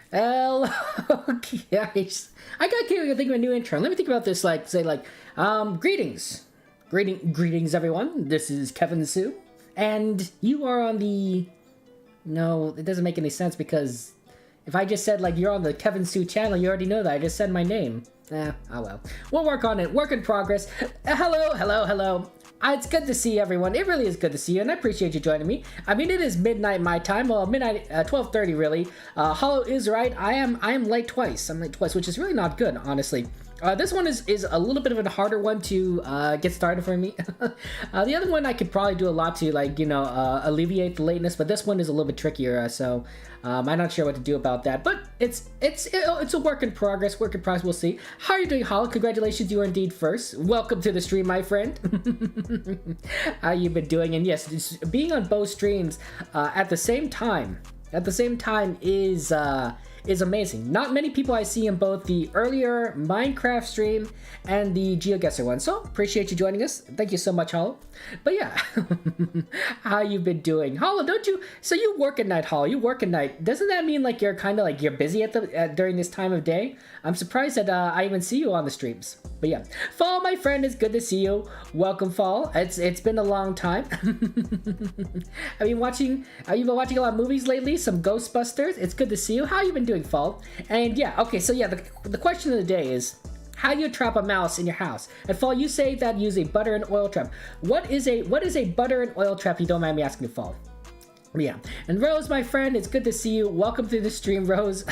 Hello, guys. I got to think of a new intro. Let me think about this. Greetings, greetings, everyone. This is Kevin Sue, and you are on the. No, it doesn't make any sense because if I just said like you're on the Kevin Sue channel, you already know that. I just said my name. Oh well. We'll work on it. Work in progress. Hello. It's good to see everyone. It really is good to see you, and I appreciate you joining me. I mean, it is midnight my time. Well, midnight, 12:30 really. Hollow is right. I am late twice. I'm late twice, which is really not good, honestly. This one is a little bit of a harder one to get started for me. The other one I could probably do a lot to alleviate the lateness, but this one is a little bit trickier. So I'm not sure what to do about that. But it's a work in progress. Work in progress. We'll see. How are you doing, Hollow? Congratulations, you are indeed first. Welcome to the stream, my friend. How you been doing? And yes, being on both streams at the same time is amazing. Not many people I see in both the earlier Minecraft stream and the GeoGuessr one. So appreciate you joining us. Thank you so much, Hollow. But yeah, how you been doing, Hollow? Don't you? So you work at night, Hollow. You work at night. Doesn't that mean like you're kind of like you're busy during this time of day? I'm surprised that I even see you on the streams. But yeah, Fall, my friend, it's good to see you. Welcome, Fall. It's been a long time. Have you been watching a lot of movies lately? Some Ghostbusters. It's good to see you. How you been doing, Fall? And yeah, okay, so yeah, the question of the day is, how do you trap a mouse in your house? And Fall, you say that use a butter and oil trap. What is a butter and oil trap? You don't mind me asking, Fall? Yeah, and Rose, my friend, it's good to see you. Welcome to the stream, Rose.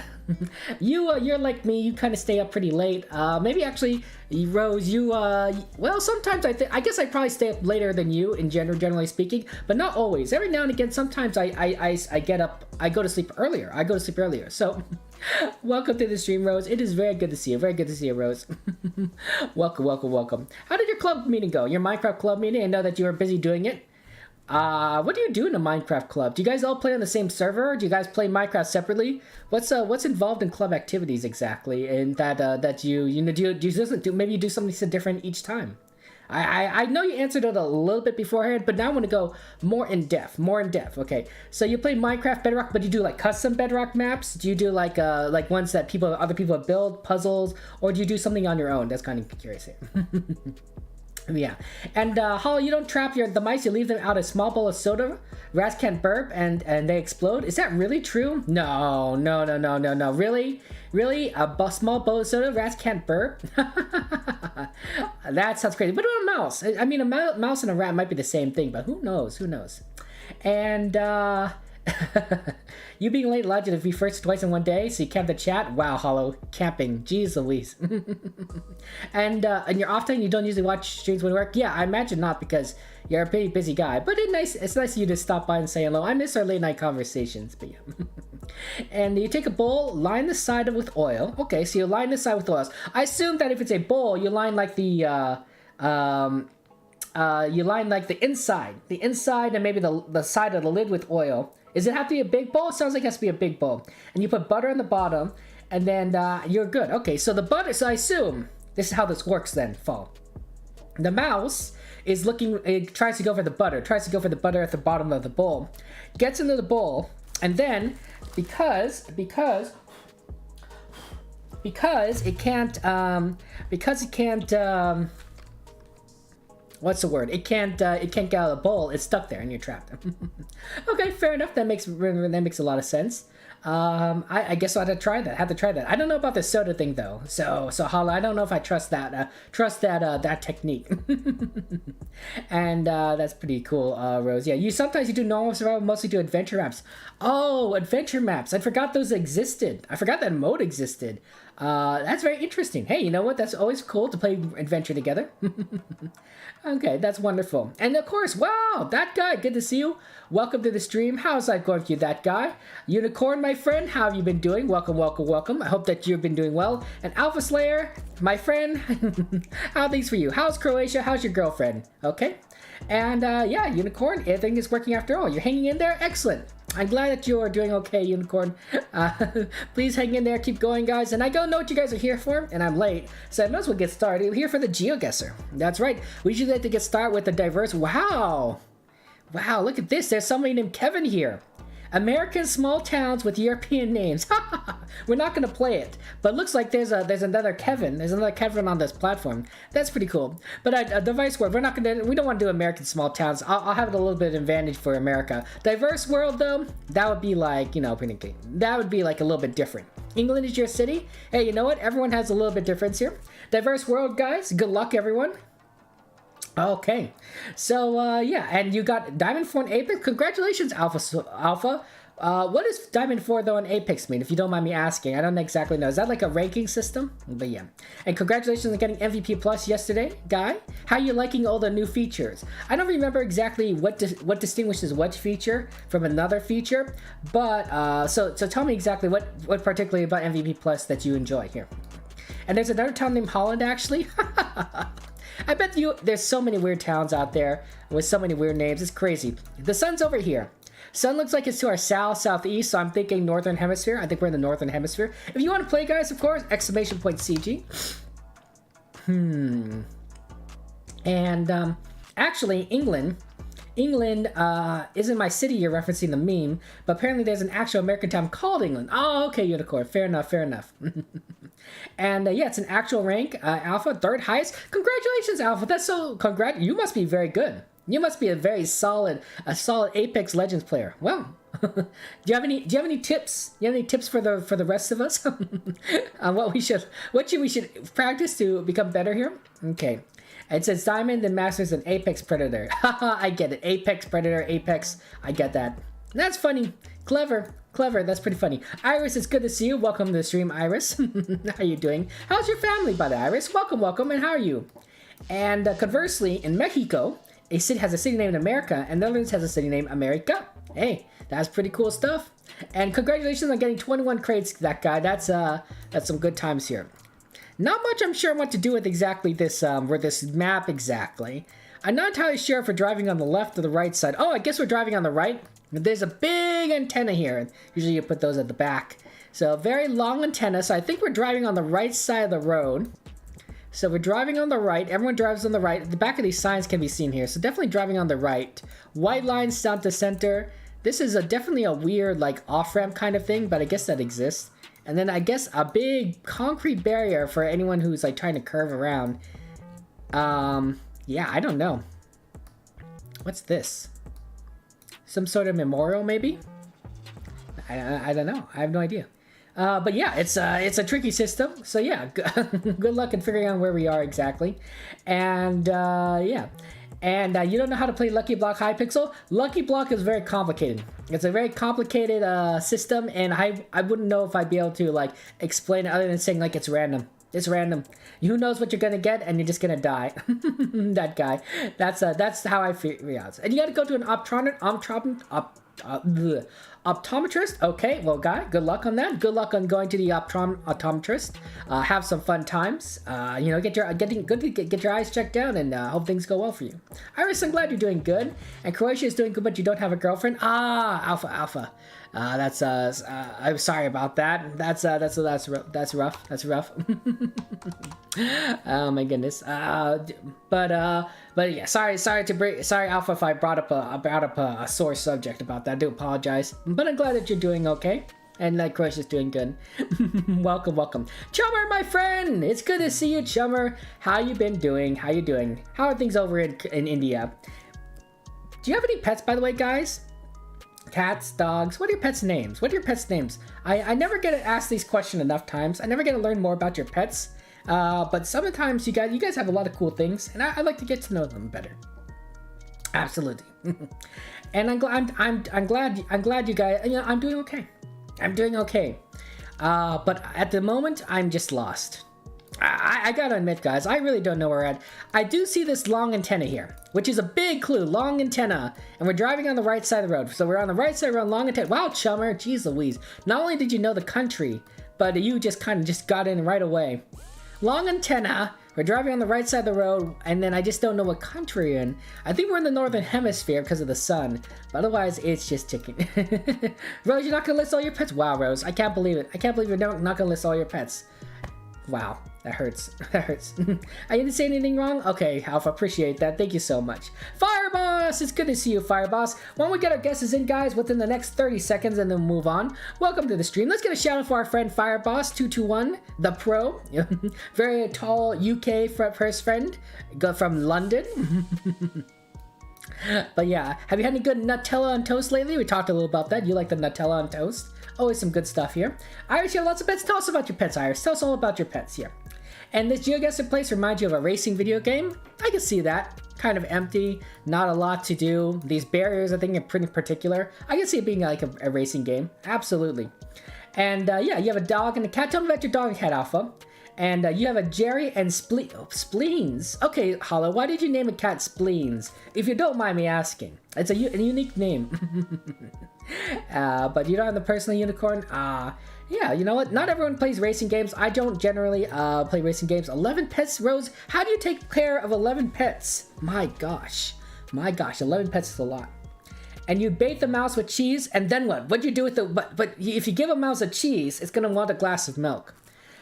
You're like me. You kind of stay up pretty late. Maybe actually, Rose, well, sometimes I guess I probably stay up later than you in generally speaking, but not always. Every now and again, sometimes I get up. I go to sleep earlier. So, welcome to the stream, Rose. It is very good to see you. Very good to see you, Rose. Welcome. How did your club meeting go? Your Minecraft club meeting? I know that you were busy doing it. What do you do in a Minecraft club? Do you guys all play on the same server? Do you guys play Minecraft separately? What's involved in club activities exactly? And that you maybe you do something different each time? I know you answered it a little bit beforehand, but now I want to go more in depth. Okay, so you play Minecraft Bedrock, but you do like custom Bedrock maps? Do you do like ones that other people build, puzzles, or do you do something on your own? That's kind of curious here. Yeah, and Hollow, you don't trap the mice, you leave them out a small bowl of soda. Rats can't burp and they explode. Is that really true? No. Really? A small bowl of soda, rats can't burp? That sounds crazy. But what about a mouse? I mean, a mouse and a rat might be the same thing, but who knows? And you being late allowed you to be first twice in one day, so you camped the chat? Wow, Hollow. Camping. Jeez Louise. And your off time, you don't usually watch streams when you work? Yeah, I imagine not because you're a pretty busy guy. But it's nice of you to stop by and say hello. I miss our late night conversations, but yeah. And you take a bowl, line the side with oil. Okay, so you line the side with oil. I assume that if it's a bowl, you line like the inside and maybe the side of the lid with oil. Does it have to be a big bowl? It sounds like it has to be a big bowl. And you put butter on the bottom, and then you're good. Okay, so the butter, so I assume this is how this works then, Fall. The mouse is it tries to go for the butter, at the bottom of the bowl, gets into the bowl, and then because it can't, what's the word? It can't get out of the bowl. It's stuck there, and you're trapped. Okay, fair enough. That makes a lot of sense. I guess I'll have to try that. I don't know about the soda thing though. So Hollow, I don't know if I trust that technique. And that's pretty cool, Rose. Yeah, sometimes you do normal survival, mostly do adventure maps. Oh, adventure maps! I forgot those existed. I forgot that mode existed. That's very interesting. Hey, you know what? That's always cool to play adventure together. Okay, that's wonderful. And of course, wow, that guy, good to see you. Welcome to the stream. How's life going for you, that guy? Unicorn, my friend, how have you been doing? Welcome. I hope that you've been doing well. And Alpha Slayer, my friend, how are things for you? How's Croatia? How's your girlfriend? Okay. And yeah, Unicorn, everything is working after all. You're hanging in there? Excellent. I'm glad that you are doing okay, Unicorn. Please hang in there, keep going, guys. And I don't know what you guys are here for, and I'm late, so I might as well get started. We're here for the GeoGuessr. That's right. We usually like to get started with a diverse. Wow, look at this. There's somebody named Kevin here. American small towns with European names. We're not gonna play it, but it looks like there's another Kevin. There's another Kevin on this platform. That's pretty cool. But device world, we don't want to do American small towns. I'll have it a little bit of advantage for America. Diverse world though, that would be like, that would be like a little bit different. England is your city. Hey, you know what? Everyone has a little bit difference here. Diverse world, guys. Good luck, everyone. Okay, so yeah, and you got Diamond 4 and Apex. Congratulations, Alpha. What does Diamond 4 though and Apex mean, if you don't mind me asking? I don't exactly know. Is that like a ranking system? But yeah. And congratulations on getting MVP Plus yesterday, Guy. How are you liking all the new features? I don't remember exactly what distinguishes what feature from another feature, but so tell me exactly what particularly about MVP Plus that you enjoy here. And there's another town named Holland, actually. I bet there's so many weird towns out there with so many weird names. It's crazy. The sun's over here. Sun looks like it's to our southeast, so I'm thinking northern hemisphere. I think we're in the northern hemisphere. If you want to play, guys, of course, !CG. And actually, England isn't my city. You're referencing the meme, but apparently there's an actual American town called England. Oh, okay, Unicorn. Fair enough. And yeah, it's an actual rank. Alpha, third highest. Congratulations, Alpha. That's so you must be very good. You must be a very solid Apex Legends player. Well, do you have any tips? Do you have any tips for the rest of us on what we should practice to become better here? Okay. It says Diamond and Masters and Apex Predator. Haha, I get it. Apex Predator, Apex. I get that. That's funny. Clever. That's pretty funny. Iris, it's good to see you. Welcome to the stream, Iris. How are you doing? How's your family, by the Iris? Welcome, and how are you? And conversely, in Mexico, a city has a city named America, and Netherlands has a city named America. Hey, that's pretty cool stuff. And congratulations on getting 21 crates, that guy. That's some good times here. Not much I'm sure what to do with exactly this this map exactly. I'm not entirely sure if we're driving on the left or the right side. Oh, I guess we're driving on the right. There's a big antenna here. Usually you put those at the back. So very long antenna. So I think we're driving on the right side of the road. So we're driving on the right. Everyone drives on the right. The back of these signs can be seen here. So definitely driving on the right. White lines down to center. This is definitely a weird like off-ramp kind of thing, but I guess that exists. And then I guess a big concrete barrier for anyone who's like trying to curve around. Yeah, I don't know. What's this? Some sort of memorial, maybe? I don't know. I have no idea. But yeah, it's a tricky system. So yeah, good luck in figuring out where we are exactly. And yeah. And you don't know how to play Lucky Block Hypixel? Lucky Block is very complicated. It's a very complicated system, and I wouldn't know if I'd be able to like explain it other than saying like it's random. It's random. Who knows what you're gonna get, and you're just gonna die. That guy. That's how I figure out. And you gotta go to an optometrist. Okay, well, guy, good luck on that. Good luck on going to the optometrist. Have some fun times. You know, get your eyes checked out, and hope things go well for you. Iris, I'm glad you're doing good. And Croatia is doing good, but you don't have a girlfriend. Alpha. I'm sorry about that. That's rough. That's rough. Oh my goodness. But yeah, sorry Alpha, if I brought up a sore subject about that. I do apologize. But I'm glad that you're doing okay. And that Croatia's doing good. Welcome. Chummer, my friend! It's good to see you, Chummer. How you been doing? How you doing? How are things over in India? Do you have any pets, by the way, guys? Cats, dogs, what are your pets' names? I never get asked these questions enough times. I never get to learn more about your pets. But sometimes you guys have a lot of cool things, and I like to get to know them better. Absolutely. And I'm glad you guys, you know, I'm doing okay. But at the moment, I'm just lost. I gotta admit, guys, I really don't know where we're at. I do see this long antenna here, which is a big clue, long antenna, and we're driving on the right side of the road. So we're on the right side of the road, long antenna. Wow, Chummer, jeez Louise. Not only did you know the country, but you just kind of got in right away. Long antenna, we're driving on the right side of the road, and then I just don't know what country we're in. I think we're in the northern hemisphere because of the sun, but otherwise it's just ticking. Rose, you're not gonna list all your pets? Wow, Rose, I can't believe it. I can't believe you're not gonna list all your pets. Wow. That hurts. That hurts. I didn't say anything wrong? Okay, Alpha, appreciate that. Thank you so much. Fireboss! It's good to see you, Fireboss. Why don't we get our guesses in, guys, within the next 30 seconds and then move on. Welcome to the stream. Let's get a shout out for our friend Fireboss221, the pro. Very tall UK first friend. From London. But yeah, have you had any good Nutella on toast lately? We talked a little about that. You like the Nutella on toast? Always some good stuff here. Iris, you have lots of pets. Tell us about your pets, Iris. Tell us all about your pets here. And this GeoGuessr place reminds you of a racing video game. I can see that. Kind of empty, not a lot to do. These barriers, I think, are pretty particular. I can see it being like a racing game. Absolutely. And yeah, you have a dog and a cat. Tell me about your dog and cat, Alpha. And you have a Jerry and Spleens. Okay, Hollow, why did you name a cat Spleens? If you don't mind me asking. It's a unique name. But you don't have the personal unicorn? Yeah, you know what? Not everyone plays racing games. I don't generally play racing games. 11 pets, Rose? How do you take care of 11 pets? My gosh. My gosh, 11 pets is a lot. And you bait the mouse with cheese, and then what? What do you do with the... But if you give a mouse a cheese, it's going to want a glass of milk.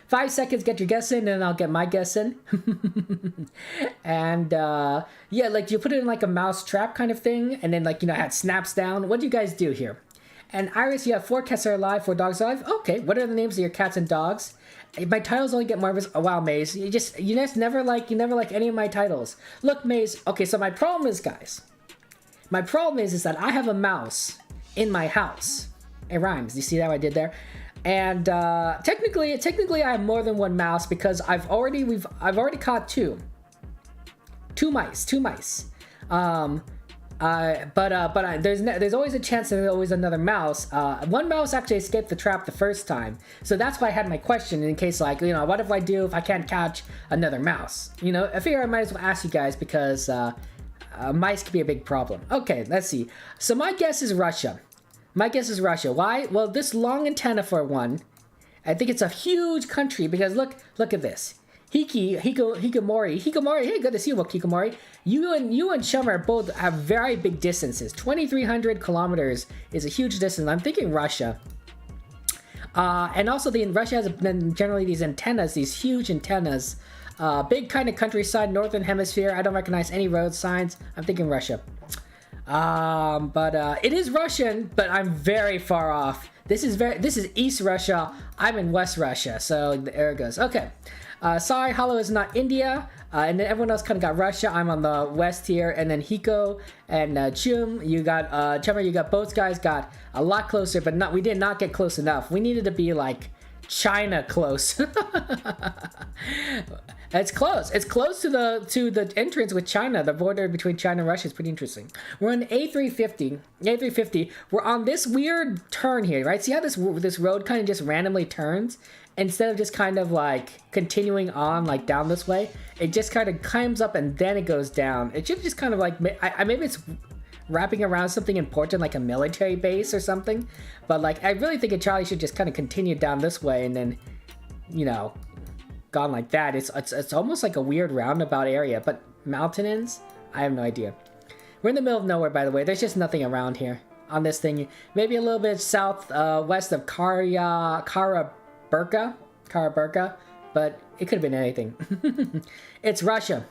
5 seconds, get your guess in, and I'll get my guess in. And yeah, like you put it in like a mouse trap kind of thing, and then like, you know, it snaps down. What do you guys do here? And Iris, you have 4 cats are alive, 4 dogs are alive. Okay, what are the names of your cats and dogs? My titles only get more of oh wow, Maze. You just never like any of my titles. Look, Maze. Okay, so my problem is, guys. My problem is that I have a mouse in my house. It rhymes. You see how I did there? And technically, I have more than 1 mouse because I've already caught 2 mice. There's always a chance that there's always another mouse. 1 mouse actually escaped the trap the first time, so that's why I had my question in case, like, you know, what if I can't catch another mouse? You know, I figure I might as well ask you guys because mice can be a big problem. Okay, let's see. So my guess is Russia. Why? Well, this long antenna for one. I think it's a huge country because look at this. Hikomori. Hey, good to see you, Hikomori. You and Shummer both have very big distances. 2,300 kilometers is a huge distance. I'm thinking Russia. And also Russia has been generally these antennas, these huge antennas. Big kind of countryside, northern hemisphere. I don't recognize any road signs. I'm thinking Russia. It is Russian, but I'm very far off. This is East Russia. I'm in West Russia, so there it goes. Okay. Sorry, Hollow is not India. And then everyone else kind of got Russia. I'm on the west here. And then Hiko and Chum, you got Chummer, you got both guys got a lot closer, but we did not get close enough. We needed to be like China close. It's close. It's close to the entrance with China. The border between China and Russia is pretty interesting. We're on A350. We're on this weird turn here, right? See how this road kind of just randomly turns? Instead of just kind of like continuing on like down this way, it just kind of climbs up and then it goes down. It should just kind of like, maybe it's wrapping around something important like a military base or something. But like, I really think Charlie should just kind of continue down this way and then, you know, gone like that. It's almost like a weird roundabout area, but mountains? I have no idea. We're in the middle of nowhere, by the way. There's just nothing around here on this thing. Maybe a little bit south west of Karaburka, but it could have been anything. It's Russia.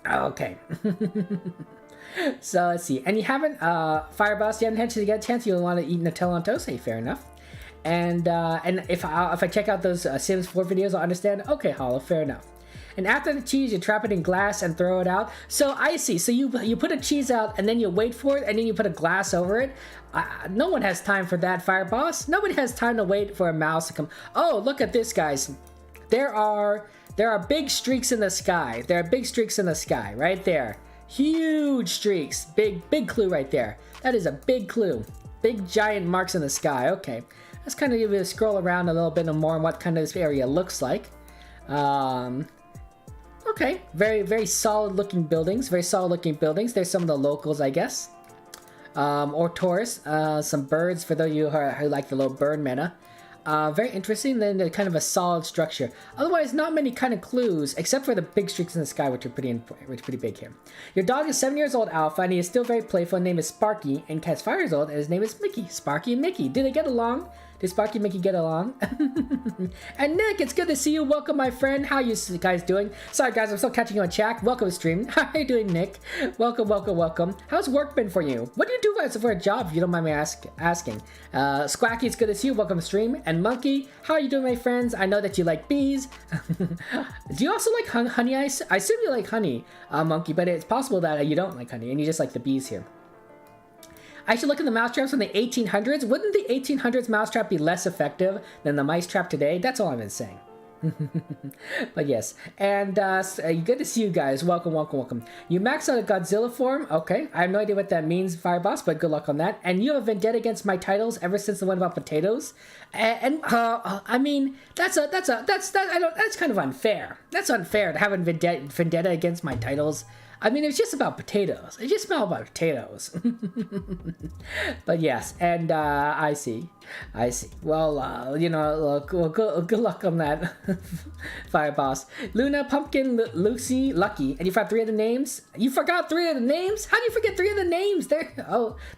Okay. So let's see. And you haven't, Fireboss, you haven't had to get a chance. You'll want to eat Nutella on toast. Hey, fair enough. And if I check out those Sims 4 videos, I'll understand. Okay, Hollow, fair enough. And after the cheese, you trap it in glass and throw it out. So I see. So you put a cheese out and then you wait for it and then you put a glass over it. No one has time for that, Fireboss. Nobody has time to wait for a mouse to come. Oh, look at this, guys. There are big streaks in the sky. There are big streaks in the sky right there. Huge streaks. Big clue right there. That is a big clue. Big giant marks in the sky. Okay. Let's kind of give it a scroll around a little bit more on what kind of this area looks like. Okay, very solid looking buildings. There's some of the locals, I guess. Or tourists. Some birds for those of you who like the little bird meta. Very interesting. Then kind of a solid structure. Otherwise, not many kind of clues, except for the big streaks in the sky, which are pretty big here. Your dog is 7 years old, Alpha, and he is still very playful. His name is Sparky, and Cat's 5 years old, and his name is Mickey. Sparky and Mickey. Do they get along? Did Sparky make you get along? And Nick, it's good to see you. Welcome, my friend. How you guys doing? Sorry, guys, I'm still catching you on chat. Welcome to stream. How are you doing, Nick? Welcome, welcome, welcome. How's work been for you? What do you do for a job, if you don't mind me asking? Squacky, it's good to see you. Welcome to stream. And Monkey, how are you doing, my friends? I know that you like bees. Do you also like honey? I assume you like honey, Monkey, but it's possible that you don't like honey and you just like the bees here. I should look at the mousetraps from the 1800s. Wouldn't the 1800s mousetrap be less effective than the mice trap today? That's all I've been saying. But yes, and good to see you guys. Welcome, welcome, welcome. You maxed out a Godzilla form. Okay, I have no idea what that means, Fireboss, but good luck on that. And you have a vendetta against my titles ever since the one about potatoes. And I mean, that's kind of unfair. That's unfair to have a vendetta against my titles. I mean, it's just about potatoes. It just smells about potatoes. But yes, and I see. Well, you know, good luck on that, Fireboss. Luna, Pumpkin, Lucy, Lucky, and you forgot 3 of the names? You forgot 3 of the names? How do you forget 3 of the names? They're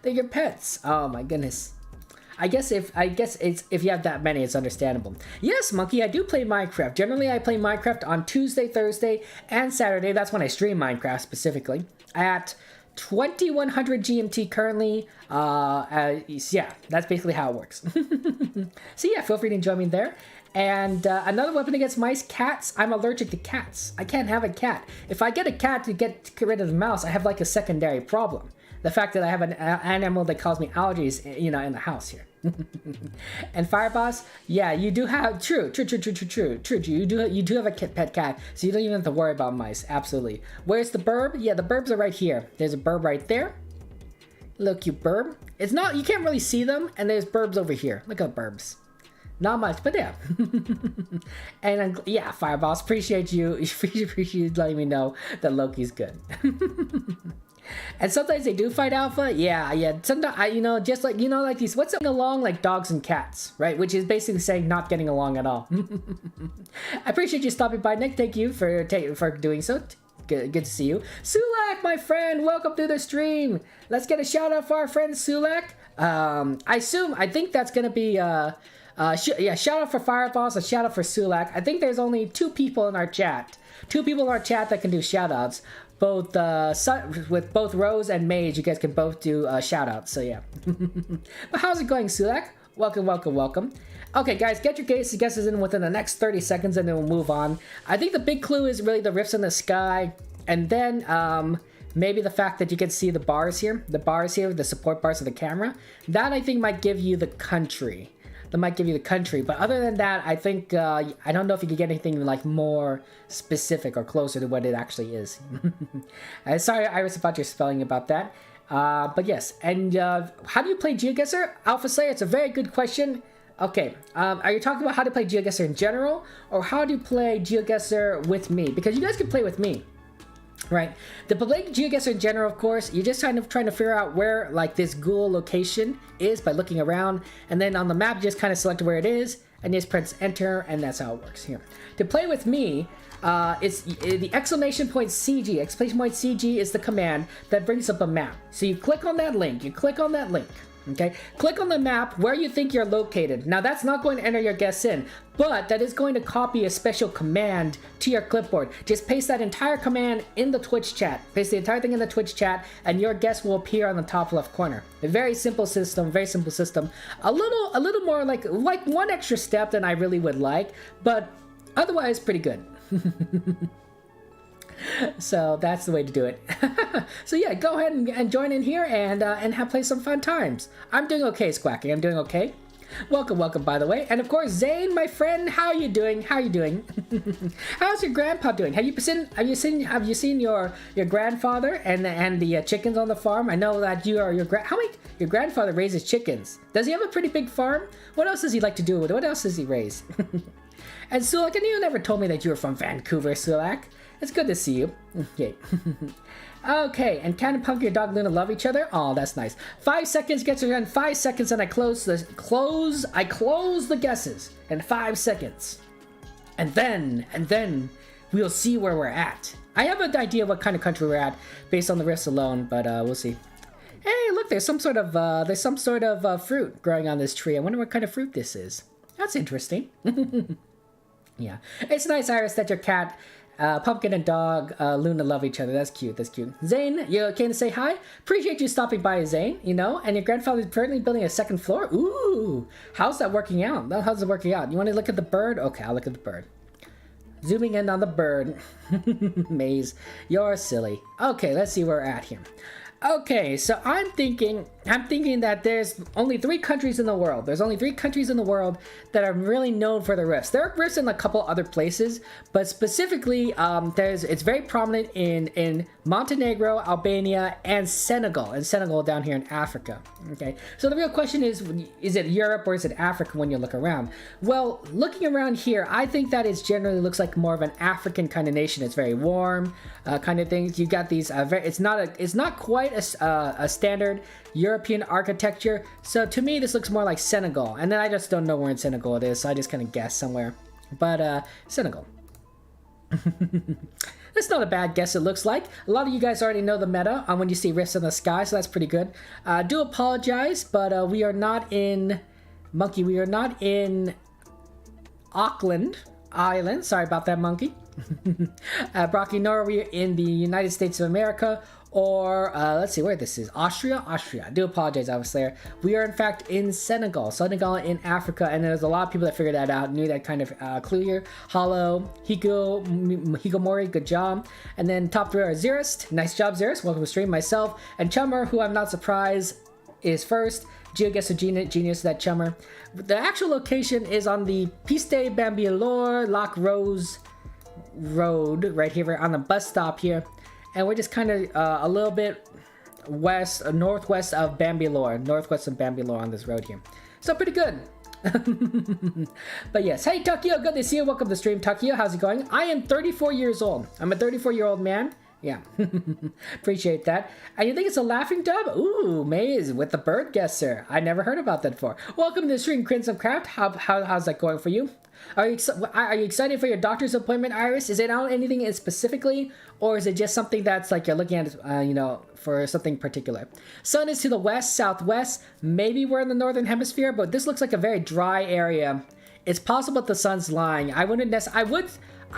your pets. Oh my goodness. I guess if you have that many, it's understandable. Yes, Monkey, I do play Minecraft. Generally, I play Minecraft on Tuesday, Thursday, and Saturday. That's when I stream Minecraft specifically at 2100 GMT currently. Yeah, that's basically how it works. So yeah, feel free to join me there. And another weapon against mice, cats. I'm allergic to cats. I can't have a cat. If I get a cat to get rid of the mouse, I have like a secondary problem. The fact that I have an animal that causes me allergies, you know, in the house here. And Fireboss, yeah, you do have true. You do have a pet cat, so you don't even have to worry about mice. Absolutely. Where's the burb? Yeah, the burbs are right here. There's a burb right there. Little cute burb. It's not, you can't really see them, and there's burbs over here. Look at burbs. Not much, but yeah. And yeah, Fireboss, appreciate you. Appreciate you letting me know that Loki's good. And sometimes they do fight alpha. Yeah. Sometimes just like like these. What's getting along like dogs and cats, right? Which is basically saying not getting along at all. I appreciate you stopping by, Nick. Thank you for doing so. Good to see you, Sulak, my friend. Welcome to the stream. Let's get a shout out for our friend Sulak. I think that's gonna be shout out for Fireboss, a shout out for Sulak. I think there's only 2 people in our chat. 2 people in our chat that can do shout outs. Both with both Rose and Mage, you guys can both do shout outs, so yeah. But how's it going, Sulak? Welcome. Okay, guys, get your guesses in within the next 30 seconds and then we'll move on. I think the big clue is really the rifts in the sky, and then maybe the fact that you can see the bars here, the support bars of the camera. That I think might give you the country. But other than that, I think I don't know if you could get anything like more specific or closer to what it actually is. Sorry, Iris, about your spelling about that. But yes, and how do you play GeoGuessr? Alpha Slayer, it's a very good question. Okay, are you talking about how to play GeoGuessr in general, or how do you play GeoGuessr with me? Because you guys can play with me. Right, the play GeoGuessr in general, of course, you're just trying to figure out where like this ghoul location is by looking around, and then on the map you just kind of select where it is and you just press enter, and that's how it works here. To play with me, it's the exclamation point CG. Exclamation point CG is the command that brings up a map. So you click on that link. Okay, click on the map where you think you're located. Now that's not going to enter your guess in, but that is going to copy a special command to your clipboard. Just paste that entire command in the Twitch chat. Paste the entire thing in the Twitch chat and your guess will appear on the top left corner. A very simple system, A little more like one extra step than I really would like, but otherwise pretty good. So that's the way to do it. So yeah, go ahead and join in here and play some fun times. I'm doing okay, Squacky. I'm doing okay. Welcome, by the way. And of course, Zane, my friend, how you doing? How's your grandpa doing? Have you seen your grandfather and the chickens on the farm? I know that your grandfather raises chickens. Does he have a pretty big farm? What else does he like to do with it? What else does he raise? And Sulak, and you never told me that you were from Vancouver, Sulak. It's good to see you. Okay. Okay, and Cat and Pumpkin, your dog Luna, love each other. Oh, that's nice. 5 seconds gets you in 5 seconds, and I close the guesses in 5 seconds. And then we'll see where we're at. I have an idea what kind of country we're at based on the rifts alone, but we'll see. Hey, look, there's some sort of fruit growing on this tree. I wonder what kind of fruit this is. That's interesting. Yeah, it's nice, Iris, that your cat, Pumpkin and dog, Luna love each other. That's cute. That's cute. Zane, you came to say hi. Appreciate you stopping by, Zane. You know, and your grandfather's currently building a second floor. Ooh, how's that working out? How's it working out? You want to look at the bird? Okay, I'll look at the bird. Zooming in on the bird. Maze, you're silly. Okay, let's see where we're at here. Okay, so I'm thinking that there's only 3 countries in the world. There's only 3 countries in the world that are really known for the rifts. There are rifts in a couple other places, but specifically, it's very prominent in Montenegro, Albania, and Senegal. And Senegal down here in Africa. Okay, so the real question is it Europe or is it Africa when you look around? Well, looking around here, I think that it generally looks like more of an African kind of nation. It's very warm, kind of things. You got these. It's not quite a standard European architecture. So to me, this looks more like Senegal. And then I just don't know where in Senegal it is, so I just kind of guess somewhere. But Senegal. That's not a bad guess, it looks like. A lot of you guys already know the meta on when you see rifts in the sky, so that's pretty good. I do apologize, but we are not in... Monkey, we are not in Auckland Island. Sorry about that, Monkey. Brocky, nor are we in the United States of America, or let's see where this is. Austria. I do apologize, I was there. We are in fact in Senegal in Africa, and there's a lot of people that figured that out, knew that kind of clue here. Hollow, Hikomori, good job. And then top 3 are Zerist. Nice job, Zerist. Welcome to stream. Myself and Chummer, who I'm not surprised is first. GeoGuessr genius, that Chummer. The actual location is on the Piste Bambilor Lac Rose Road, right here on the bus stop here. And we're just kind of a little bit northwest of Bambilor on this road here. So pretty good. But yes, hey Takio, good to see you. Welcome to the stream, Takio. How's it going? I am 34 years old. I'm a 34-year-old man. Yeah, appreciate that. And you think it's a laughing dub? Ooh, Maze with the bird guesser. I never heard about that before. Welcome to the stream, Crimson Craft. How's that going for you? Are you excited for your doctor's appointment, Iris? Is it on anything specifically, or is it just something that's like you're looking at, for something particular? Sun is to the west, southwest. Maybe we're in the northern hemisphere, but this looks like a very dry area. It's possible that the sun's lying. I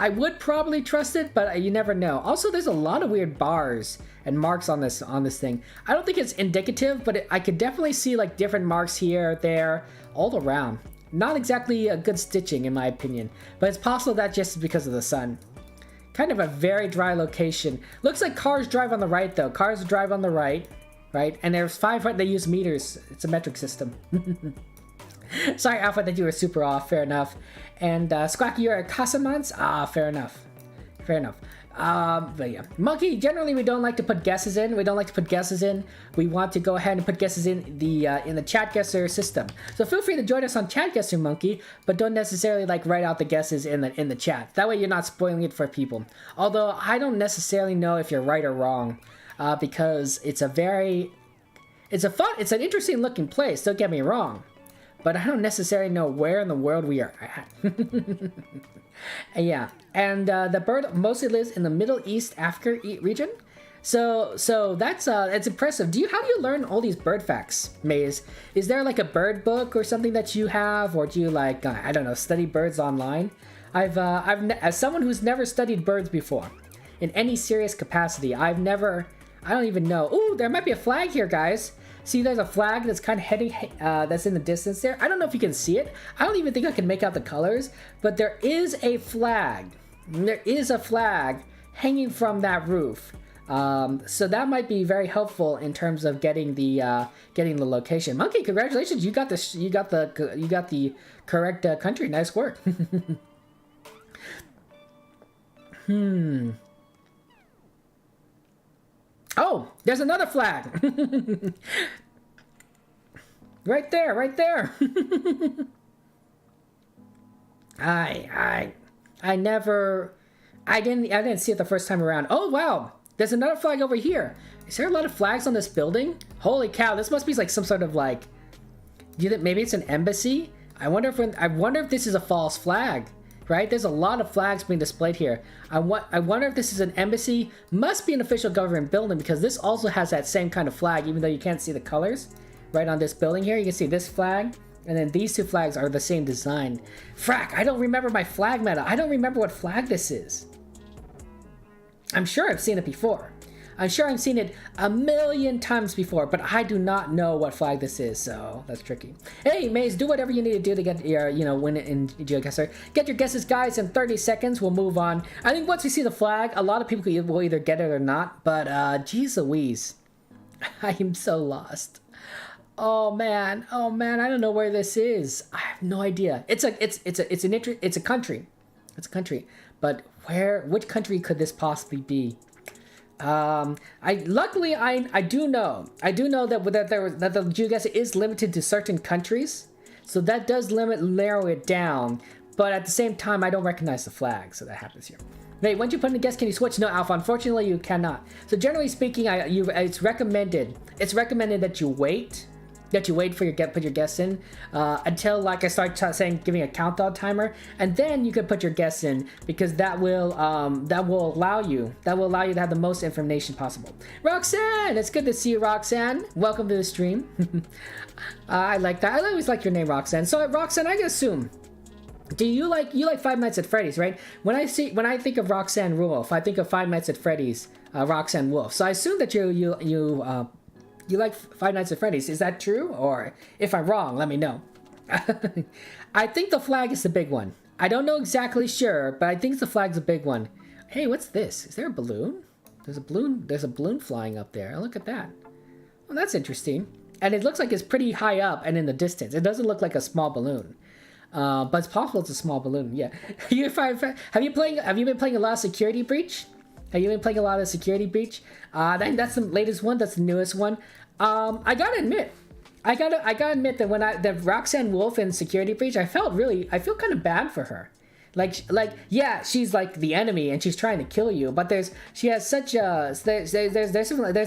would probably trust it, but you never know. Also, there's a lot of weird bars and marks on this thing. I don't think it's indicative, but I could definitely see like different marks here, there, all around. Not exactly a good stitching in my opinion, but it's possible that just because of the sun. Kind of a very dry location. Looks like cars drive on the right though. Cars drive on the right? And there's 5, they use meters. It's a metric system. Sorry, Alpha, that you were super off. Fair enough. And Squacky, you're a Casamance? Ah, fair enough. But yeah, Monkey, generally we don't like to put guesses in. We want to go ahead and put guesses in the Chatguessr system. So feel free to join us on Chatguessr, Monkey, but don't necessarily like write out the guesses in the chat. That way you're not spoiling it for people. Although I don't necessarily know if you're right or wrong, because it's an interesting looking place. Don't get me wrong. But I don't necessarily know where in the world we are at. Yeah, and the bird mostly lives in the Middle East Africa region. So that's it's impressive. How do you learn all these bird facts, Maze? Is there like a bird book or something that you have, or do you like I don't know, study birds online? As someone who's never studied birds before, in any serious capacity, I don't even know. Ooh, there might be a flag here, guys. See, there's a flag that's kind of heading, that's in the distance there. I don't know if you can see it. I don't even think I can make out the colors, but there is a flag. There is a flag hanging from that roof. So that might be very helpful in terms of getting the location. Monkey, congratulations! You got the correct country. Nice work. Oh, there's another flag. Right there. I didn't see it the first time around. Oh wow, there's another flag over here. Is there a lot of flags on this building? Holy cow, this must be like some sort of like, do you think maybe it's an embassy? I wonder if this is a false flag. right? There's a lot of flags being displayed here. I wonder if this is an embassy. Must be an official government building because this also has that same kind of flag, even though you can't see the colors. Right on this building here, you can see this flag, and then these two flags are the same design. Frack, I don't remember my flag meta. I don't remember what flag this is. I'm sure I've seen it before. I'm sure I've seen it a million times before, but I do not know what flag this is, so that's tricky. Hey, Maze, do whatever you need to do to get your, win in GeoGuessr. Get your guesses, guys, in 30 seconds. We'll move on. I think once we see the flag, a lot of people will either get it or not, but geez Louise. I am so lost. Oh man, I don't know where this is. I have no idea. It's a country. It's a country, but which country could this possibly be? Luckily I do know that the GeoGuessr is limited to certain countries, so that does narrow it down. But at the same time, I don't recognize the flag, so that happens here. Wait, once you put in a guess, can you switch? No, Alpha. Unfortunately, you cannot. So generally speaking, it's recommended. It's recommended that you wait. Put your guess in until, like, I start giving a countdown timer, and then you can put your guess in, because that will allow you to have the most information possible. Roxanne, it's good to see you, Roxanne. Welcome to the stream. I like that. I always like your name, Roxanne. So Roxanne, I assume, do you like Five Nights at Freddy's, right? When I think of Roxanne Wolf, I think of Five Nights at Freddy's, Roxanne Wolf. So I assume that you like Five Nights at Freddy's. Is that true? Or if I'm wrong, let me know. I think the flag is the big one. I don't know exactly sure, but I think the flag's a big one. Hey, what's this? Is there a balloon? There's a balloon flying up there. Look at that. Well, that's interesting. And it looks like it's pretty high up and in the distance. It doesn't look like a small balloon. But it's possible it's a small balloon. Yeah. Have you been playing a lot of Security Breach? Have you been playing a lot of Security Breach? That's the latest one. That's the newest one. I gotta admit that when the Roxanne Wolf in Security Breach, I feel kind of bad for her. Like yeah, she's like the enemy and she's trying to kill you, but there's a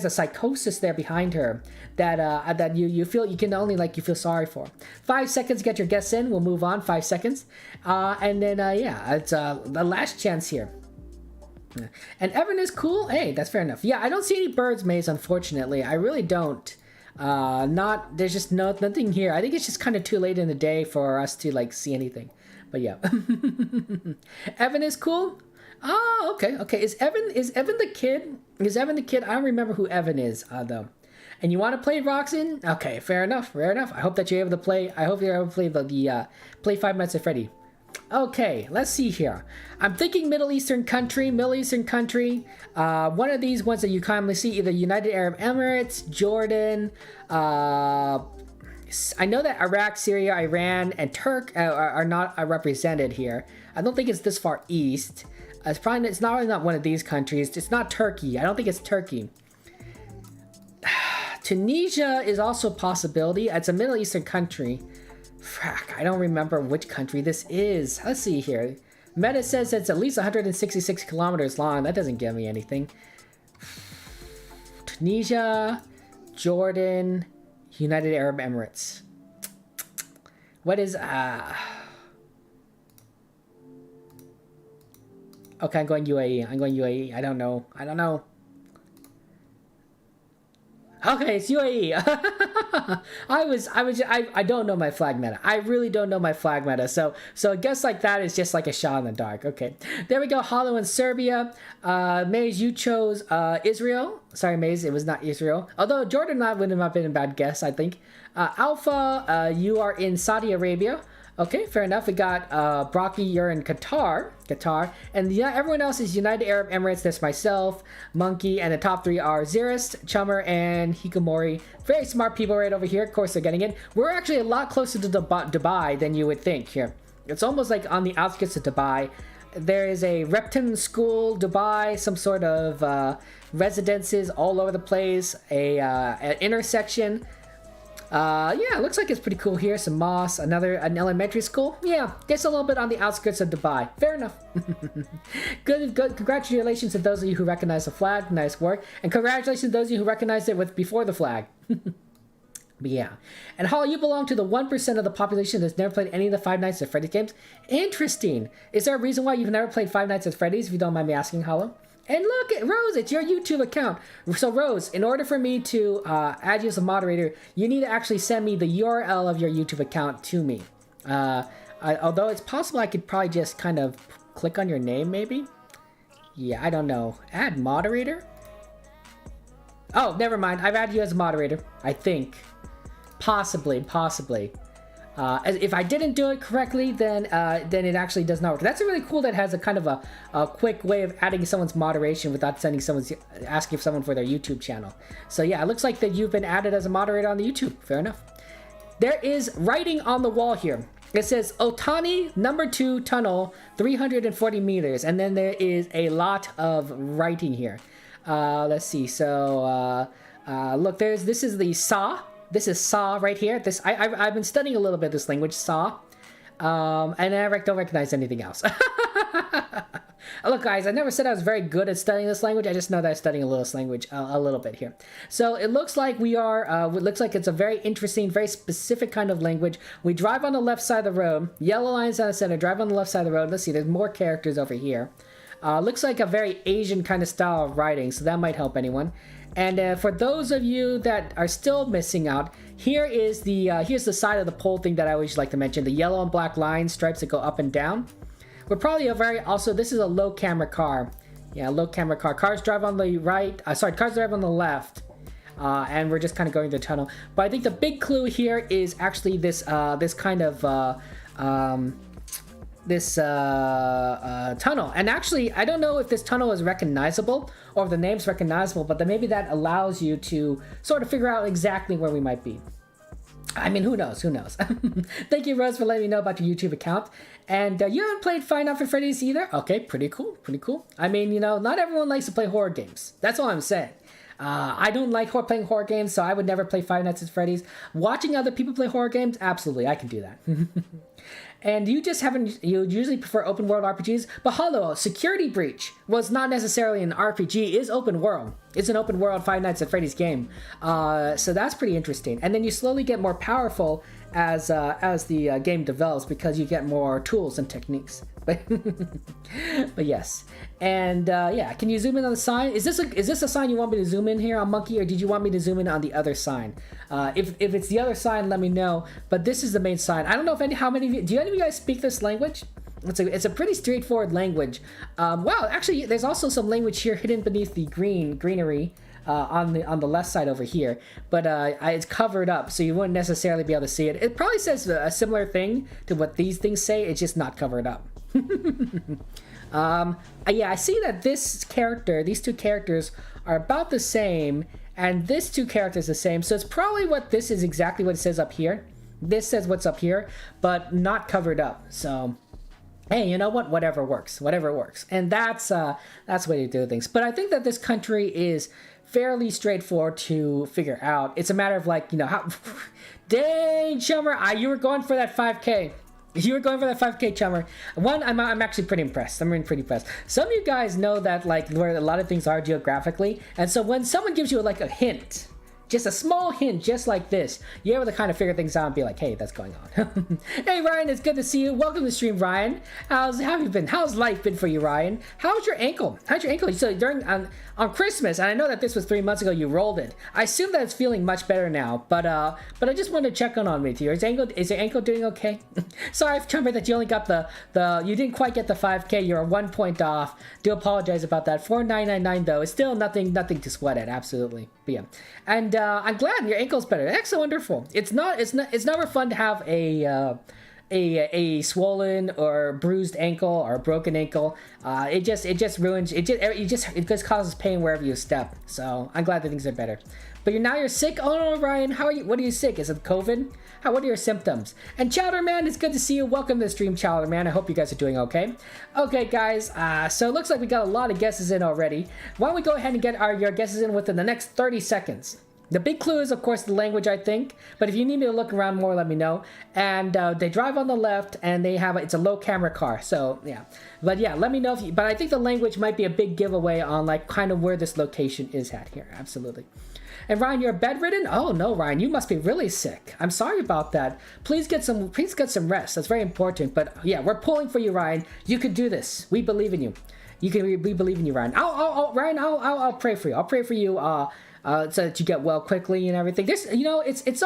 psychosis there behind her that you feel sorry for. 5 seconds to get your guess in. We'll move on. 5 seconds, and then it's the last chance here. And Evan is cool. Hey, that's fair enough. Yeah, I don't see any birds, Maze, unfortunately. I really don't. There's just nothing here. I think it's just kind of too late in the day for us to like see anything. But yeah. Evan is cool. Oh, okay. Is Evan the kid? I don't remember who Evan is, though. And you want to play Roxanne? Okay, fair enough. I hope that you're able to play. I hope you're able to play play Five Nights at Freddy. Okay, let's see here. I'm thinking Middle Eastern country. One of these ones that you commonly see, either United Arab Emirates, Jordan. I know that Iraq, Syria, Iran, and Turk are not represented here. I don't think it's this far east. It's not one of these countries. It's not Turkey. I don't think it's Turkey. Tunisia is also a possibility. It's a Middle Eastern country. Frack, I don't remember which country this is. Let's see here. Meta says it's at least 166 kilometers long. That doesn't give me anything. Tunisia, Jordan, United Arab Emirates. What is... Okay, I'm going UAE. I don't know. Okay, it's UAE. I don't know my flag meta. I really don't know my flag meta. So a guess like that is just like a shot in the dark. Okay, there we go. Hollow in Serbia. Maze, you chose Israel. Sorry, Maze, it was not Israel. Although Jordan would have not been a bad guess, I think. Alpha, you are in Saudi Arabia. Okay, fair enough. We got Brocky, you're in Qatar, and everyone else is United Arab Emirates. There's myself, Monkey, and the top three are Zirist, Chummer, and Hikomori. Very smart people right over here. Of course, they're getting it. We're actually a lot closer to Dubai than you would think here. It's almost like on the outskirts of Dubai. There is a Repton school, Dubai, some sort of residences all over the place, an intersection. Yeah, it looks like it's pretty cool here. Some mosque, an elementary school. Yeah, just a little bit on the outskirts of Dubai. Fair enough. Good. Congratulations to those of you who recognize the flag. Nice work. And congratulations to those of you who recognized it before the flag. But yeah. And Hollow, you belong to the 1% of the population that's never played any of the Five Nights at Freddy's games. Interesting. Is there a reason why you've never played Five Nights at Freddy's, if you don't mind me asking, Hollow? And look, Rose, it's your YouTube account. So Rose, in order for me to add you as a moderator, you need to actually send me the URL of your YouTube account to me. Although it's possible I could probably just kind of click on your name, maybe? Yeah, I don't know. Add moderator? Oh, never mind. I've added you as a moderator, I think. Possibly. If I didn't do it correctly, then it actually does not work. That's really cool. That has a kind of a quick way of adding someone's moderation without asking someone for their YouTube channel. So yeah, it looks like that you've been added as a moderator on the YouTube. Fair enough. There is writing on the wall here. It says Otani number 2 tunnel 340 meters, and then there is a lot of writing here. Let's see. So look, this is the Sa. This is Sa right here. I've been studying a little bit of this language, Sa, and I don't recognize anything else. Look, guys, I never said I was very good at studying this language. I just know that I'm studying a little bit here. So it looks like we are. It looks like it's a very interesting, very specific kind of language. We drive on the left side of the road. Yellow lines down the center. Drive on the left side of the road. Let's see. There's more characters over here. Looks like a very Asian kind of style of writing, so that might help anyone. And for those of you that are still missing out, here's the side of the pole thing that I always like to mention. The yellow and black line stripes that go up and down. We're probably this is a low camera car. Yeah, low camera car. Cars drive on the right. Cars drive on the left. And we're just kind of going through the tunnel. But I think the big clue here is actually this kind of tunnel. And actually, I don't know if this tunnel is recognizable or if the name's recognizable, but then maybe that allows you to sort of figure out exactly where we might be. I mean, who knows? Thank you, Rose, for letting me know about your YouTube account. And you haven't played Five Nights at Freddy's either? Okay, pretty cool. I mean, not everyone likes to play horror games. That's all I'm saying. I don't like playing horror games, so I would never play Five Nights at Freddy's. Watching other people play horror games, absolutely, I can do that. And you usually prefer open world RPGs, but Hollow, Security Breach was not necessarily an RPG, it's open world. It's an open world Five Nights at Freddy's game. So that's pretty interesting. And then you slowly get more powerful as the game develops because you get more tools and techniques. But yes. And yeah, can you zoom in on the sign? Is this a sign you want me to zoom in here on Monkey, or did you want me to zoom in on the other sign? If it's the other sign, let me know. But this is the main sign. I don't know how many of you, do any of you guys speak this language? It's a pretty straightforward language. Wow, actually, there's also some language here hidden beneath the greenery on the left side over here. But it's covered up, so you wouldn't necessarily be able to see it. It probably says a similar thing to what these things say. It's just not covered up. Yeah, I see that these two characters are about the same, and this two characters the same. So it's probably this is exactly what it says up here. This says what's up here, but not covered up. So hey, you know what? Whatever works. And that's the way to do things. But I think that this country is fairly straightforward to figure out. It's a matter of how. Dang, Chummer, you were going for that 5K. You were going for that 5K, Chummer. I'm actually pretty impressed. I'm really pretty impressed. Some of you guys know that where a lot of things are geographically, and so when someone gives you a hint, just a small hint, just like this, you're able to kind of figure things out and be like, hey, that's going on. Hey, Ryan, it's good to see you. Welcome to the stream, Ryan. How have you been? How's life been for you, Ryan? How's your ankle? So during on Christmas, and I know that this was 3 months ago, you rolled it. I assume that it's feeling much better now, but I just wanted to check on with you. Is your ankle doing okay? Sorry, Chumber, that you only got you didn't quite get the 5K. You're 1 point off. Do apologize about that. 4,999 though. It's still nothing to sweat at. Absolutely. But yeah, and I'm glad your ankle's better. That's so wonderful. It's never fun to have a swollen or bruised ankle or a broken ankle. It just ruins. It just causes pain wherever you step. So I'm glad that things are better. But you're sick. Oh no, Ryan, how are you? What are you sick? Is it COVID? What are your symptoms? And Chowderman, it's good to see you. Welcome to the stream, Chowderman. I hope you guys are doing okay. Okay, guys. So it looks like we got a lot of guesses in already. Why don't we go ahead and get your guesses in within the next 30 seconds? The big clue is, of course, the language, I think. But if you need me to look around more, let me know. And they drive on the left, and it's a low camera car. So yeah, but yeah, let me know if but I think the language might be a big giveaway on kind of where this location is at here. Absolutely. And Ryan, you're bedridden? Oh no, Ryan, you must be really sick. I'm sorry about that. Please get some rest. That's very important. But yeah, we're pulling for you, Ryan. You can do this. We believe in you. We believe in you, Ryan. Ryan, I'll pray for you. I'll pray for you. So that you get well quickly and everything. There's, you know, it's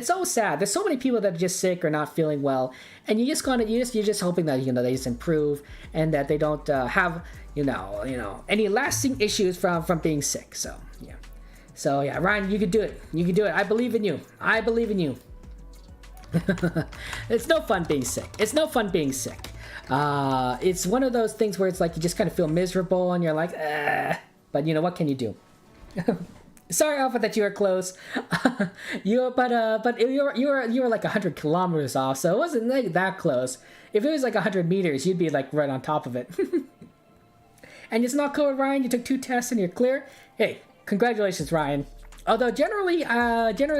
so sad. There's so many people that are just sick or not feeling well, and you're just hoping that, you know, they just improve and that they don't have, you know, any lasting issues from being sick. So yeah, Ryan, you can do it. You can do it. I believe in you. I believe in you. It's no fun being sick. It's no fun being sick. It's one of those things where it's like you just kind of feel miserable and you're like, but you know, what can you do? Sorry, Alpha, that you were close. But you were like 100 kilometers off, so it wasn't like that close. If it was like 100 meters, you'd be like right on top of it. And it's not covered, Ryan. You took 2 tests and you're clear. Hey, congratulations, Ryan. Although generally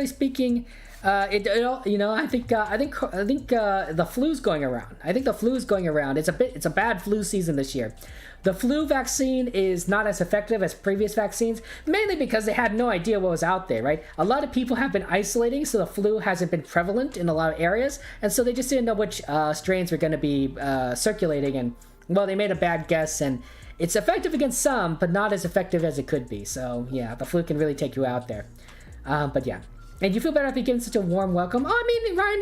speaking, you know, I think the flu's going around. I think the flu's going around. It's a bad flu season this year. The flu vaccine is not as effective as previous vaccines, mainly because they had no idea what was out there, right? A lot of people have been isolating, so the flu hasn't been prevalent in a lot of areas, and so they just didn't know which strains were going to be circulating, and, well, they made a bad guess, and it's effective against some, but not as effective as it could be. So, yeah, the flu can really take you out there. But, yeah. And you feel better after getting such a warm welcome. Oh, I mean, Ryan,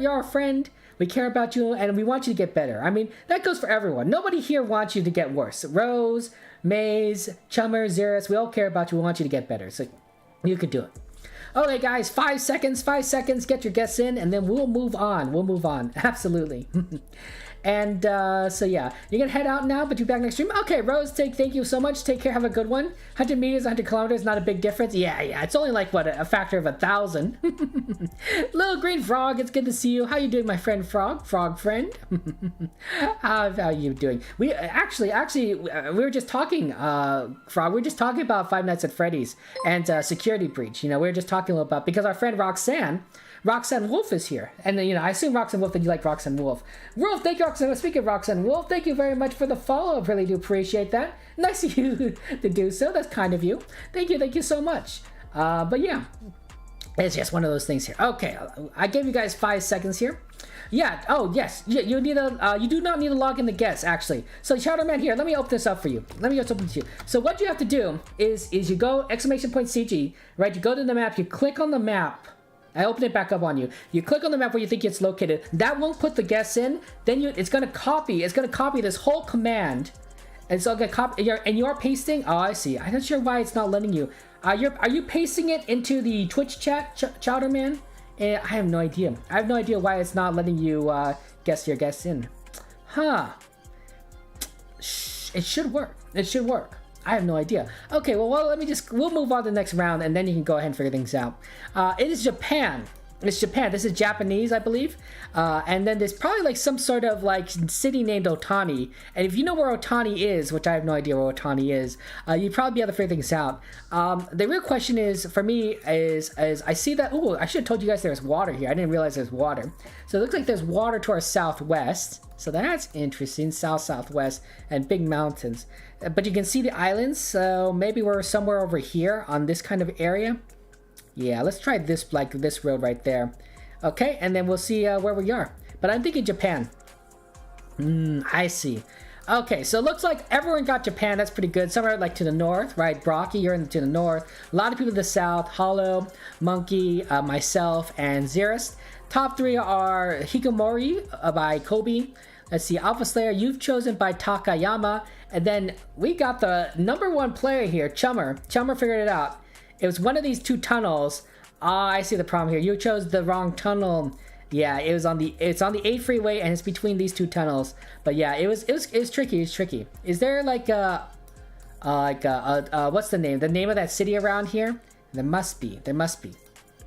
you're our friend. We care about you, and we want you to get better. I mean, that goes for everyone. Nobody here wants you to get worse. Rose, Maze, Chummer, Xeris, we all care about you. We want you to get better, so you could do it. Okay, guys, 5 seconds. Get your guess in, and then we'll move on. Absolutely. And so yeah, you're gonna head out now, but you're back next stream. Okay, Rose, thank you so much. Take care, have a good one. 100 meters, 100 kilometers, not a big difference. Yeah, it's only like, what, a factor of 1,000. Little green frog, it's good to see you. How you doing, my friend Frog friend? How you doing? We actually we were just talking, Frog, we were just talking about Five Nights at Freddy's and security breach. You know, we were just talking about, because our friend Roxanne Wolf is here. And, you know, I assume Roxanne Wolf that you like Roxanne Wolf. Wolf, thank you, Roxanne. Speaking of Roxanne Wolf, thank you very much for the follow. I really do appreciate that. Nice of you to do so. That's kind of you. Thank you so much. But yeah, it's just one of those things here. Okay, I gave you guys 5 seconds here. Yeah, oh yes, you do not need to log in to guess, actually. So Chowderman, here, let me open this up for you. So what you have to do is you go !CG, right? You go to the map, you click on the map. I open it back up on you. You click on the map where you think it's located. That won't put the guess in. Then it's gonna copy this whole command. And so I'm gonna copy, and you're pasting. Oh, I see. I'm not sure why it's not letting you. Are you pasting it into the Twitch chat, Chowderman? I have no idea. I have no idea why it's not letting you guess your guess in. Huh. It should work. I have no idea. Okay, well, we'll move on to the next round, and then you can go ahead and figure things out. It is Japan. This is Japanese, I believe. And then there's probably like some sort of like city named Otani. And if you know where Otani is, which I have no idea where Otani is, you'd probably be able to figure things out. The real question is, for me, is I see that, ooh, I should have told you guys there's water here. I didn't realize there's water. So it looks like there's water to our southwest. So that's interesting, southwest, and big mountains. But you can see the islands, so maybe we're somewhere over here on this kind of area. Yeah, let's try this, like this road right there. Okay, and then we'll see where we are. But I'm thinking Japan. I see. Okay, so it looks like everyone got Japan. That's pretty good. Somewhere like to the north, right? Brocky, you're to the north. A lot of people to the south. Hollow, Monkey, myself, and Xeris. Top 3 are Hikomori by Kobe. Let's see, Alpha Slayer, you've chosen by Takayama. And then we got the #1 player here, Chummer. Chummer figured it out. It was one of these 2 tunnels. I see the problem here. You chose the wrong tunnel. Yeah, it's on the 8 freeway, and it's between these 2 tunnels. But yeah, it was tricky. It's tricky. Is there like what's the name? The name of that city around here? There must be.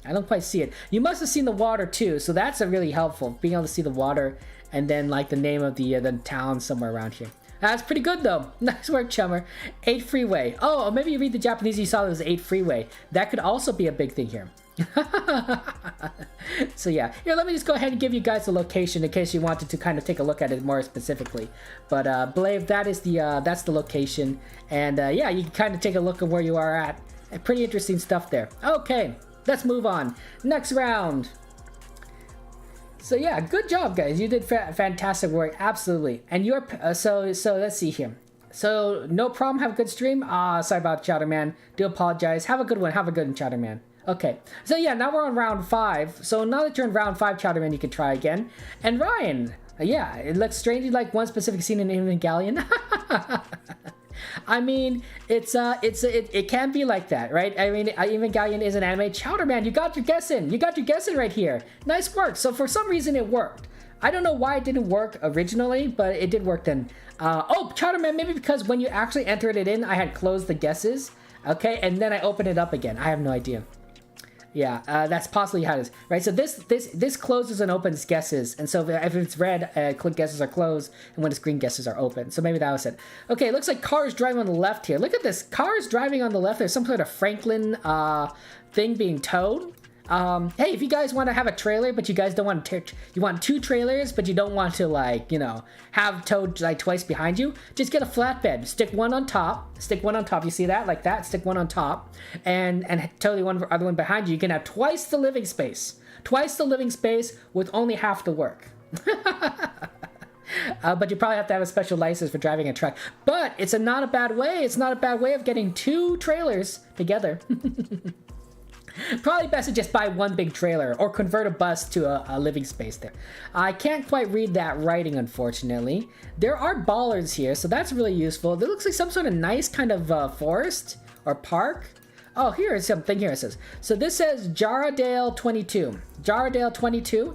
I don't quite see it. You must have seen the water too, so that's really helpful, being able to see the water and then like the name of the town somewhere around here. That's pretty good though. Nice work, Chummer. 8 freeway. Oh, maybe you read the Japanese, you saw it was 8 freeway. That could also be a big thing here. So yeah, here, let me just go ahead and give you guys the location in case you wanted to kind of take a look at it more specifically. But Blave, that's the location, and yeah, you can kind of take a look at where you are at Pretty interesting stuff there. Okay, let's move on. Next round. So yeah, good job, guys. You did fantastic work, absolutely. And you're so let's see here. So no problem. Have a good stream. Sorry about Chowder Man. Do apologize. Have a good one. Have a good one, Chowder Man. Okay, so yeah, now we're on round 5. So now that you're in round 5, Chowder Man, you can try again. And Ryan, yeah, it looks strangely like one specific scene in Evangelion. I mean, it can be like that, right? I mean, Evangelion is an anime. Chowder Man, you got your guess in. You got your guess in right here. Nice work. So for some reason, it worked. I don't know why it didn't work originally, but it did work then. Oh, Chowder Man, maybe because when you actually entered it in, I had closed the guesses. Okay, and then I opened it up again. I have no idea. Yeah, that's possibly how it is, right? So this closes and opens guesses, and so if it's red, click guesses are closed, and when it's green, guesses are open. So maybe that was it. Okay, it looks like cars driving on the left here. Look at this, cars driving on the left. There's some sort of Franklin thing being towed. Hey, if you guys want to have a trailer, but you guys don't want to, you want 2 trailers, but you don't want to, like, you know, have towed like twice behind you, just get a flatbed, stick one on top, you see that, like that, stick one on top, and tow the other one behind you. You can have twice the living space with only half the work. But you probably have to have a special license for driving a truck, but it's not a bad way of getting 2 trailers together. Probably best to just buy one big trailer or convert a bus to a living space there. I can't quite read that writing, unfortunately. There are bollards here, so that's really useful. It looks like some sort of nice kind of forest or park. Oh, here is something. Here it says. So this says Jarradale 22. Jarradale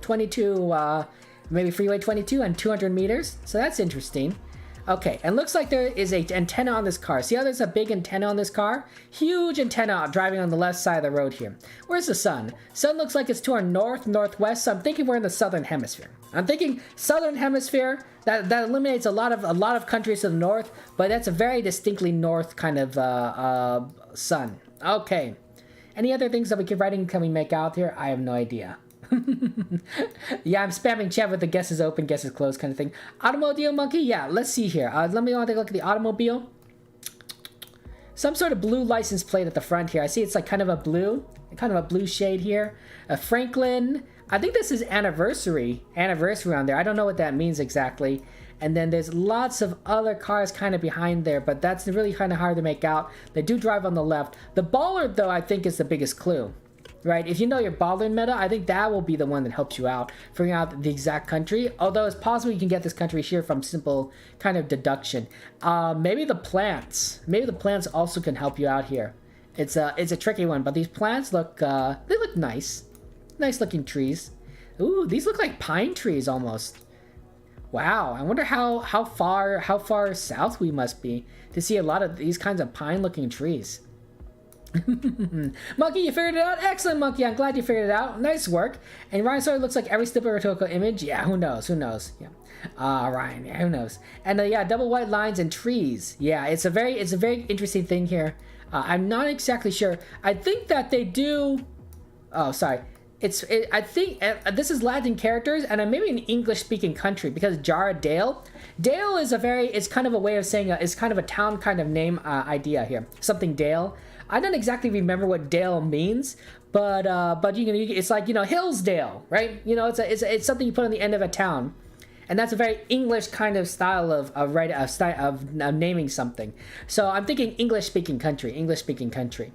22, maybe Freeway 22 and 200 meters. So that's interesting. Okay, and looks like there is a antenna on this car. See how there's a big antenna on this car? Huge antenna driving on the left side of the road here. Where's the sun? Sun looks like it's to our northwest, so I'm thinking we're in the southern hemisphere. I'm thinking southern hemisphere. That eliminates a lot of countries to the north, but that's a very distinctly north kind of sun. Okay. Any other things that we keep writing can we make out here? I have no idea. Yeah, I'm spamming chat with the guesses open, guesses closed kind of thing. Automobile monkey? Yeah, let's see here. Let me take a look at the automobile. Some sort of blue license plate at the front here. I see it's like kind of a blue shade here. A Franklin. I think this is anniversary on there. I don't know what that means exactly. And then there's lots of other cars kind of behind there, but that's really kind of hard to make out. They do drive on the left. The bollard, though, I think is the biggest clue. Right, if you know your bollard meta, I think that will be the one that helps you out, figuring out the exact country. Although it's possible you can get this country here from simple kind of deduction. Maybe the plants also can help you out here. It's a tricky one, but these plants look they look nice looking trees. Ooh, these look like pine trees almost. Wow, I wonder how far south we must be to see a lot of these kinds of pine looking trees. Monkey, you figured it out? Excellent, Monkey. I'm glad you figured it out. Nice work. And Ryan sort of looks like every rhetorical image. Yeah, who knows? Yeah. Ryan, yeah, who knows? And yeah, double white lines and trees. Yeah, it's a very interesting thing here. I'm not exactly sure. I think that they do. Oh, sorry. I think this is Latin characters, and maybe an English-speaking country, because Jarradale. Dale is it's kind of a way of saying it's kind of a town kind of name idea here. Something Dale. I don't exactly remember what Dale means, but it's like, you know, Hillsdale, right? You know, it's something you put on the end of a town, and that's a very English kind of style of naming something. So I'm thinking English-speaking country.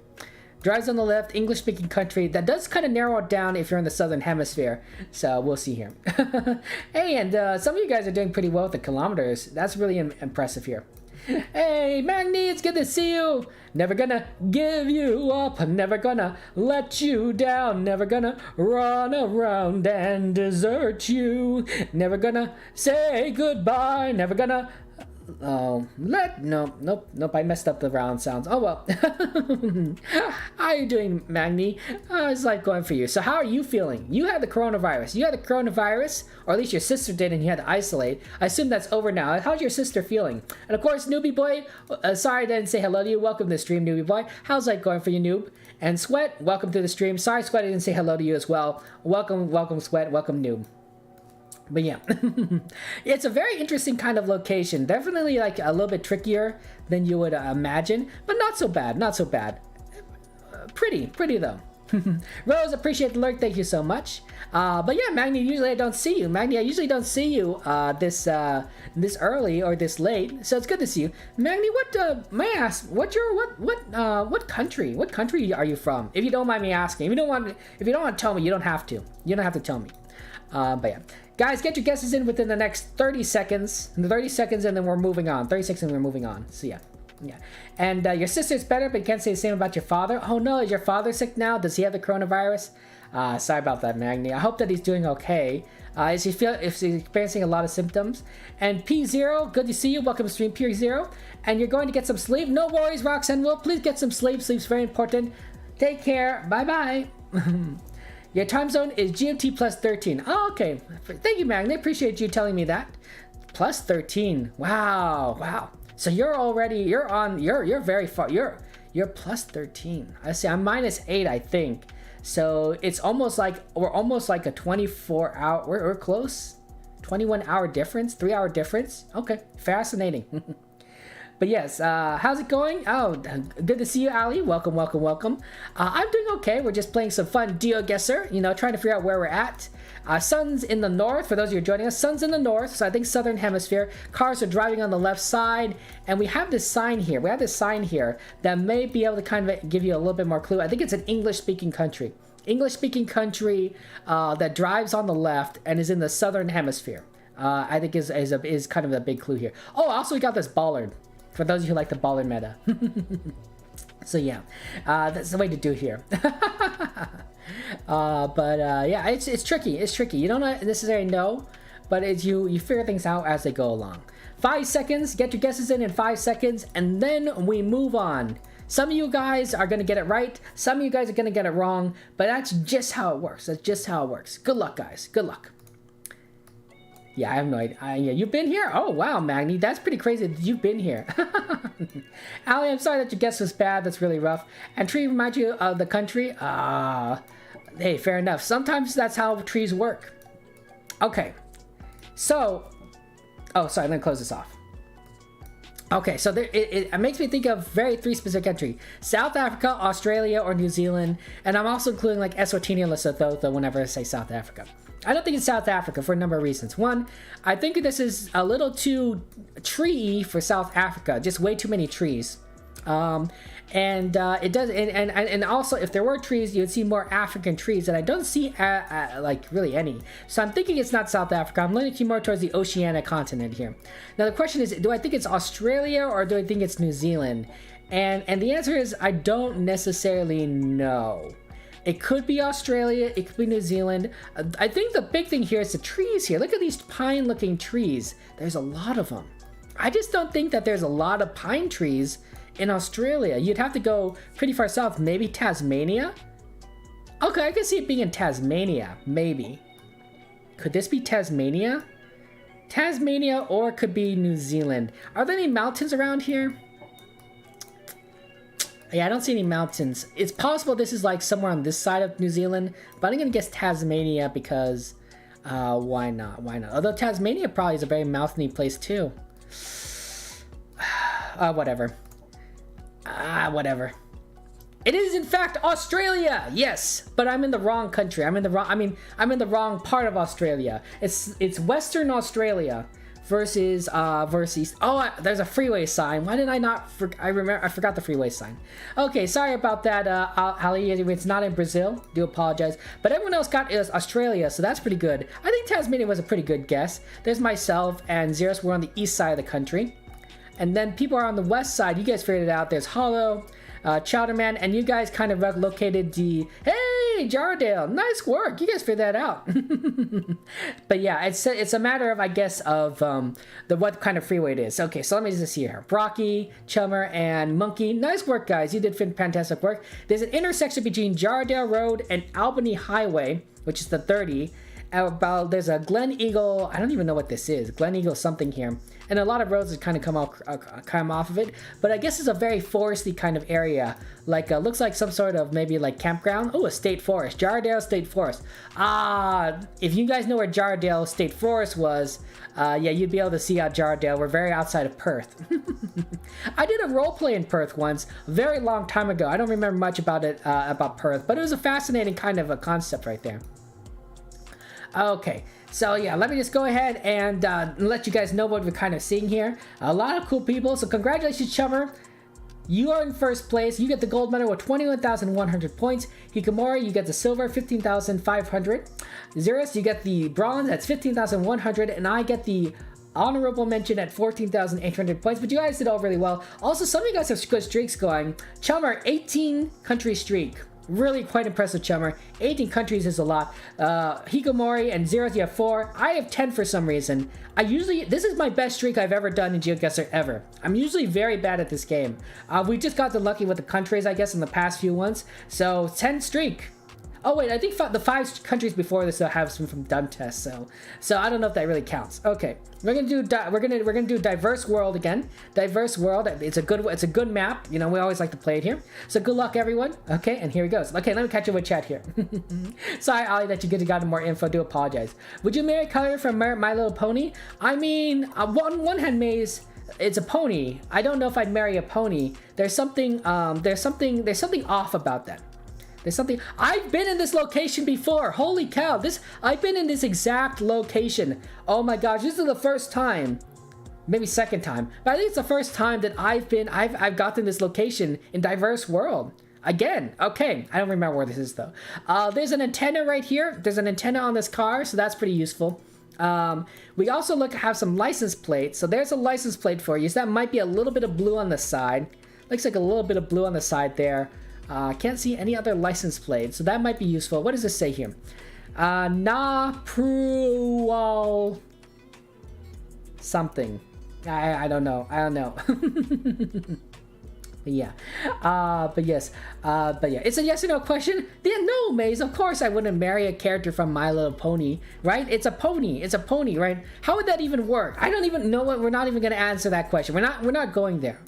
Drives on the left, English-speaking country. That does kind of narrow it down if you're in the southern hemisphere. So we'll see here. Hey, and some of you guys are doing pretty well with the kilometers. That's really impressive here. Hey, Magni, it's good to see you. Never gonna give you up. Never gonna let you down. Never gonna run around and desert you. Never gonna say goodbye. Never gonna... Nope, I messed up the round sounds. Oh well. How are you doing, Magni? It's like going for you. So how are you feeling? You had the coronavirus, or at least your sister did, and you had to isolate. I assume that's over now. How's your sister feeling? And of course, Newbie Boy, sorry I didn't say hello to you. Welcome to the stream, Newbie Boy. How's that going for you, Noob? And Sweat, welcome to the stream. Sorry, Sweat, I didn't say hello to you as well. Welcome, Sweat. Welcome, Noob. But yeah, it's a very interesting kind of location. Definitely like a little bit trickier than you would imagine, but not so bad. pretty though. Rose, appreciate the lurk. Thank you so much. But yeah, Magni, usually I don't see you. Magni, I usually don't see you this early or this late, so it's good to see you. Magni, what may I ask? What country? What country are you from? If you don't mind me asking. If you don't want to tell me, you don't have to. You don't have to tell me. But yeah. Guys, get your guesses in within the next 30 seconds. 30 seconds and then we're moving on. 30 seconds and we're moving on. So yeah. Yeah. And your sister's better, but you can't say the same about your father. Oh no, is your father sick now? Does he have the coronavirus? Sorry about that, Magni. I hope that he's doing okay. If he's experiencing a lot of symptoms. And P0, good to see you. Welcome to stream, P0. And you're going to get some sleep. No worries, Roxanne will. Please get some sleep. Sleep's very important. Take care. Bye-bye. Your time zone is GMT plus 13. Oh, okay. Thank you, Magni. Appreciate you telling me that. Plus 13. Wow. So you're very far. You're plus 13. I see. I'm minus 8, I think. So it's almost like we're almost like a 24 hour. We're close. 21 hour difference, 3 hour difference. Okay, fascinating. But yes, how's it going? Oh, good to see you, Ali. Welcome. I'm doing okay. We're just playing some fun GeoGuessr, trying to figure out where we're at. Sun's in the north, for those of you who are joining us. Sun's in the north, so I think southern hemisphere. Cars are driving on the left side, and we have this sign here. That may be able to kind of give you a little bit more clue. I think it's an English-speaking country. That drives on the left and is in the southern hemisphere. I think is kind of a big clue here. Oh, also we got this bollard. For those of you who like the baller meta. So yeah, that's the way to do here. Yeah, it's tricky. You don't necessarily know, but you figure things out as they go along. 5 seconds, get your guesses in 5 seconds, and then we move on. Some of you guys are going to get it right. Some of you guys are going to get it wrong, but that's just how it works. Good luck, guys. Good luck. Yeah, I have no idea. Yeah, you've been here? Oh, wow, Magni. That's pretty crazy that you've been here. Ali, I'm sorry that your guess was bad. That's really rough. And tree remind you of the country? Hey, fair enough. Sometimes that's how trees work. Okay. So, oh, sorry. Let me close this off. Okay, so it makes me think of three specific countries. South Africa, Australia, or New Zealand. And I'm also including like Eswatini and Lesotho whenever I say South Africa. I don't think it's South Africa for a number of reasons. One, I think this is a little too tree for South Africa. Just way too many trees. It does, and also if there were trees, you'd see more African trees, and I don't see like really any. So I'm thinking it's not South Africa. I'm leaning more towards the Oceania continent here. Now the question is, do I think it's Australia or do I think it's New Zealand? And the answer is I don't necessarily know. It could be Australia, it could be New Zealand. I think the big thing here is the trees here. Look at these pine-looking trees. There's a lot of them. I just don't think that there's a lot of pine trees in Australia. You'd have to go pretty far south, maybe Tasmania? Okay, I can see it being in Tasmania, maybe. Could this be Tasmania? Tasmania, or it could be New Zealand. Are there any mountains around here? Yeah, I don't see any mountains. It's possible this is like somewhere on this side of New Zealand, but I'm gonna guess Tasmania because why not? Although Tasmania probably is a very mountainy place too. Whatever. It is in fact Australia. Yes, but I'm in the wrong country. I'm in the wrong part of Australia. It's Western Australia versus East. Oh, there's a freeway sign. Why did I not? I forgot the freeway sign. Okay, sorry about that, Ali. It's not in Brazil. Do apologize. But everyone else got is Australia, so that's pretty good. I think Tasmania was a pretty good guess. There's myself and Xeris. We're on the east side of the country. And then people are on the west side. You guys figured it out. There's Hollow, Chowderman, and you guys kind of located the... Hey, Jardale, nice work. You guys figured that out. But yeah, it's a matter of, I guess, of what kind of freeway it is. Okay, so let me just see here. Brocky, Chummer, and Monkey. Nice work, guys. You did fantastic work. There's an intersection between Jardale Road and Albany Highway, which is the 30. about there's a Glen Eagle. I don't even know what this is. Glen Eagle something here, and a lot of roads that kind of come off of it. But I guess it's a very foresty kind of area. Like looks like some sort of maybe like campground. Oh, a state forest, Jardale State Forest. If you guys know where Jardale State Forest was, yeah, you'd be able to see out Jardale. We're very outside of Perth. I did a role play in Perth once, a very long time ago. I don't remember much about it, about Perth, but it was a fascinating kind of a concept right there. Okay, so yeah, let me just go ahead and let you guys know what we're kind of seeing here. A lot of cool people, so congratulations, Chummer. You are in first place. You get the gold medal with 21,100 points. Hikamori, you get the silver, 15,500. Xerus, you get the bronze, that's 15,100. And I get the honorable mention at 14,800 points. But you guys did all really well. Also, some of you guys have good streaks going. Chummer, 18 country streak. Really quite impressive, Chummer. 18 countries is a lot. Hikamori and Xerus, you have 4. I have 10 for some reason. This is my best streak I've ever done in GeoGuessr ever. I'm usually very bad at this game. We just got the lucky with the countries, I guess, in the past few ones. So 10 streak. Oh wait, I think the 5 countries before this have some from done tests, so I don't know if that really counts. Okay, we're gonna do diverse world again. Diverse world. It's a good map. You know, we always like to play it here. So good luck, everyone. Okay, and here he goes. Okay, let me catch you with chat here. Sorry, Ollie, that you could have gotten more info. Do apologize. Would you marry Kyler from My Little Pony? I mean, on one hand, Maze, it's a pony. I don't know if I'd marry a pony. There's something off about that. There's something. I've been in this location before. Holy cow! I've been in this exact location. Oh my gosh, this is the first time, maybe second time, but I think it's the first time that I've gotten this location in Diverse World. Again, okay, I don't remember where this is though. There's an antenna right here. There's an antenna on this car, so that's pretty useful. We also have some license plates. So there's a license plate for you. So that might be a little bit of blue on the side. Looks like a little bit of blue on the side there. Can't see any other license plates, so that might be useful. What does this say here? Na Pruwal something. I don't know. Yeah. But yes. But yeah. It's a yes or no question. Yeah, no, Maze. Of course I wouldn't marry a character from My Little Pony, right? It's a pony. It's a pony, right? How would that even work? I don't even know what. We're not even going to answer that question. We're not going there.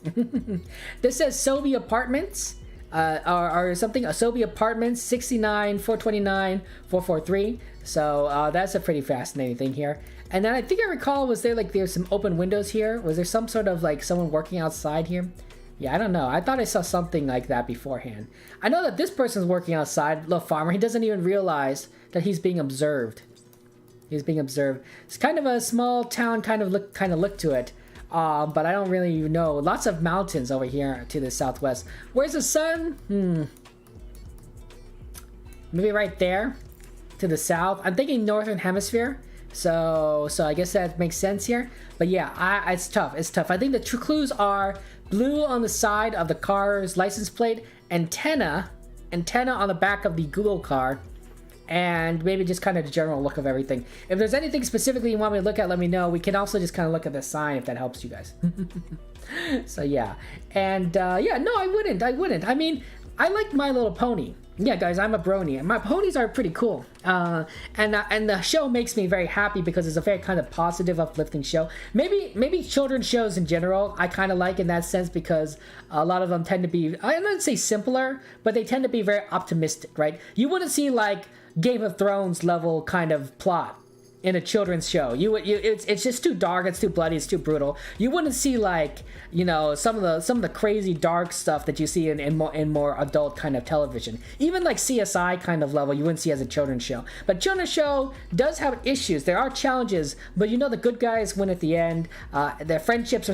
This says Sobe Apartments. Or something, Asobi Apartments, 69, 429, 443. So that's a pretty fascinating thing here. And then I think I recall, was there like there's some open windows here? Was there some sort of like someone working outside here? Yeah, I don't know. I thought I saw something like that beforehand. I know that this person's working outside, little farmer. He doesn't even realize that he's being observed. He's being observed. It's kind of a small town kind of look to it. But I don't really know. Lots of mountains over here to the southwest. Where's the sun? Maybe right there to the south. I'm thinking northern hemisphere. So I guess that makes sense here. But yeah, it's tough. It's tough. I think the true clues are blue on the side of the car's license plate, antenna on the back of the Google car, and maybe just kind of the general look of everything. If there's anything specifically you want me to look at, let me know. We can also just kind of look at the sign if that helps you guys. So yeah, and yeah, no, I wouldn't. I mean, I like My Little Pony. Yeah, guys, I'm a brony, and my ponies are pretty cool. And the show makes me very happy because it's a very kind of positive, uplifting show. Maybe children's shows in general I kind of like in that sense because a lot of them tend to be, I don't say simpler, but they tend to be very optimistic, right? You wouldn't see like Game of Thrones level kind of plot in a children's show. It's just too dark, it's too bloody, it's too brutal. You wouldn't see like, you know, some of the crazy dark stuff that you see in more adult kind of television. Even like CSI kind of level you wouldn't see as a children's show. But children's show does have issues. There are challenges, but you know the good guys win at the end. Their friendships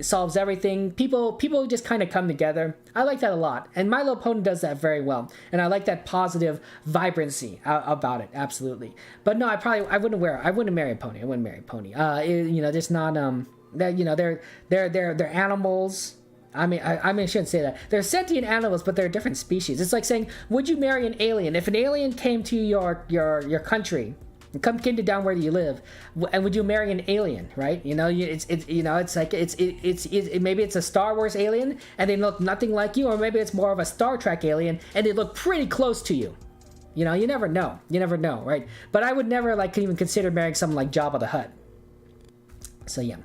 solves everything. People just kind of come together. I like that a lot, and My Little Pony does that very well. And I like that positive vibrancy about it, absolutely. But no, I wouldn't marry a pony. I wouldn't marry a pony. You know, there's not that, you know, they're animals. I mean, I shouldn't say that. They're sentient animals, but they're a different species. It's like saying, would you marry an alien? If an alien came to your country, came to down where you live, and would you marry an alien? Right? You know, it's like maybe it's a Star Wars alien and they look nothing like you, or maybe it's more of a Star Trek alien and they look pretty close to you. You know, you never know. You never know, right? But I would never like even consider marrying someone like Jabba the Hutt. So yeah.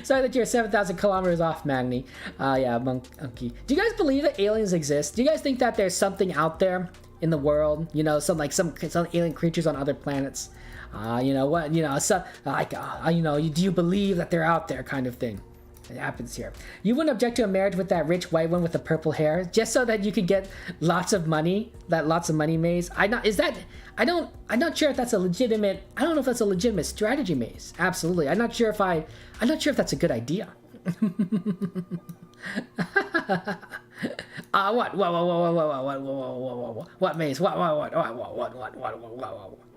Sorry that you're 7,000 kilometers off, Magni. Yeah, monkey. Do you guys believe that aliens exist? Do you guys think that there's something out there in the world? You know, some alien creatures on other planets. You know what? You know, so like you know, do you believe that they're out there, kind of thing? It happens here. You wouldn't object to a marriage with that rich white one with the purple hair, just so that you could get lots of money. That lots of money maze. I'm not sure if that's a legitimate. I don't know if that's a legitimate strategy maze. Absolutely. I'm not sure if that's a good idea. What? What maze?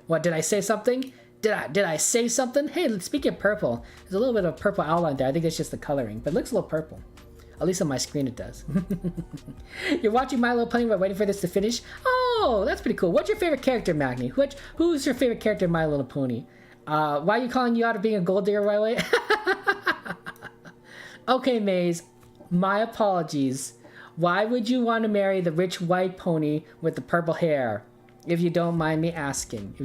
What? Did I say something? Did I say something? Hey, speaking of purple, there's a little bit of purple outline there. I think it's just the coloring, but it looks a little purple. At least on my screen it does. You're watching My Little Pony while waiting for this to finish? Oh, that's pretty cool. What's your favorite character, Magni? Who's your favorite character in My Little Pony? Why are you calling you out of being a gold digger right away? Okay, Maze. My apologies. Why would you want to marry the rich white pony with the purple hair? If you don't mind me asking.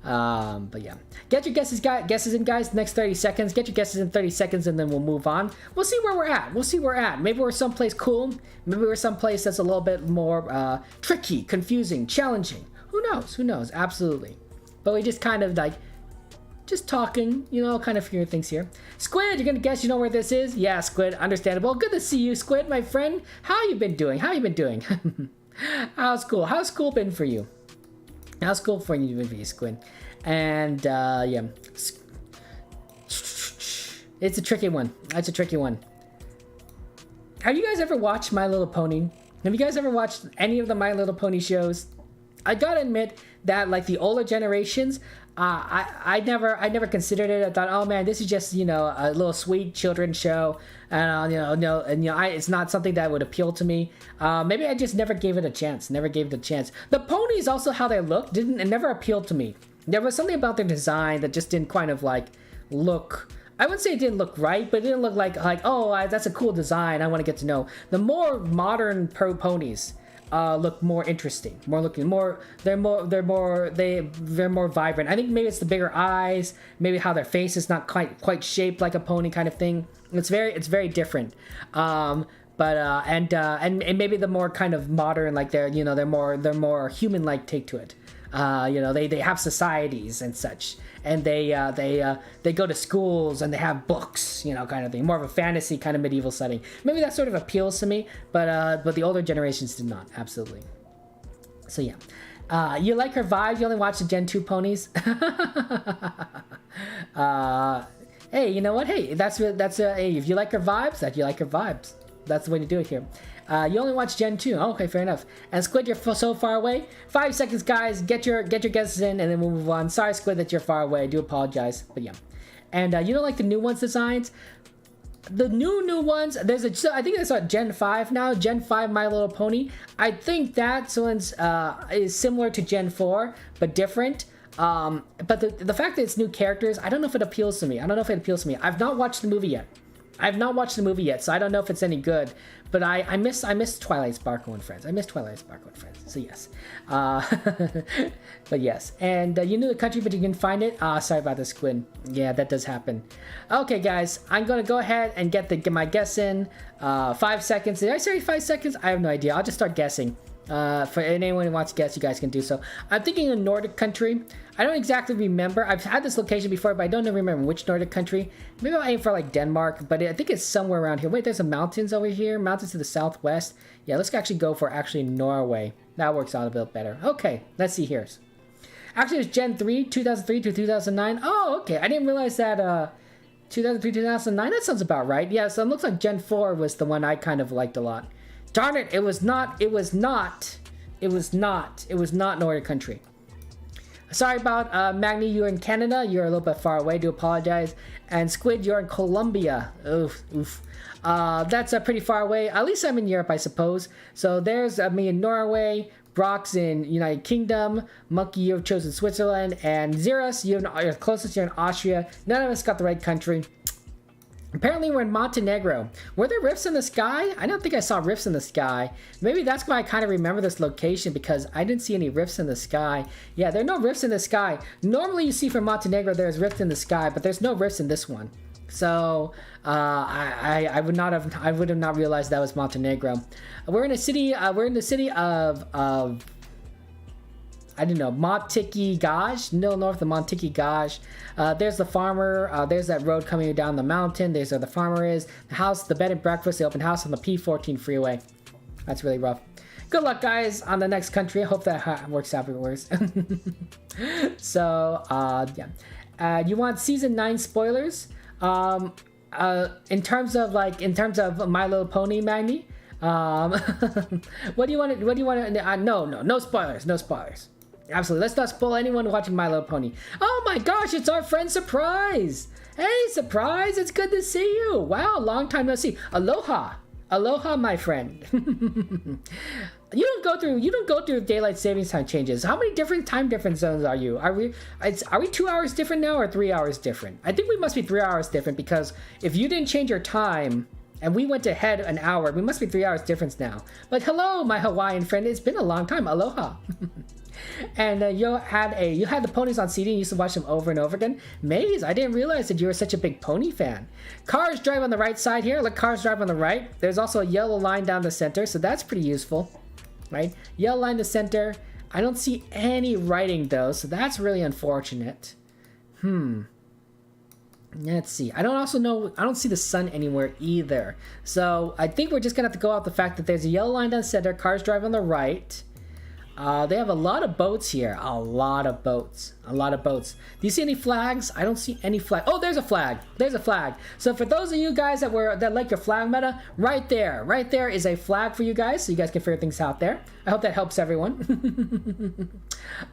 But yeah, get your guesses in, guys. Next 30 seconds. Get your guesses in 30 seconds, and then we'll move on. We'll see where we're at. Maybe we're someplace cool. Maybe we're someplace that's a little bit more tricky, confusing, challenging. Who knows? Absolutely. But we just kind of like just talking, you know, kind of figure things here. Squid, you're gonna guess you know where this is? Yeah, Squid, understandable. Good to see you, Squid, my friend. How you been doing? How's school been for you? How's school for you, Squid? And yeah, it's a tricky one. Have you guys ever watched My Little Pony? Have you guys ever watched any of the My Little Pony shows? I gotta admit that like the older generations, I never considered it. I thought, oh man, this is just, you know, a little sweet children's show, and it's not something that would appeal to me. Maybe I just never gave it a chance. The ponies, also how they looked, it never appealed to me. There was something about their design that just didn't kind of like look. I wouldn't say it didn't look right, but it didn't look like oh, that's a cool design. I want to get to know. The more modern ponies look more interesting, they're more vibrant. I think maybe it's the bigger eyes, maybe how their face is not quite shaped like a pony kind of thing. It's very different. And maybe the more kind of modern, like they're more human like take to it. They have societies and such, and they go to schools and they have books, you know, kind of thing. More of a fantasy kind of medieval setting. Maybe that sort of appeals to me, but the older generations did not. Absolutely. So yeah, you like her vibe. You only watch the Gen 2 ponies. Hey, you know what? Hey, that's hey, if you like her vibes, that's the way to do it here. You only watch Gen 2. Oh, okay, fair enough. And Squid, you're so far away. 5 seconds, guys. Get your guesses in, and then we'll move on. Sorry, Squid, that you're far away. I do apologize, but yeah. And you don't like the new ones designs? The new ones. I think there's a Gen 5 now. Gen 5 My Little Pony. I think that one's is similar to Gen 4, but different. But the fact that it's new characters, I don't know if it appeals to me. I've not watched the movie yet. So I don't know if it's any good. But I miss Twilight Sparkle and Friends. So yes. But yes. And you knew the country, but you couldn't find it. Sorry about this, Squid. Yeah, that does happen. Okay, guys. I'm going to go ahead and get my guess in. 5 seconds. Did I say 5 seconds? I have no idea. I'll just start guessing. For anyone who wants to guess, you guys can do so. I'm thinking a Nordic country. I don't exactly remember. I've had this location before, but I don't remember which Nordic country. Maybe I'll aim for like Denmark, but I think it's somewhere around here. Wait, there's some mountains over here. Mountains to the southwest. Yeah, let's actually go for Norway. That works out a bit better. Okay, let's see here. Actually, it's Gen 3, 2003 to 2009. Oh, okay. I didn't realize that 2003, 2009. That sounds about right. Yeah, so it looks like Gen 4 was the one I kind of liked a lot. Darn it, it was not Nordic country. Sorry about Magni, you're in Canada. You're a little bit far away. Do apologize. And Squid, you're in Colombia. Oof. That's pretty far away. At least I'm in Europe, I suppose. So there's me in Norway. Brock's in United Kingdom. Monkey, you've chosen Switzerland. And Xeris, you're closest. You're in Austria. None of us got the right country. Apparently we're in Montenegro. Were there rifts in the sky? I don't think I saw rifts in the sky. Maybe that's why I kind of remember this location, because I didn't see any rifts in the sky. Yeah, there are no rifts in the sky. Normally you see from Montenegro there's rifts in the sky, but there's no rifts in this one. So I would have not realized that was Montenegro. We're in a city. We're in the city of I don't know, Monticky Gaj, no, north of Monticky Gaj. There's the farmer. There's that road coming down the mountain. There's where the farmer is. The house, the bed and breakfast, the open house on the P14 freeway. That's really rough. Good luck, guys, on the next country. I hope that works out for worse. So, yeah. You want season 9 spoilers? In terms of My Little Pony, Magni? What do you want to? No spoilers. No spoilers. Absolutely. Let's not spoil anyone watching My Little Pony. Oh my gosh, it's our friend Surprise. Hey, Surprise, it's good to see you. Wow, long time no see. Aloha. Aloha, my friend. You don't go through daylight savings time changes. How many different time difference zones are you? Are we 2 hours different now or 3 hours different? I think we must be 3 hours different, because if you didn't change your time and we went ahead an hour, we must be 3 hours difference now. But hello, my Hawaiian friend. It's been a long time. Aloha. And you had the ponies on CD and you used to watch them over and over again. Maze, I didn't realize that you were such a big pony fan. Cars drive on the right side here. Let cars drive on the right. There's also a yellow line down the center, so that's pretty useful, right? Yellow line the center. I don't see any writing though, so that's really unfortunate. Let's see. I don't see the sun anywhere either. So I think we're just gonna have to go off the fact that there's a yellow line down the center. Cars drive on the right. They have a lot of boats here. A lot of boats. Do you see any flags? I don't see any flag. Oh, there's a flag. There's a flag. So for those of you guys that like your flag meta, right there is a flag for you guys, so you guys can figure things out there. I hope that helps everyone.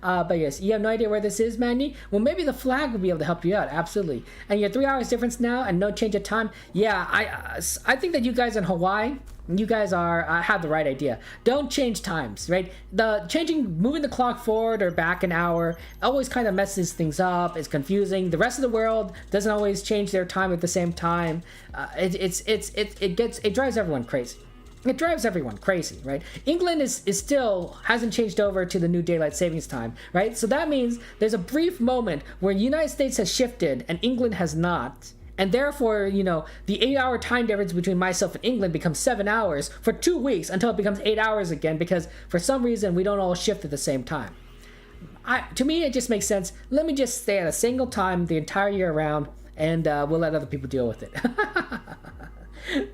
But yes, you have no idea where this is, Mandy? Well, maybe the flag will be able to help you out. Absolutely. And you're 3 hours difference now and no change of time. Yeah, I think that you guys in Hawaii, you guys have the right idea. Don't change times, right? Moving the clock forward or back an hour always kind of messes things up. It's confusing. The rest of the world doesn't always change their time at the same time. It drives everyone crazy. It drives everyone crazy, right? England is still hasn't changed over to the new daylight savings time, right? So that means there's a brief moment where the United States has shifted and England has not. And therefore, the 8-hour time difference between myself and England becomes 7 hours for 2 weeks until it becomes 8 hours again, because for some reason we don't all shift at the same time. To me, it just makes sense. Let me just stay at a single time the entire year around, and we'll let other people deal with it.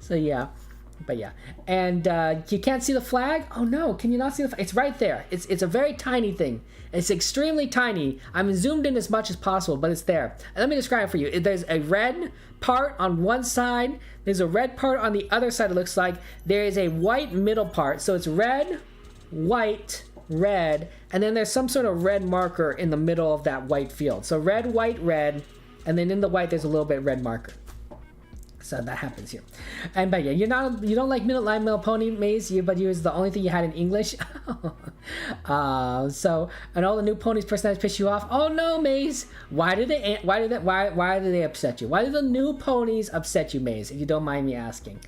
So yeah. But yeah, and you can't see the flag? Oh no, can you not see the flag? It's right there. It's a very tiny thing. It's extremely tiny. I'm zoomed in as much as possible, but it's there. And let me describe it for you. There's a red part on one side. There's a red part on the other side, it looks like. There is a white middle part. So it's red, white, red, and then there's some sort of red marker in the middle of that white field. So red, white, red, and then in the white there's a little bit red marker. So that happens here. And but yeah, you don't like My Little Pony, Maze, but you was the only thing you had in English. So and all the new ponies' personalities piss you off. Oh no, Maze. Why did they upset you? Why did the new ponies upset you, Maze? If you don't mind me asking.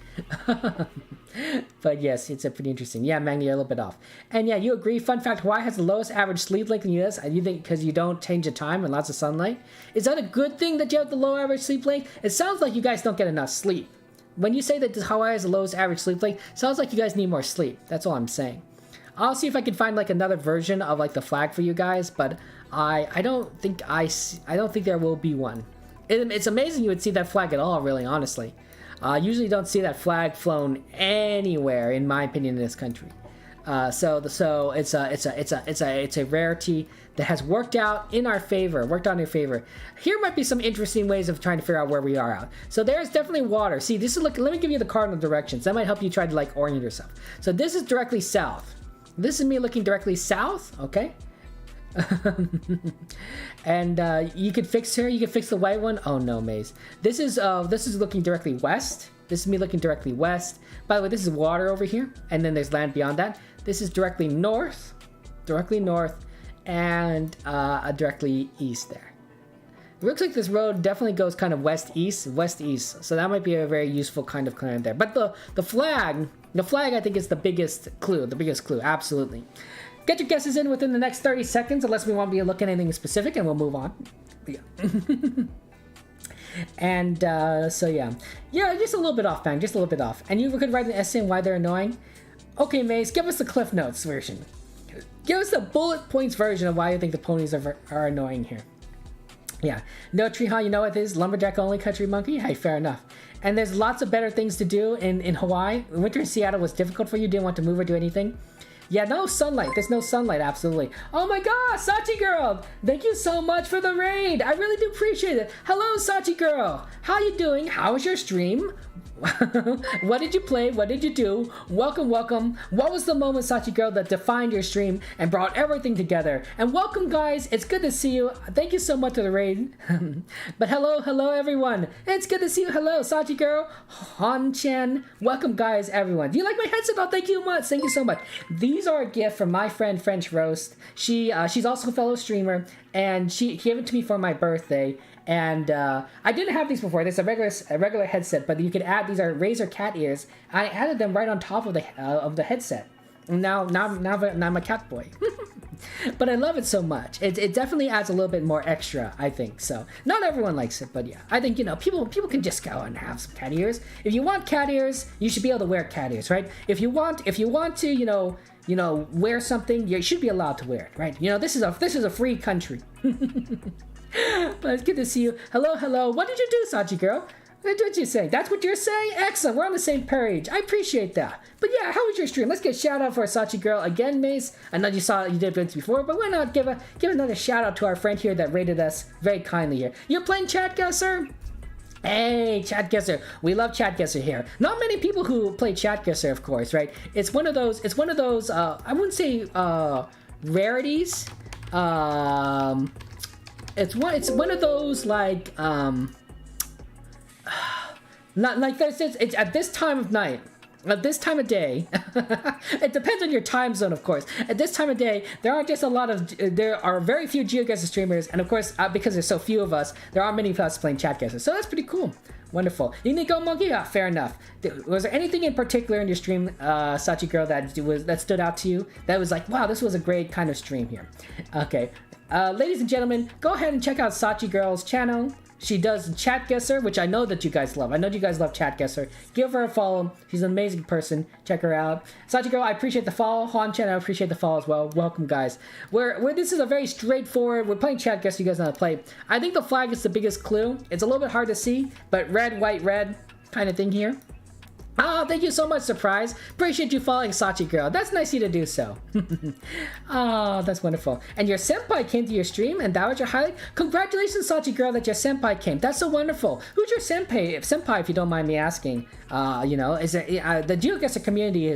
But yes, it's pretty interesting. Yeah, Magni, you're a little bit off. And yeah, you agree. Fun fact, Hawaii has the lowest average sleep length in the US. You think because you don't change the time and lots of sunlight? Is that a good thing that you have the low average sleep length? It sounds like you guys don't get enough sleep. When you say that Hawaii has the lowest average sleep length, it sounds like you guys need more sleep. That's all I'm saying. I'll see if I can find like another version of like the flag for you guys, but I don't think there will be one. It's amazing you would see that flag at all, really, honestly. Usually don't see that flag flown anywhere, in my opinion, in this country. So it's a rarity that has worked out in our favor. Here might be some interesting ways of trying to figure out where we are out. So there's definitely water. See, this is let me give you the cardinal directions. That might help you try to like orient yourself. So this is directly south. This is me looking directly south. Okay. And you could fix her. You could fix the white one. Oh no, Maze. This is looking directly west. This is me looking directly west. By the way, this is water over here, and then there's land beyond that. This is directly north, and directly east there. It looks like this road definitely goes kind of west-east. So that might be a very useful kind of clan there. But the flag I think is the biggest clue. Absolutely. Get your guesses in within the next 30 seconds, unless we want me to look at anything specific, and we'll move on. Yeah. And so yeah, just a little bit off, man. Just a little bit off. And you could write an essay on why they're annoying. Okay, Maze, give us the Cliff Notes version. Give us the bullet points version of why you think the ponies are annoying here. Yeah. No Treehaw, you know what it is? Lumberjack only country monkey? Hey, fair enough. And there's lots of better things to do in Hawaii. Winter in Seattle was difficult for you, didn't want to move or do anything. Yeah, no sunlight. There's no sunlight, absolutely. Oh my gosh, Sachi Girl! Thank you so much for the raid. I really do appreciate it. Hello, Sachi Girl. How you doing? How was your stream? What did you play? What did you do? Welcome, welcome. What was the moment, Sachi Girl, that defined your stream and brought everything together? And welcome, guys. It's good to see you. Thank you so much for the raid. But hello, everyone. It's good to see you. Hello, Sachi Girl, Han-chan. Welcome, guys, everyone. Do you like my headset? Oh, thank you much. Thank you so much. These are a gift from my friend French Roast. She's also a fellow streamer, and she gave it to me for my birthday. And I didn't have these before. There's a regular headset, but you could add, these are Razer cat ears. I added them right on top of the headset. And now I'm a cat boy. But I love it so much. It definitely adds a little bit more extra, I think. So not everyone likes it, but yeah, I think people can just go and have some cat ears. If you want cat ears, you should be able to wear cat ears, right? If you want to wear something, you should be allowed to wear it, right? This is a free country. But it's good to see you. Hello. What did you do, Sachi Girl? What you saying? That's what you're saying? Excellent. We're on the same page. I appreciate that. But yeah, how was your stream? Let's get a shout out for Sachi Girl again, Mace. I know you did this before, but why not give another shout out to our friend here that rated us very kindly here. You're playing Chatguessr? Hey, Chatguessr. We love Chatguessr here. Not many people who play Chatguessr, of course, right? It's one of those I wouldn't say rarities. It's one of those like not like this. It's at this time of night, at this time of day. It depends on your time zone, of course. At this time of day, there are very few GeoGuessr streamers, and of course, because there's so few of us, there aren't many of us playing Chatguessr. So that's pretty cool. Wonderful. You need to go, Monkey? Yeah, fair enough. Was there anything in particular in your stream, Sachi Girl, that stood out to you? That was like, wow, this was a great kind of stream here. Okay. Ladies and gentlemen, go ahead and check out Sachi Girl's channel. She does Chatguessr, which I know that you guys love. I know you guys love Chatguessr. Give her a follow. She's an amazing person. Check her out. Sachi Girl, I appreciate the follow. Han-chan, I appreciate the follow as well. Welcome, guys. This is a very straightforward. We're playing Chatguessr. You guys know how to play. I think the flag is the biggest clue. It's a little bit hard to see, but red, white, red kind of thing here. Oh, thank you so much, Surprise. Appreciate you following Sachi Girl. That's nice of you to do so. Oh, that's wonderful. And your senpai came to your stream, and that was your highlight? Congratulations, Sachi Girl, that your senpai came. That's so wonderful. Who's your senpai, if you don't mind me asking? The GeoGuessr community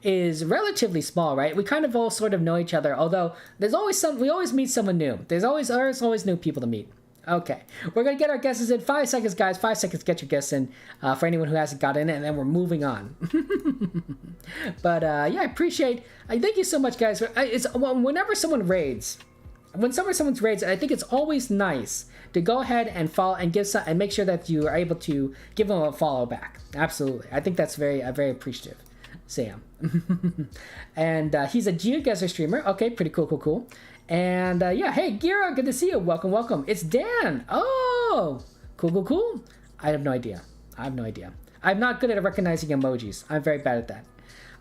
is relatively small, right? We kind of all sort of know each other, although we always meet someone new. There's always new people to meet. Okay, we're gonna get our guesses in 5 seconds, guys. 5 seconds, get your guess in for anyone who hasn't got in it, and then we're moving on. But yeah, I appreciate. Thank you so much, guys. Whenever someone raids, I think it's always nice to go ahead and follow and and make sure that you are able to give them a follow back. Absolutely, I think that's very appreciative. Sam, and he's a GeoGuessr streamer. Okay, pretty cool. And yeah, hey Gira, good to see you. Welcome. It's Dan. Oh, cool. I have no idea. I'm not good at recognizing emojis. I'm very bad at that.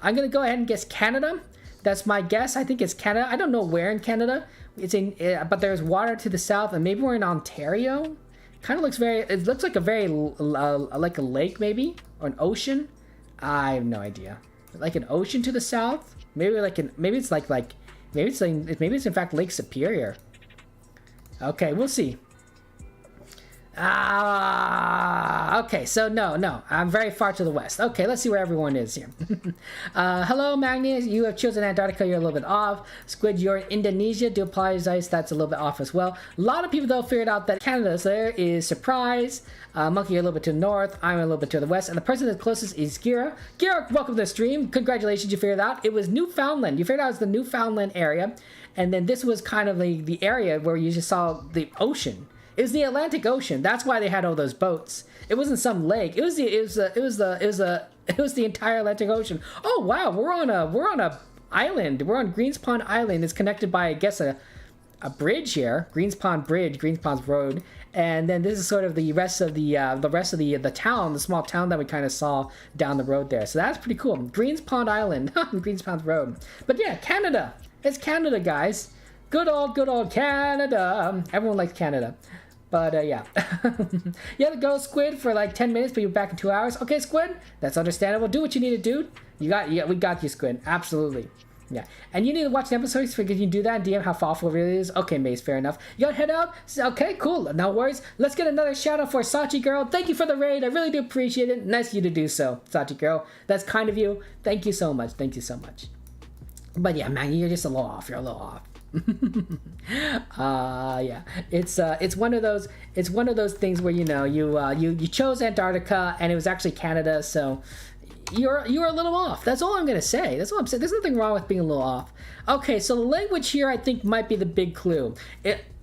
I'm gonna go ahead and guess Canada. That's my guess. I think it's Canada. I don't know where in Canada. But there's water to the south, and maybe we're in Ontario. It looks like a very like a lake, maybe, or an ocean. I have no idea. Like an ocean to the south. Maybe it's in fact Lake Superior. Okay, we'll see. Okay, so no, I'm very far to the west. Okay, let's see where everyone is here. Hello, Magnus. You have chosen Antarctica. You're a little bit off. Squid, you're in Indonesia. Do apologize. That's a little bit off as well. A lot of people, though, figured out that Canada's there is surprise. Monkey, you're a little bit to the north. I'm a little bit to the west. And the person that's closest is Gira. Gira, welcome to the stream. Congratulations, you figured it out. It was Newfoundland. You figured out it was the Newfoundland area. And then this was kind of the area where you just saw the ocean. It was the Atlantic Ocean. That's why they had all those boats. It wasn't some lake. It was the entire Atlantic Ocean. Oh wow, we're on a island. We're on Greens Pond Island. It's connected by, I guess, a bridge here, Greens Pond Bridge, Greens Pond Road, and then this is sort of the rest of the town, the small town that we kind of saw down the road there. So that's pretty cool. Greens Pond Island, Greens Pond Road. But yeah, Canada. It's Canada, guys. Good old Canada. Everyone likes Canada. But yeah. You had to go, Squid, for like 10 minutes, but you're back in 2 hours. Okay, Squid, that's understandable. Do what you need to do. We got you, Squid. Absolutely. Yeah, and you need to watch the episodes because you do that and DM how thoughtful it really is. Okay, Mace, fair enough. You gotta head out? Okay, cool. No worries. Let's get another shout out for Sachi Girl. Thank you for the raid. I really do appreciate it. Nice of you to do so, Sachi Girl. That's kind of you. Thank you so much. Thank you so much. But yeah, man, you're just a little off. You're a little off. Yeah, it's one of those things where you chose Antarctica and it was actually Canada, so you're a little off. That's all I'm gonna say. That's all I'm saying. There's nothing wrong with being a little off. Okay, so the language here I think might be the big clue.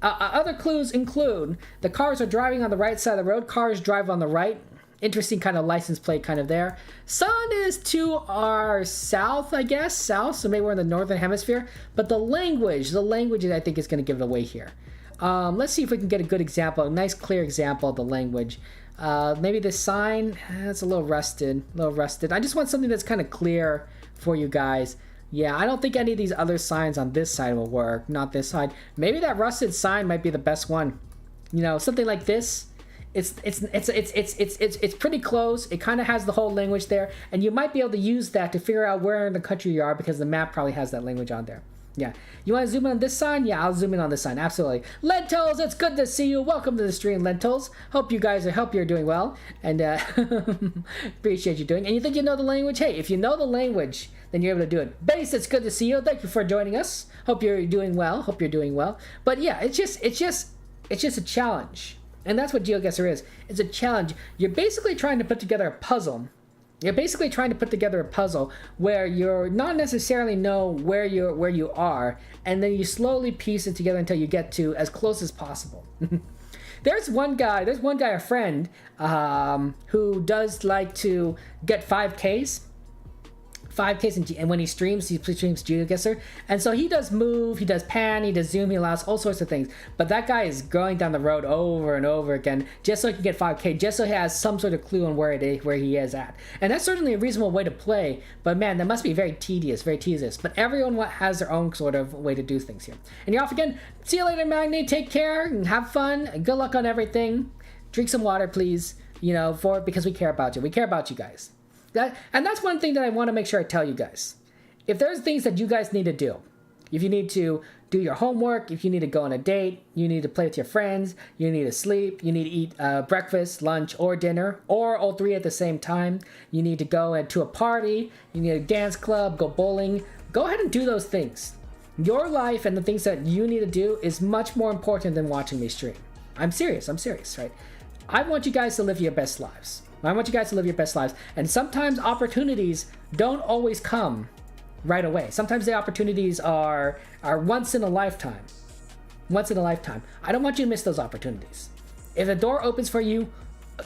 Other clues include the cars are driving on the right side of the road. Cars drive on the right. Interesting kind of license plate kind of there. Sun is to our south, I guess. South, so maybe we're in the northern hemisphere. But the language I think is going to give it away here. Let's see if we can get a good example, a nice clear example of the language. Maybe the sign, it's a little rusted, I just want something that's kind of clear for you guys. Yeah, I don't think any of these other signs on this side will work, not this side. Maybe that rusted sign might be the best one. You know, something like this. It's pretty close. It kind of has the whole language there, and you might be able to use that to figure out where in the country you are because the map probably has that language on there. Yeah. You want to zoom in on this sign? Yeah, I'll zoom in on this sign. Absolutely. Lentils, it's good to see you. Welcome to the stream, Lentils. Hope you're doing well, and appreciate you doing. And you think you know the language? Hey, if you know the language, then you're able to do it. Base, it's good to see you. Thank you for joining us. Hope you're doing well. But yeah, it's just a challenge. And that's what GeoGuessr is. It's a challenge. You're basically trying to put together a puzzle. Where you're not necessarily know where you are, and then you slowly piece it together until you get to as close as possible. There's one guy, a friend, who does like to get 5Ks. 5Ks, and when he streams GeoGuessr, and so he does move, he does pan, he does zoom, he allows all sorts of things. But that guy is going down the road over and over again just so he can get 5K, just so he has some sort of clue on where he is at. And that's certainly a reasonable way to play. But man, that must be very tedious. But everyone has their own sort of way to do things here. And you're off again. See you later, Magni. Take care and have fun. And good luck on everything. Drink some water, please. Because we care about you. We care about you guys. And that's one thing that I want to make sure I tell you guys. If there's things that you guys need to do, if you need to do your homework, if you need to go on a date, you need to play with your friends, you need to sleep, you need to eat breakfast, lunch, or dinner, or all three at the same time, you need to go to a party, you need a dance club, go bowling, go ahead and do those things. Your life and the things that you need to do is much more important than watching me stream. I'm serious, right? I want you guys to live your best lives. And sometimes opportunities don't always come right away. Sometimes the opportunities are once in a lifetime. I don't want you to miss those opportunities. If a door opens for you,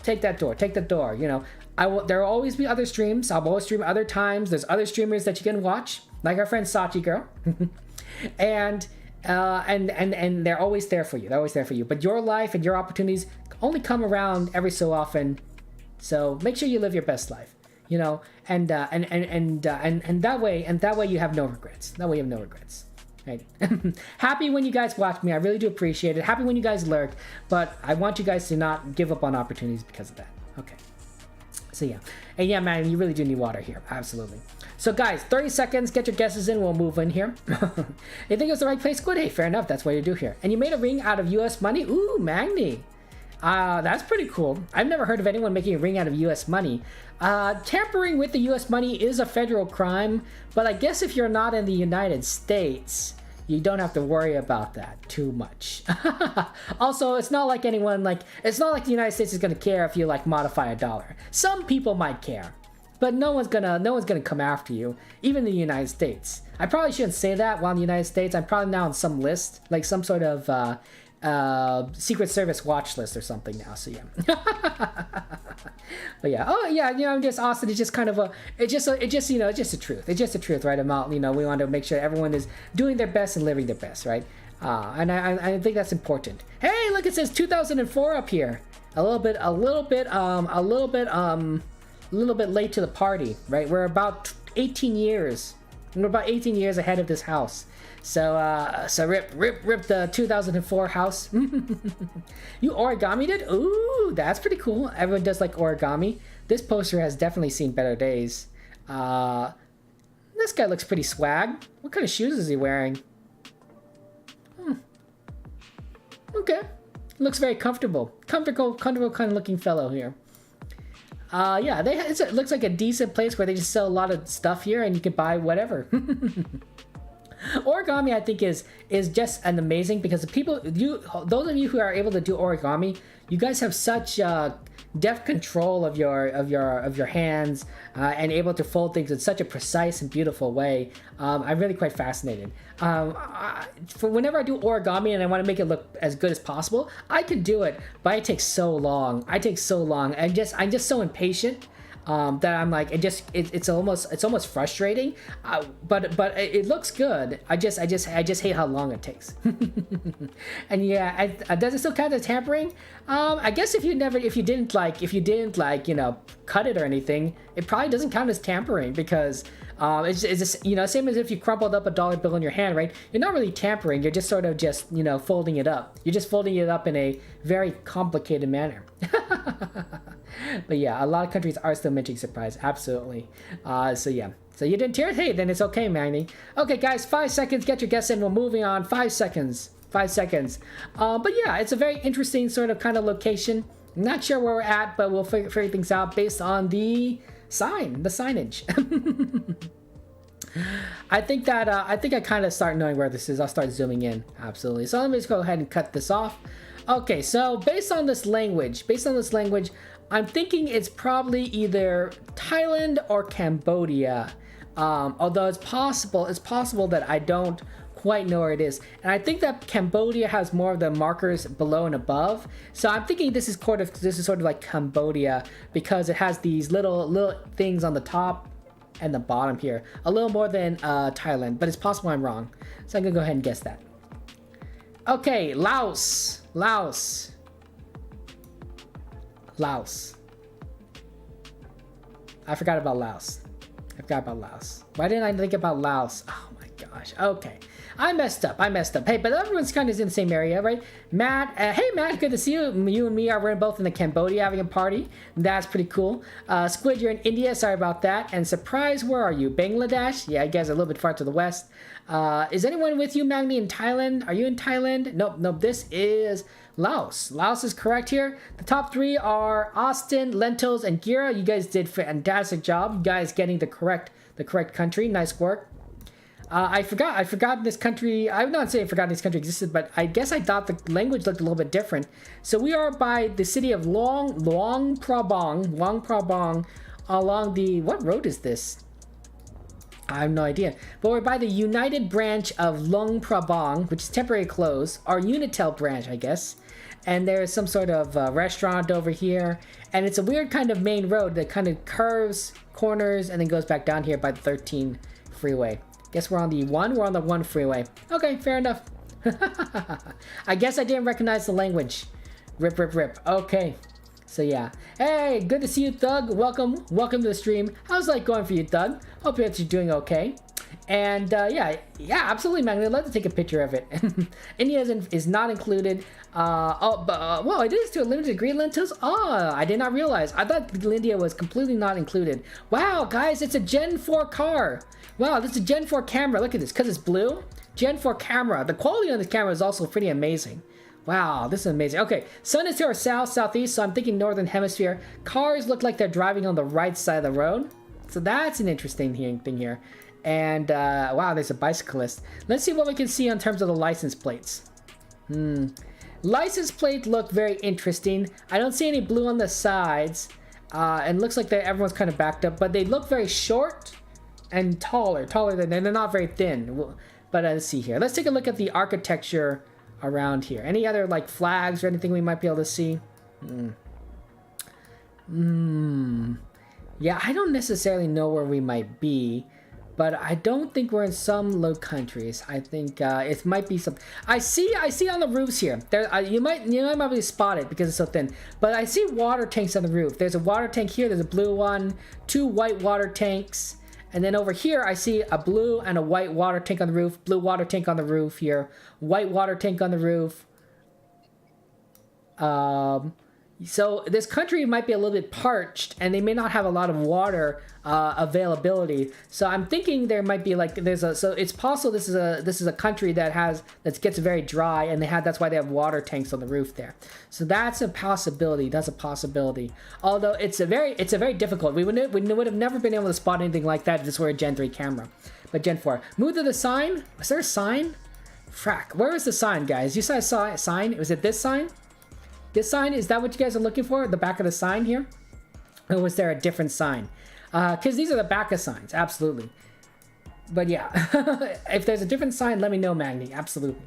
take that door. There will always be other streams. I'll always stream other times. There's other streamers that you can watch, like our friend Sachi Girl. and they're always there for you. But your life and your opportunities only come around every so often. So make sure you live your best life, and that way you have no regrets. Right? Happy when you guys watch me. I really do appreciate it. Happy when you guys lurk, but I want you guys to not give up on opportunities because of that. Okay. So yeah, and yeah, man, you really do need water here. Absolutely. So guys, 30 seconds. Get your guesses in. We'll move in here. You think it was the right place? Good. Hey, fair enough. That's what you do here. And you made a ring out of U.S. money. Ooh, Magni. That's pretty cool. I've never heard of anyone making a ring out of U.S. money. Tampering with the U.S. money is a federal crime, but I guess if you're not in the United States, you don't have to worry about that too much. Also, it's not like the United States is gonna care if you modify a dollar. Some people might care, but no one's gonna come after you, even in the United States. I probably shouldn't say that while in the United States. I'm probably now on some list, like some sort of Secret Service watch list or something now. So yeah. But yeah, oh yeah, you know, just Austin is just kind of it's just you know, it's just the truth. It's just the truth, right? About, you know, we want to make sure everyone is doing their best and living their best, right? And I think that's important. Hey, look, it says 2004 up here. A little bit late to the party, right? We're about 18 years. We're about 18 years ahead of this house. So rip the 2004 house. You origami'd it? Ooh, that's pretty cool. Everyone does like origami. This poster has definitely seen better days. This guy looks pretty swag. What kind of shoes is he wearing? Okay. Looks very comfortable. Comfortable kind of looking fellow here. Yeah, it looks like a decent place where they just sell a lot of stuff here and you can buy whatever. Origami, I think, is just an amazing, because the people, those of you who are able to do origami, you guys have such deft control of your hands and able to fold things in such a precise and beautiful way. I'm really quite fascinated. For whenever I do origami and I want to make it look as good as possible, I can do it, but it takes so long. I'm just so impatient. That I'm like, it's almost frustrating, but it looks good. I just hate how long it takes. And yeah, does it still count as tampering? I guess if you didn't you know, cut it or anything, it probably doesn't count as tampering, because it's just, you know, same as if you crumpled up a dollar bill in your hand, right? You're not really tampering. You're just sort of just, you know, folding it up. You're just folding it up in a very complicated manner. But yeah, a lot of countries are still minting surprise. Absolutely. So yeah. So you didn't hear it? Hey, then it's okay, Magni. Okay, guys, 5 seconds. Get your guess in. We're moving on. 5 seconds. 5 seconds. But yeah, it's a very interesting sort of kind of location. Not sure where we're at, but we'll figure things out based on the signage. I think I kind of start knowing where this is. I'll start zooming in. Absolutely. So let me just go ahead and cut this off. Okay, so based on this language, I'm thinking it's probably either Thailand or Cambodia. Although it's possible that I don't quite know where it is. And I think that Cambodia has more of the markers below and above. So I'm thinking this is sort of like Cambodia, because it has these little things on the top and the bottom here. A little more than Thailand, but it's possible I'm wrong. So I'm gonna go ahead and guess that. Okay, Laos. I forgot about Laos. Why didn't I think about Laos? Oh my gosh. Okay. I messed up. Hey, but everyone's kind of in the same area, right? Matt, hey Matt, good to see you. You and me we're both in Cambodia having a party. That's pretty cool. Squid, you're in India. Sorry about that. And Surprise, where are you? Bangladesh? Yeah, you guys are a little bit far to the west. Is anyone with you, Magni, in Thailand? Are you in Thailand? Nope. This is Laos. Laos is correct here. The top three are Austin, Lentils, and Gira. You guys did a fantastic job. You guys getting the correct country. Nice work. I forgot this country. I'm not saying I forgot this country existed, but I guess I thought the language looked a little bit different. So we are by the city of Luang Prabang, along the, what road is this? I have no idea. But we're by the United branch of Luang Prabang, which is temporarily closed, our Unitel branch, I guess. And there's some sort of restaurant over here. And it's a weird kind of main road that kind of curves, corners, and then goes back down here by the 13 freeway. Guess we're on the 1 freeway. Okay, fair enough. I guess I didn't recognize the language. Rip. Okay. So yeah. Hey, good to see you, Thug. Welcome to the stream. How's life going for you, Thug? Hope you're doing okay. And yeah, absolutely, man. I'd love to take a picture of it. India is not included. Well, it is to a limited degree, Lentils. Oh, I did not realize. I thought India was completely not included. Wow, guys, it's a Gen 4 car. Wow, this is a Gen 4 camera. Look at this, because it's blue. Gen 4 camera. The quality on this camera is also pretty amazing. Wow, this is amazing. Okay, sun is to our southeast, so I'm thinking northern hemisphere. Cars look like they're driving on the right side of the road. So that's an interesting thing here. And wow, there's a bicyclist. Let's see what we can see in terms of the license plates. License plate look very interesting. I don't see any blue on the sides. And looks like everyone's kind of backed up, but they look very short and taller than, and they're not very thin. But let's see here. Let's take a look at the architecture around here? Any other like flags or anything we might be able to see? Yeah, I don't necessarily know where we might be, but I don't think we're in some low countries. I think it might be some. I see on the roofs here. There, you might be able to spot it because it's so thin. But I see water tanks on the roof. There's a water tank here. There's a blue one, 2 white water tanks, and then over here I see a blue and a white water tank on the roof. Blue water tank on the roof here. White water tank on the roof. So this country might be a little bit parched, and they may not have a lot of water availability. So I'm thinking there might be like so it's possible this is a country that gets very dry, and that's why they have water tanks on the roof there. So that's a possibility. That's a possibility. Although it's a very difficult. We would have never been able to spot anything like that if this were a Gen 3 camera. But Gen 4. Move to the sign. Was there a sign? Frack. Where is the sign, guys? You saw a sign? Was it this sign? This sign, is that what you guys are looking for? The back of the sign here? Or was there a different sign? Because these are the back of signs, absolutely. But yeah, if there's a different sign, let me know, Magni, absolutely.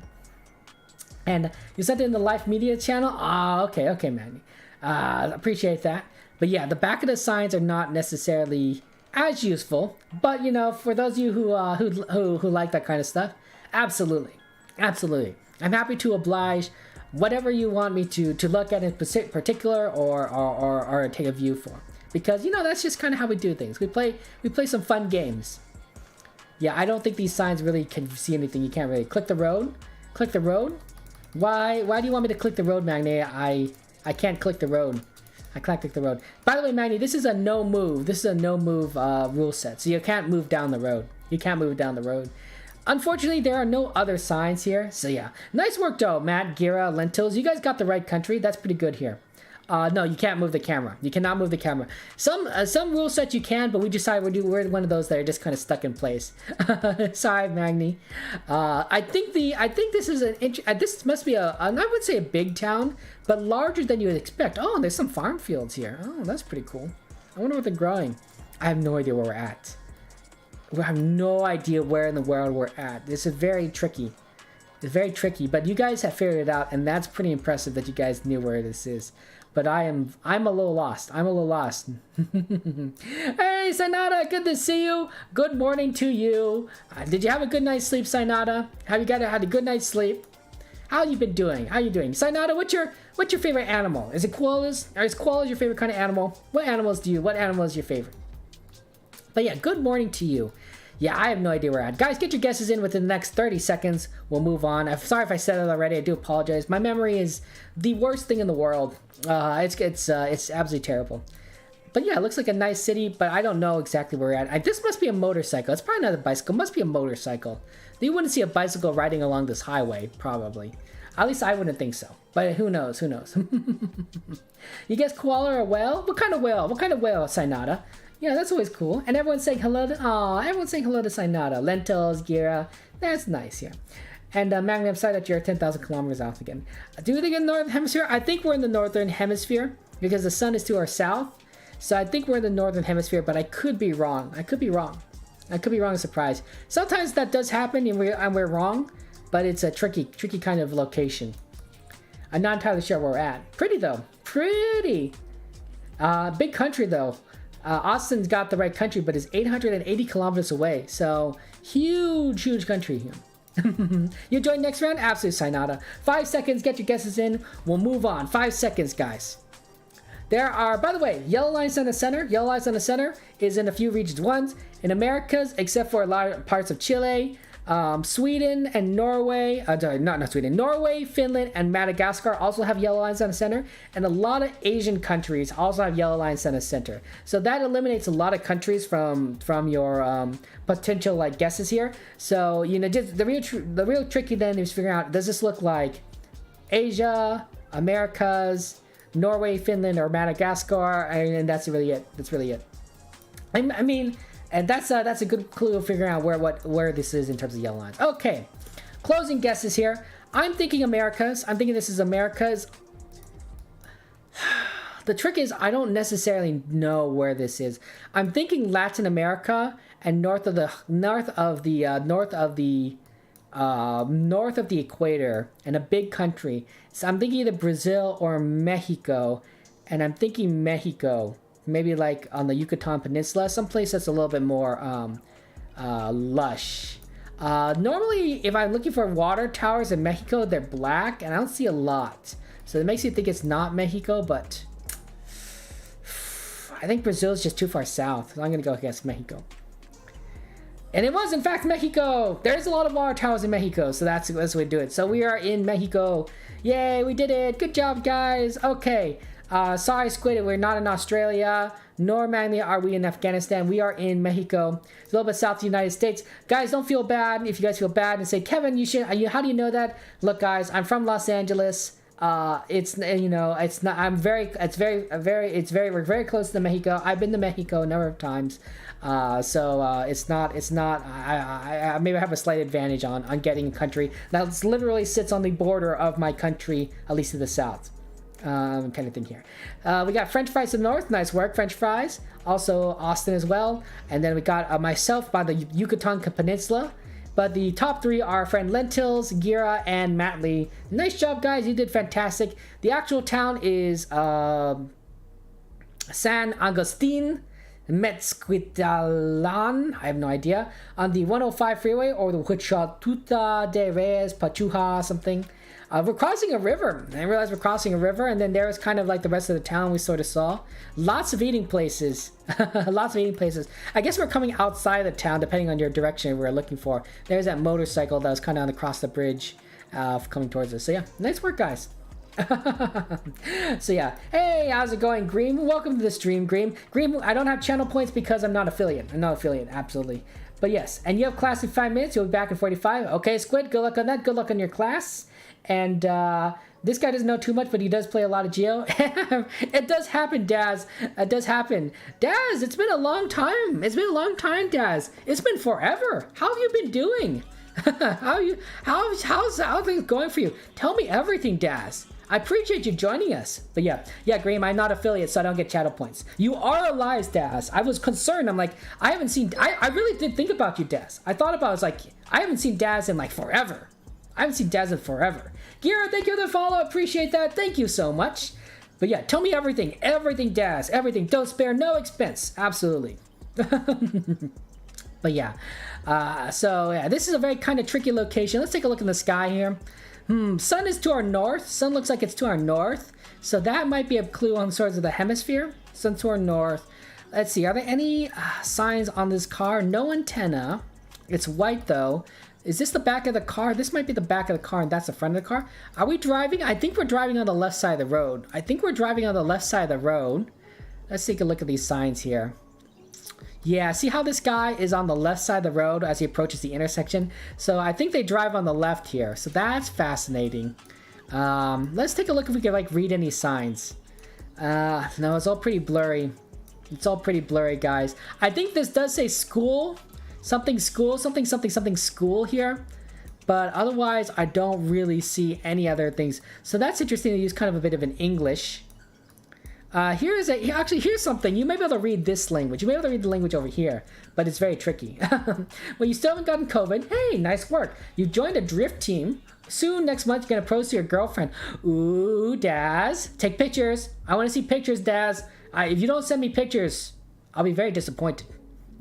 And you sent it in the Life Media channel? Okay, Magni. Appreciate that. But yeah, the back of the signs are not necessarily as useful. But you know, for those of you who like that kind of stuff, absolutely. I'm happy to oblige whatever you want me to look at in particular or take a view for, because you know that's just kind of how we do things. We play some fun games. Yeah, I don't think these signs really can see anything. You can't really click the road. Why do you want me to click the road, Magni? I can't click the road. I can't click the road. By the way, Magni, this is a no move rule set, so you can't move down the road. Unfortunately, there are no other signs here, so yeah. Nice work, though, Matt, Gira, Lentils. You guys got the right country. That's pretty good here. No, you can't move the camera. You cannot move the camera. Some rule sets you can, but we decided we're one of those that are just kind of stuck in place. Sorry, Magni. I think this is this must be I would say a big town, but larger than you would expect. Oh, there's some farm fields here. Oh, that's pretty cool. I wonder what they're growing. I have no idea where we're at. I have no idea where in the world we're at. This is very tricky. It's very tricky, but you guys have figured it out, and that's pretty impressive that you guys knew where this is. But I'm a little lost. Hey, Sanada, good to see you. Good morning to you. Did you have a good night's sleep, Sanada? Have you had a good night's sleep? How you been doing? Sanada, what's your favorite animal? Is it koalas? Is koalas your favorite kind of animal? What animal is your favorite? But yeah, good morning to you. Yeah, I have no idea where we're at. Guys, get your guesses in within the next 30 seconds. We'll move on. I'm sorry if I said it already. I do apologize. My memory is the worst thing in the world. It's absolutely terrible. But yeah, it looks like a nice city, but I don't know exactly where we're at. This must be a motorcycle. It's probably not a bicycle. It must be a motorcycle. You wouldn't see a bicycle riding along this highway, probably. At least I wouldn't think so. But who knows? You guess koala or whale? What kind of whale? Sainada? Yeah, that's always cool. And everyone's saying hello to Sainada. Lentils, Gira. That's nice, yeah. And Magni, I'm sorry that you're 10,000 kilometers out again. Do you think in the Northern Hemisphere? I think we're in the Northern Hemisphere because the sun is to our south. So I think we're in the Northern Hemisphere, but I could be wrong. I could be wrong. Surprise. Sometimes that does happen and we're wrong, but it's a tricky kind of location. I'm not entirely sure where we're at. Pretty though. Pretty. Big country though. Austin's got the right country, but is 880 kilometers away. So huge country here. You join next round? Absolutely, Sainada. 5 seconds, get your guesses in. We'll move on. 5 seconds, guys. There are, by the way, yellow lines on the center. Yellow lines on the center is in a few regions. One's in Americas, except for a lot of parts of Chile, Sweden and Norway. Not Sweden. Norway, Finland, and Madagascar also have yellow lines on the center, and a lot of Asian countries also have yellow lines on the center. So that eliminates a lot of countries from your potential like guesses here. So you know, just the real tricky then is figuring out, does this look like Asia, Americas, Norway, Finland, or Madagascar? And that's really it. I mean, and that's a good clue of figuring out where this is in terms of yellow lines. Okay, closing guesses here. I'm thinking Americas. I'm thinking this is Americas. The trick is I don't necessarily know where this is. I'm thinking Latin America and north of the north of the equator and a big country. So I'm thinking either Brazil or Mexico, and I'm thinking Mexico, maybe like on the Yucatan Peninsula, someplace that's a little bit more lush. Normally, if I'm looking for water towers in Mexico, they're black, and I don't see a lot. So it makes me think it's not Mexico, but I think Brazil is just too far south. So I'm going to go against Mexico. And it was, in fact, Mexico. There's a lot of water towers in Mexico, so that's the way to do it. So we are in Mexico. Yay, we did it. Good job, guys. Okay. Sorry, Squid, we're not in Australia, nor Manly are we in Afghanistan. We are in Mexico. It's a little bit south of the United States. Guys, don't feel bad. If you guys feel bad and say, Kevin, you should. How do you know that? Look, guys, I'm from Los Angeles. It's, you know, it's not. We're very close to Mexico. I've been to Mexico a number of times. It's not. I maybe have a slight advantage on getting a country that literally sits on the border of my country, at least to the south. Kind of thing here. We got French fries to the north. Nice work, French fries. Also Austin as well. And then we got myself by the Yucatan Peninsula. But the top three are friend Lentils, Gira, and Matley. Nice job, guys. You did fantastic. The actual town is San Agustin Metzquitalan. I have no idea. On the 105 freeway, or the Huachatuta de Reyes Pachuja something. We're crossing a river. I realized we're crossing a river, and then there is kind of like the rest of the town we sort of saw. Lots of eating places. Lots of eating places. I guess we're coming outside the town, depending on your direction we're looking for. There's that motorcycle that was kind of across the bridge coming towards us. So yeah, nice work, guys. So yeah, hey, how's it going, Green? Welcome to the stream, Green. Green, I don't have channel points because I'm not affiliate. I'm not affiliate, absolutely. But yes, and you have class in 5 minutes. You'll be back in 45. Okay, Squid, good luck on that. Good luck on your class. And this guy doesn't know too much, but he does play a lot of Geo. It does happen, Daz. It does happen. Daz, it's been a long time. It's been a long time, Daz. It's been forever. How have you been doing? How's things going for you? Tell me everything, Daz. I appreciate you joining us. But yeah, Graham, I'm not affiliate, so I don't get channel points. You are alive, Daz. I was concerned. I'm like, I haven't seen... I really did think about you, Daz. I thought about it. I was like, I haven't seen Daz in like forever. I haven't seen Daz in forever. Gira, thank you for the follow. Appreciate that. Thank you so much. But yeah, tell me everything. Everything, Daz. Everything. Don't spare no expense. Absolutely. But yeah. So yeah, this is a very kind of tricky location. Let's take a look in the sky here. Sun is to our north. Sun looks like it's to our north. So that might be a clue on sorts of the hemisphere. Sun to our north. Let's see. Are there any signs on this car? No antenna. It's white though. Is this the back of the car? This might be the back of the car, and that's the front of the car. Are we driving? I think we're driving on the left side of the road. Let's take a look at these signs here. Yeah, see how this guy is on the left side of the road as he approaches the intersection? So I think they drive on the left here. So that's fascinating. Let's take a look if we can like read any signs. No, it's all pretty blurry. It's all pretty blurry, guys. I think this does say school. Something school here, but otherwise I don't really see any other things. So that's interesting to use kind of a bit of an English. Here's something. You may be able to read this language. You may be able to read the language over here, but it's very tricky. Well, you still haven't gotten COVID. Hey, nice work. You joined a drift team. Soon, next month, you're gonna propose to your girlfriend. Ooh, Daz. Take pictures. I want to see pictures, Daz. If you don't send me pictures, I'll be very disappointed.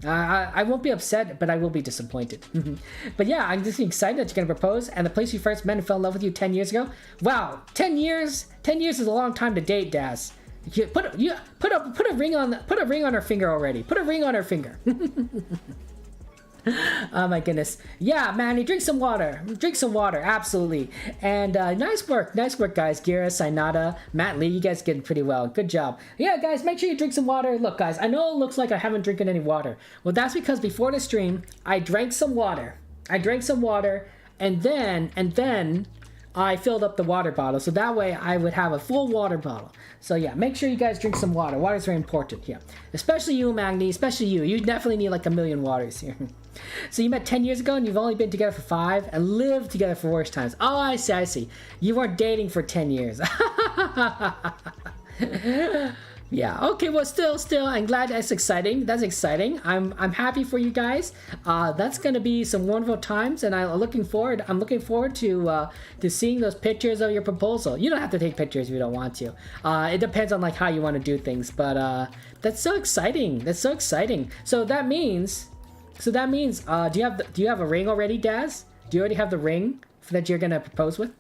I won't be upset, but I will be disappointed. But yeah, I'm just excited that you're going to propose. And the place you first met and fell in love with you 10 years ago. Wow, 10 years? 10 years is a long time to date, Daz. Put a ring on her finger already. Put a ring on her finger. Oh my goodness. Yeah, Manny, drink some water. Absolutely. And nice work, guys. Gira, Sainada, Matt Lee, you guys did pretty well. Good job. Yeah, guys, make sure you drink some water. Look, guys, I know it looks like I haven't drinking any water. Well, that's because before the stream, I drank some water. And then I filled up the water bottle, so that way I would have a full water bottle. So yeah, make sure you guys drink some water. Water is very important here. Especially you, Magni, especially you. You definitely need like 1,000,000 waters here. So you met 10 years ago and you've only been together for 5 and lived together for worse times. Oh, I see. You weren't dating for 10 years. Yeah. Okay. Well, still, I'm glad that's exciting. That's exciting. I'm happy for you guys. That's gonna be some wonderful times, and I'm looking forward. To seeing those pictures of your proposal. You don't have to take pictures if you don't want to. It depends on like how you want to do things, but that's so exciting. That's so exciting. So that means, do you have a ring already, Daz? Do you already have the ring that you're gonna propose with?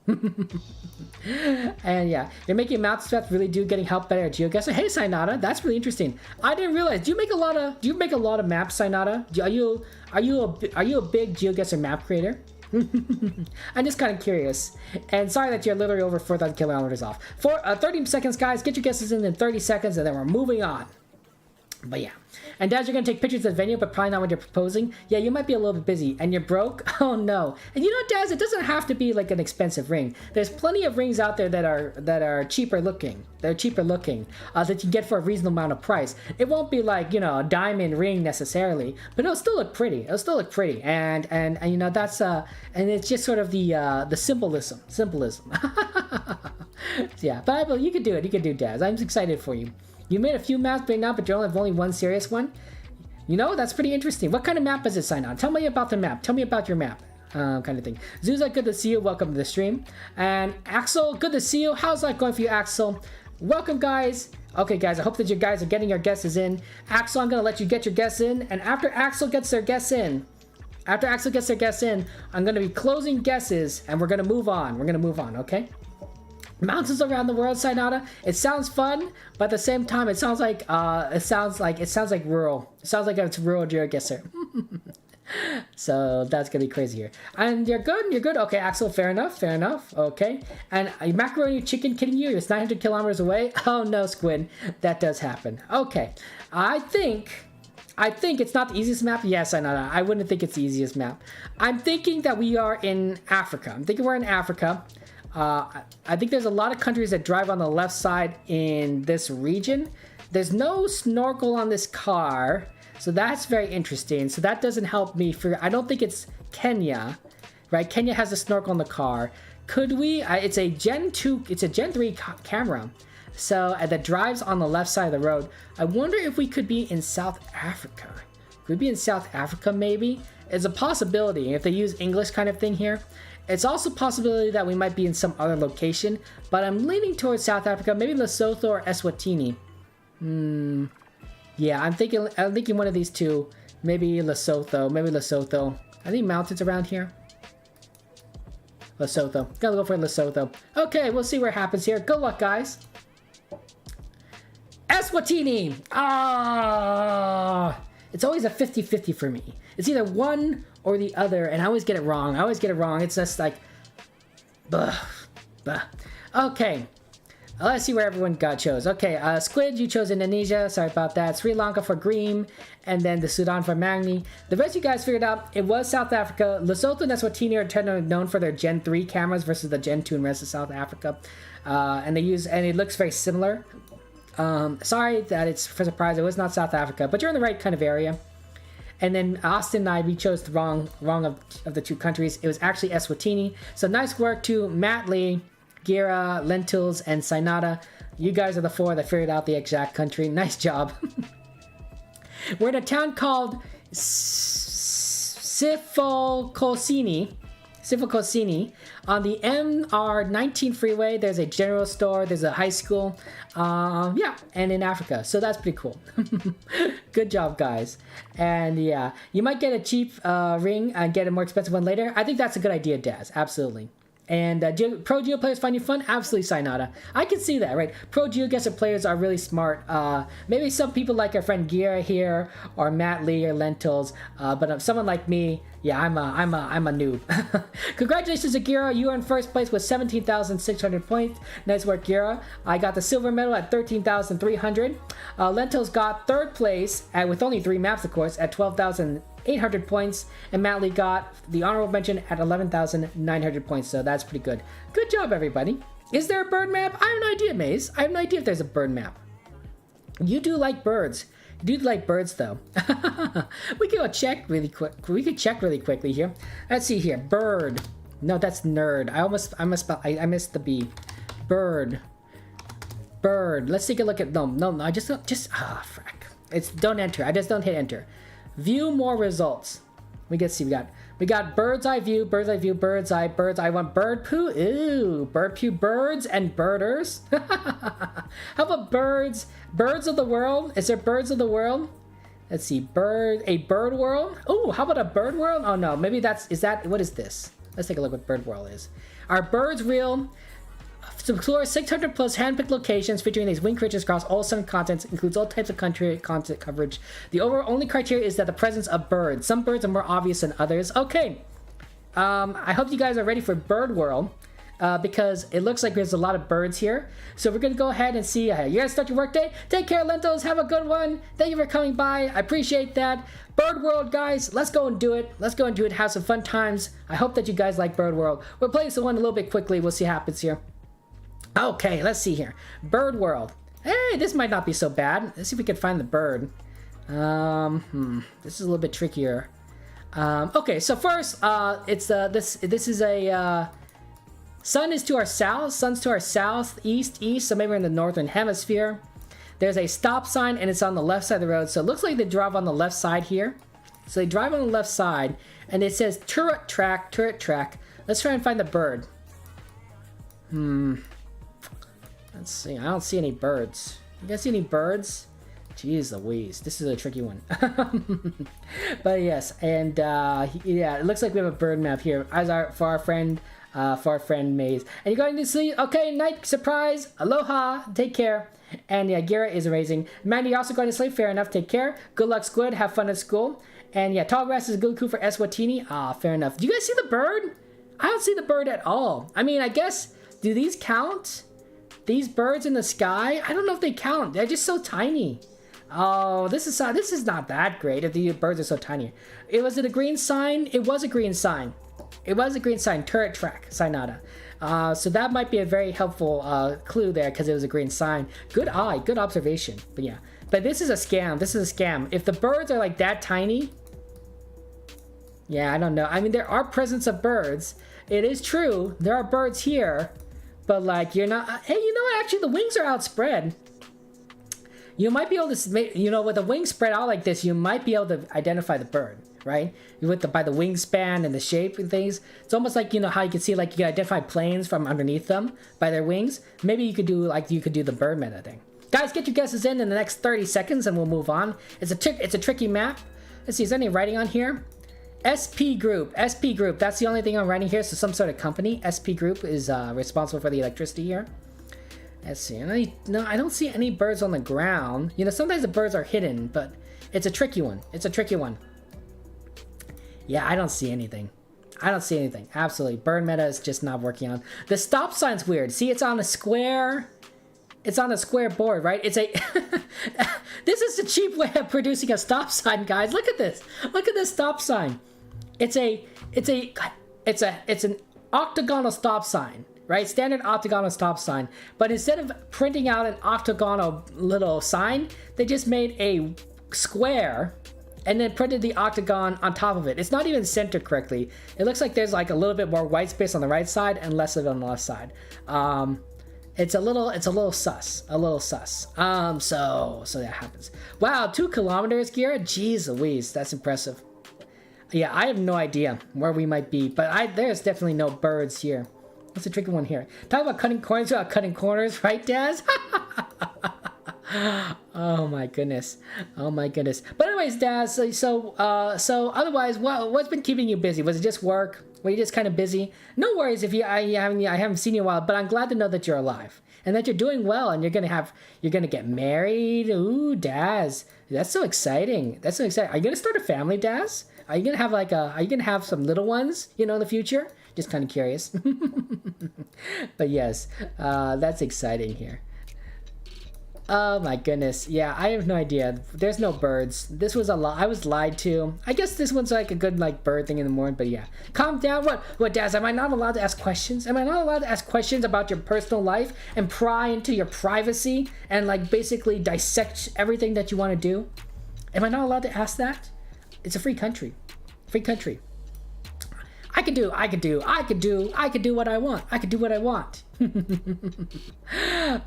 And yeah, you're making mouth steps really do getting help better at GeoGuessr. Hey Synata, that's really interesting. I didn't realize. Do you make a lot of maps, Synata? Are you a big GeoGuessr map creator? I'm just kind of curious. And sorry that you're literally over 4,000 kilometers off. 30 seconds, guys. Get your guesses in 30 seconds, and then we're moving on. But yeah. And Dad, you're gonna take pictures of the venue, but probably not when you're proposing. Yeah, you might be a little bit busy. And you're broke? Oh no. And you know, Dad, it doesn't have to be like an expensive ring. There's plenty of rings out there that are cheaper looking. That you can get for a reasonable amount of price. It won't be like, you know, a diamond ring necessarily, but it'll still look pretty. And you know, that's and it's just sort of the symbolism. Yeah, but you could do it. You could do, Daz. I'm excited for you. You made a few maps right now, but you only have one serious one. You know, that's pretty interesting. What kind of map is it, Sign On? Tell me about the map. Tell me about your map. Kind of thing. Zuza, good to see you. Welcome to the stream. And Axel, good to see you. How's that going for you, Axel? Welcome, guys. Okay, guys, I hope that you guys are getting your guesses in. Axel, I'm going to let you get your guess in. And after Axel gets their guess in, I'm going to be closing guesses, and we're going to move on. Okay? Mountains around the world, Synata. It sounds fun, but at the same time, it sounds like rural. It sounds like it's rural GeoGuessr. So that's gonna be crazy here. And you're good. Okay, Axel, fair enough. Okay. And macaroni chicken kidding you? It's 900 kilometers away. Oh no, Squid, that does happen. Okay, I think it's not the easiest map. Yes, I wouldn't think it's the easiest map. I'm thinking that we are in Africa. We're in Africa. I think there's a lot of countries that drive on the left side in this region. There's no snorkel on this car, so that's very interesting. So that doesn't help me figure. I don't think it's Kenya, right? Kenya has a snorkel on the car. Could we? It's a Gen 2. It's a Gen 3 camera. So that drives on the left side of the road. I wonder if we could be in South Africa. Could we be in South Africa? Maybe. It's a possibility if they use English kind of thing here. It's also a possibility that we might be in some other location, but I'm leaning towards South Africa, maybe Lesotho or Eswatini. Yeah, I'm thinking one of these two. Maybe Lesotho. Are there mountains around here? Lesotho. Gotta go for Lesotho. Okay, we'll see what happens here. Good luck, guys. Eswatini! It's always a 50-50 for me. It's either one or the other, and I always get it wrong. It's just like, blah. Okay, let's see where everyone chose. Okay, Squid, you chose Indonesia. Sorry about that. Sri Lanka for green, and then the Sudan for Magni. The rest of you guys figured out it was South Africa. Lesotho and Eswatini are known for their Gen 3 cameras versus the Gen 2 in the rest of South Africa, and it looks very similar. Sorry that it's for surprise. It was not South Africa, but you're in the right kind of area. And then Austin and I, we chose the wrong of the two countries. It was actually Eswatini. So nice work to Matt Lee, Gira, Lentils, and Synata. You guys are the four that figured out the exact country. Nice job. We're in a town called Sifilkosini on the MR19 freeway. There's a general store, there's a high school, yeah, and in Africa, so that's pretty cool. Good job, guys. And yeah, you might get a cheap ring and get a more expensive one later. I think that's a good idea, Daz. Absolutely. And pro Geo players find you fun? Absolutely, Synata. I can see that, right? Pro GeoGuessr players are really smart. Maybe some people like our friend Gira here, or Matt Lee, or Lentils. But someone like me, yeah, I'm a noob. Congratulations to Gira. You are in first place with 17,600 points. Nice work, Gira. I got the silver medal at 13,300. Lentils got third place with only 3 maps, of course, at 12,800 points, and Matt Lee got the honorable mention at 11,900 points, so that's pretty good. Good job, everybody. Is there a bird map? I have no idea, Maze. I have no idea if there's a bird map. You do like birds. You do like birds, though. We can go check really quick. We could check really quickly here. Let's see here. Bird. No, that's nerd. I missed the B. Bird. bird. Let's take a look at, no, I just don't, frack. It's, don't enter. I just don't hit enter. View more results. We can see, we got bird's eye view, bird's eye view, bird's eye, I want bird poo. Ooh, bird poo, birds and birders. How about birds? Birds of the world? Is there birds of the world? Let's see, a bird world? Oh, how about a bird world? Oh no, maybe what is this? Let's take a look what bird world is. Are birds real? To explore 600 plus handpicked locations featuring these winged creatures across all 7 continents, includes all types of country content coverage. The only criteria is that the presence of birds. Some birds are more obvious than others. Okay, I hope you guys are ready for Bird World, because it looks like there's a lot of birds here. So we're gonna go ahead and see. You guys start your workday. Take care, Lentos. Have a good one. Thank you for coming by. I appreciate that. Bird World, guys. Let's go and do it. Let's go and do it. Have some fun times. I hope that you guys like Bird World. We'll play this one a little bit quickly. We'll see what happens here. Okay, let's see here. Bird World. Hey, this might not be so bad. Let's see if we can find the bird. This is a little bit trickier. Okay, so first, this is a sun is to our south. Sun's to our south, east. So maybe we're in the northern hemisphere. There's a stop sign, and it's on the left side of the road. So it looks like they drive on the left side here. So they drive on the left side, and it says turret track. Let's try and find the bird. Let's see. I don't see any birds. You guys see any birds? Jeez Louise, this is a tricky one. But yes, and yeah, it looks like we have a bird map here for our friend Maze. And you're going to sleep. Okay, night, surprise, aloha, take care. And yeah, Gira is amazing. Mandy, you're also going to sleep. Fair enough, take care. Good luck, Squid. Have fun at school. And yeah, tall grass is good for Eswatini. Fair enough. Do you guys see the bird? I don't see the bird at all. I mean, I guess, do these count? These birds in the sky? I don't know if they count. They're just so tiny. Oh, this is not that great if the birds are so tiny. Was it a green sign? It was a green sign. It was a green sign. Turret track. Signada. So that might be a very helpful clue there because it was a green sign. Good eye. Good observation. But yeah. But this is a scam. This is a scam. If the birds are like that tiny... Yeah, I don't know. I mean, there are presence of birds. It is true. There are birds here. But like, you're not... Hey, you know what? Actually, the wings are outspread. You might be able to... You know, with the wings spread out like this, you might be able to identify the bird, right? By the wingspan and the shape and things. It's almost like, you know, how you can see, like, you can identify planes from underneath them by their wings. Maybe you could do, like, the bird meta thing. Guys, get your guesses in the next 30 seconds and we'll move on. It's a tricky map. Let's see, is there any writing on here? SP Group, that's the only thing I'm writing here, so some sort of company. SP Group is responsible for the electricity here. Let's see, no, I don't see any birds on the ground. You know, sometimes the birds are hidden, but it's a tricky one. Yeah, I don't see anything. Absolutely, bird meta is just not working on. The stop sign's weird. See, it's on a square. It's on a square board, right? It's a... This is the cheap way of producing a stop sign, guys. Look at this. Look at this stop sign. It's an octagonal stop sign, right? Standard octagonal stop sign. But instead of printing out an octagonal little sign, they just made a square and then printed the octagon on top of it. It's not even centered correctly. It looks like there's like a little bit more white space on the right side and less of it on the left side. It's a little sus. So that happens. Wow, 2 kilometers, Gira? Jeez Louise, that's impressive. Yeah, I have no idea where we might be, but there's definitely no birds here. What's the tricky one here? Talk about cutting corners without cutting corners, right, Daz? Oh my goodness. But anyways, Daz, so otherwise, what's been keeping you busy? Was it just work? Were you just kind of busy? No worries if I haven't seen you in a while, but I'm glad to know that you're alive and that you're doing well and you're gonna get married. Ooh, Daz, that's so exciting. Are you gonna start a family, Daz? Are you gonna have some little ones, you know, in the future? Just kind of curious. But yes, that's exciting here. Oh my goodness. Yeah, I have no idea. There's no birds. This was a lie. I was lied to. I guess this one's like a good like bird thing in the morning, but yeah. Calm down. What, Daz? Am I not allowed to ask questions? Am I not allowed to ask questions about your personal life and pry into your privacy and like basically dissect everything that you want to do? Am I not allowed to ask that? It's a free country. I could do what I want. I could do what I want.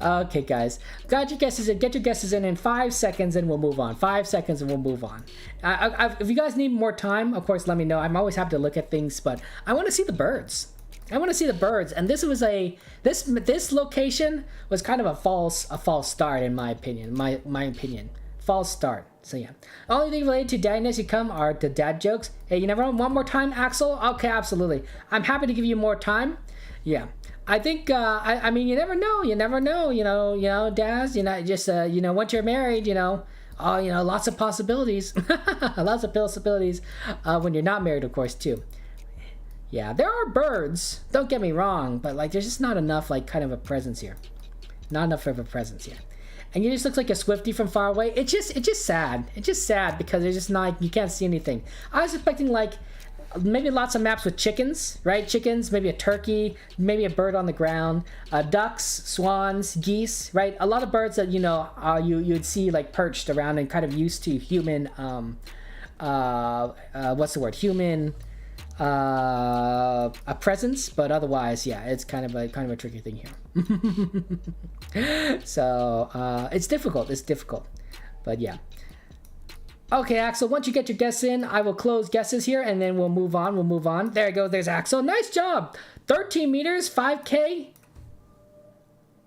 Okay, guys. Got your guesses in. Get your guesses in 5 seconds and we'll move on. 5 seconds and we'll move on. If you guys need more time, of course, let me know. I'm always happy to look at things, but I want to see the birds. I want to see the birds, and this was this location was kind of a false start in my opinion. My opinion, false start. So yeah, only thing related to daddiness you come are the dad jokes. Hey, you never want more time, Axel? Okay, absolutely. I'm happy to give you more time. Yeah, I think I mean you never know. You know, dads. Just once you're married, lots of possibilities, lots of possibilities when you're not married, of course, too. Yeah, there are birds, don't get me wrong, but like there's just not enough like kind of a presence here. Not enough of a presence here. And you just look like a Swiftie from far away. It's just sad. It's just sad because there's just not, you can't see anything. I was expecting like maybe lots of maps with chickens, right? Chickens, maybe a turkey, maybe a bird on the ground, ducks, swans, geese, right? A lot of birds that you'd see like perched around and kind of used to human human a presence, but otherwise, yeah, it's kind of a tricky thing here. So it's difficult, but yeah. Okay, Axel, once you get your guess in, I will close guesses here and then we'll move on. There you go, there's Axel. Nice job. 13 meters, 5K.